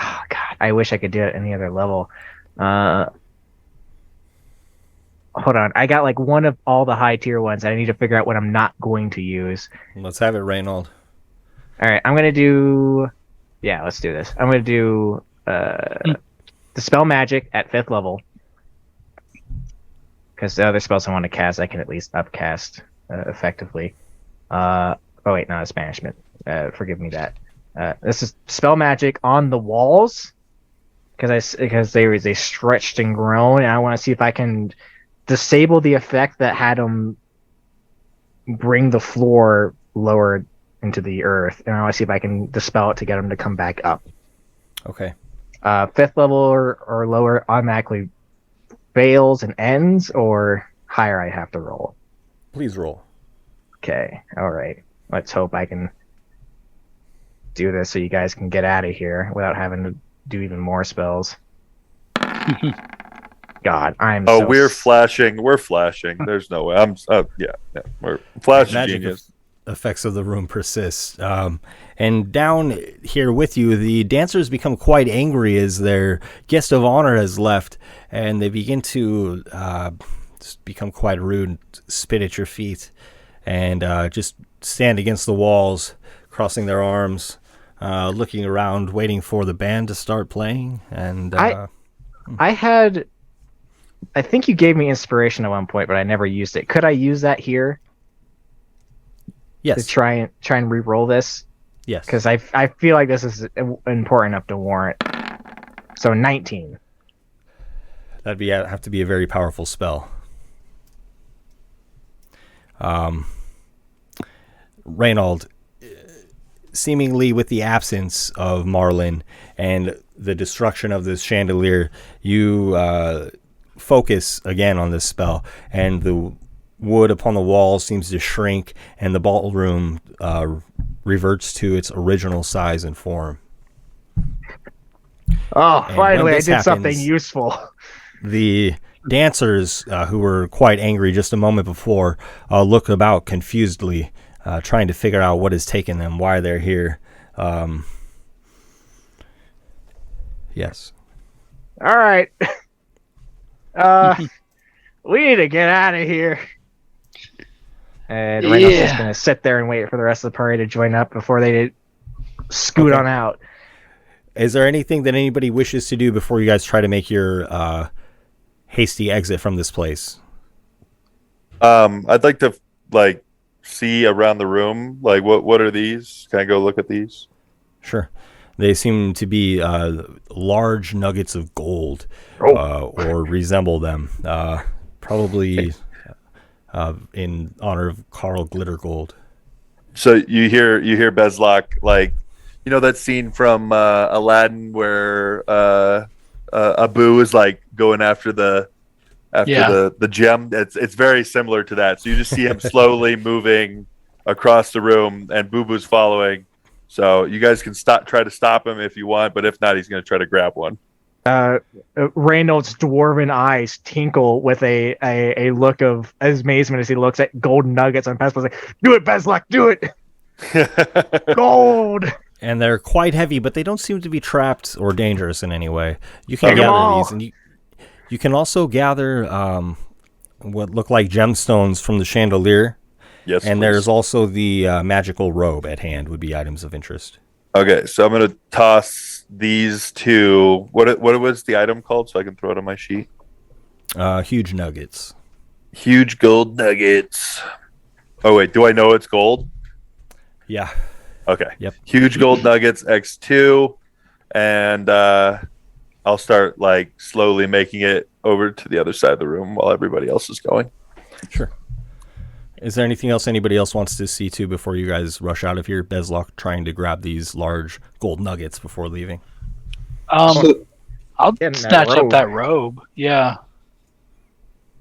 Oh, God. I wish I could do it at any other level. Hold on. I got like one of all the high tier ones. I need to figure out what I'm not going to use. Let's have it, Reynold. All right. I'm going to do... Yeah, let's do this. I'm going to do Dispel Magic at 5th level. Because the other spells I want to cast, I can at least upcast effectively. Oh, wait, no, it's Banishment. Forgive me that. This is Spell Magic on the walls. Because they stretched and grown, and I want to see if I can disable the effect that had them bring the floor lower into the earth, and I want to see if I can dispel it to get them to come back up. Okay. 5th level or lower automatically fails and ends, or higher I have to roll? Please roll. Okay, alright. Let's hope I can do this so you guys can get out of here without having to do even more spells. God, we're flashing. We're flashing. There's no way. We're flashing. Magic genius. Effects of the room persist. And down here with you, the dancers become quite angry as their guest of honor has left, and they begin to just become quite rude, spit at your feet, and just stand against the walls, crossing their arms, looking around, waiting for the band to start playing. And I think you gave me inspiration at one point, but I never used it. Could I use that here? Yes. To try and re-roll this? Yes. Because I feel like this is important enough to warrant. So 19. That'd have to be a very powerful spell. Reynold, seemingly with the absence of Marlon and the destruction of this chandelier, you focus again on this spell, and the wood upon the wall seems to shrink, and the ballroom reverts to its original size and form. Oh, and finally, I did something useful. The dancers, who were quite angry just a moment before, look about confusedly, trying to figure out what has taken them, why they're here. Yes. All right. We need to get out of here. And Reynolds is going to sit there and wait for the rest of the party to join up before they scoot on out. Is there anything that anybody wishes to do before you guys try to make your hasty exit from this place? I'd like to like see around the room. Like, what are these? Can I go look at these? Sure. They seem to be large nuggets of gold, or resemble them. Probably in honor of Carl Glittergold. So you hear Bezlok, like, you know that scene from Aladdin where Abu is like going after the gem. It's very similar to that. So you just see him slowly moving across the room, and Boo Boo's following. So you guys can try to stop him if you want, but if not, he's going to try to grab one. Reynolds' dwarven eyes tinkle with a look of amazement as he looks at gold nuggets on Bezlok. Like, do it, Bezlok, do it! Gold! And they're quite heavy, but they don't seem to be trapped or dangerous in any way. You can gather these, and you can also gather what look like gemstones from the chandelier. Yes, and please. There's also the magical robe at hand would be items of interest. Okay, so I'm going to toss these two. What was the item called so I can throw it on my sheet? Huge nuggets. Huge gold nuggets. Oh, wait, do I know it's gold? Yeah. Okay. Yep. Huge gold nuggets, X2. And I'll start like slowly making it over to the other side of the room while everybody else is going. Sure. Is there anything else anybody else wants to see too before you guys rush out of here? Bezlok trying to grab these large gold nuggets before leaving. I'll snatch up that robe. Yeah.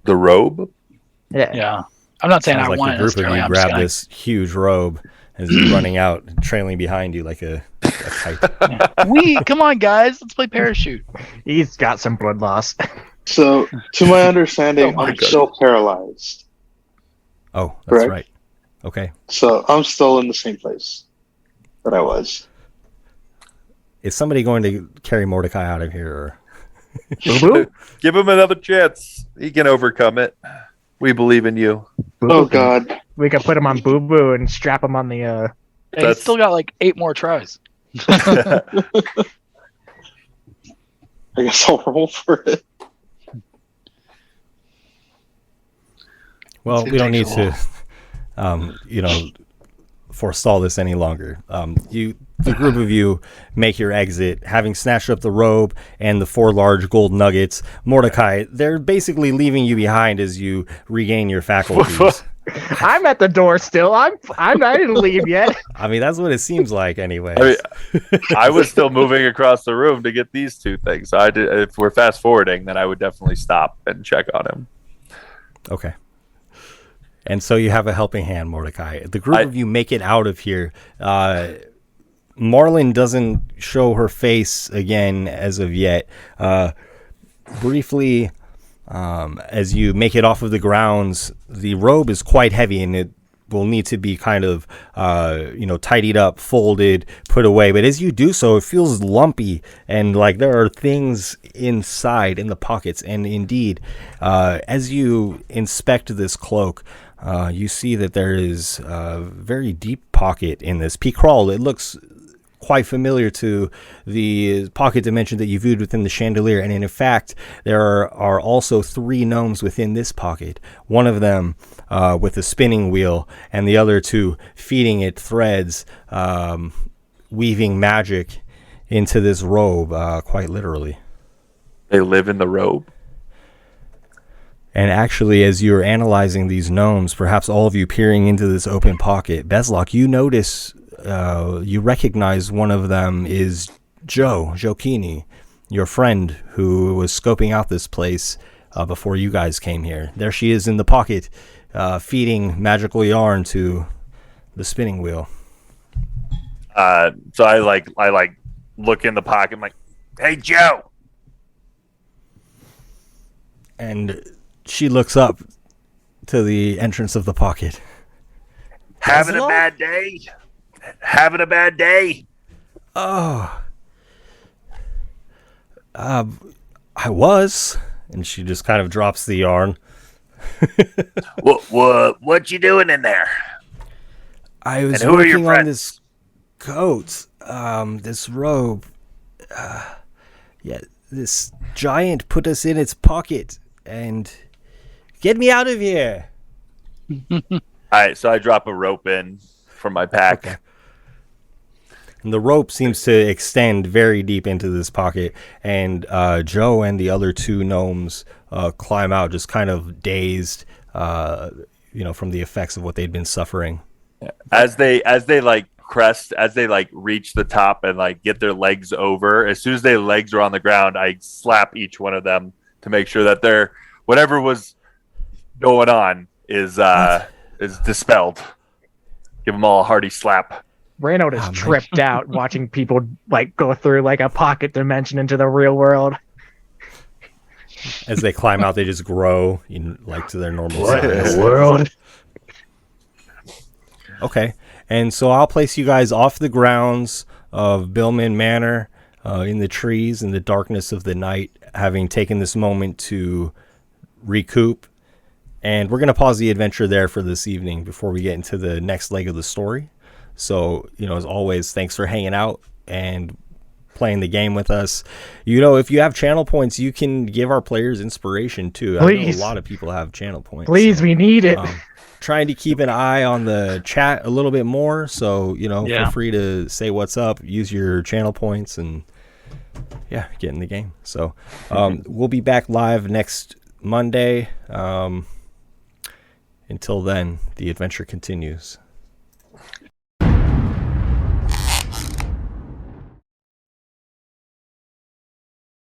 The robe? Yeah. I'm not saying Sounds I like want a it. group of you grab this huge robe as he's running out, trailing behind you like a kite. Yeah. Come on, guys. Let's play parachute. He's got some blood loss. So, to my understanding, I'm still paralyzed. Oh, that's correct? Right. Okay. So I'm still in the same place that I was. Is somebody going to carry Mordecai out of here? Or... Give him another chance. He can overcome it. We believe in you. Oh, God. We can put him on Boo Boo and strap him on the... Hey, he's still got like 8 more tries. I guess I'll roll for it. Well, we don't need to, forestall this any longer. The group of you make your exit, having snatched up the robe and the 4 large gold nuggets. Mordecai, they're basically leaving you behind as you regain your faculties. I'm at the door still. I didn't leave yet. I mean, that's what it seems like, anyway. I was still moving across the room to get these 2 things. So if we're fast forwarding, then I would definitely stop and check on him. Okay. And so you have a helping hand, Mordecai. The group of you make it out of here. Marlon doesn't show her face again as of yet. Briefly, as you make it off of the grounds, the robe is quite heavy and it will need to be kind of, tidied up, folded, put away. But as you do so, it feels lumpy and like there are things inside in the pockets. And indeed, as you inspect this cloak, you see that there is a very deep pocket in this. P-Crawl, it looks quite familiar to the pocket dimension that you viewed within the chandelier, and in fact there are also 3 gnomes within this pocket, one of them with a spinning wheel and the other 2 feeding it threads, weaving magic into this robe, quite literally. They live in the robe? And actually, as you're analyzing these gnomes, perhaps all of you peering into this open pocket, Bezlok, you notice, you recognize one of them is Joe Keeney, your friend who was scoping out this place before you guys came here. There she is in the pocket, feeding magical yarn to the spinning wheel. So I look in the pocket, I'm like, "Hey, Joe!" And she looks up to the entrance of the pocket. Having a bad day? Having a bad day? Oh. I was. And she just kind of drops the yarn. What you doing in there? I was working on this coat, this robe. This giant put us in its pocket and get me out of here. All right, so I drop a rope in from my pack. Okay. And the rope seems to extend very deep into this pocket, and Joe and the other two gnomes climb out, just kind of dazed, from the effects of what they'd been suffering. As they like crest, as they like reach the top and like get their legs over, as soon as their legs are on the ground, I slap each one of them to make sure that their whatever was going on is dispelled. Give them all a hearty slap. Reynolds is tripped out watching people like go through like a pocket dimension into the real world. As they climb out, they just grow to their normal size. What in the world? Okay, and so I'll place you guys off the grounds of Billman Manor, in the trees in the darkness of the night, having taken this moment to recoup. And we're going to pause the adventure there for this evening before we get into the next leg of the story. So, as always, thanks for hanging out and playing the game with us. If you have channel points, you can give our players inspiration too. Please. I know a lot of people have channel points. Please, we need it. Trying to keep an eye on the chat a little bit more. So, feel free to say what's up, use your channel points, and get in the game. So, we'll be back live next Monday. Until then, the adventure continues.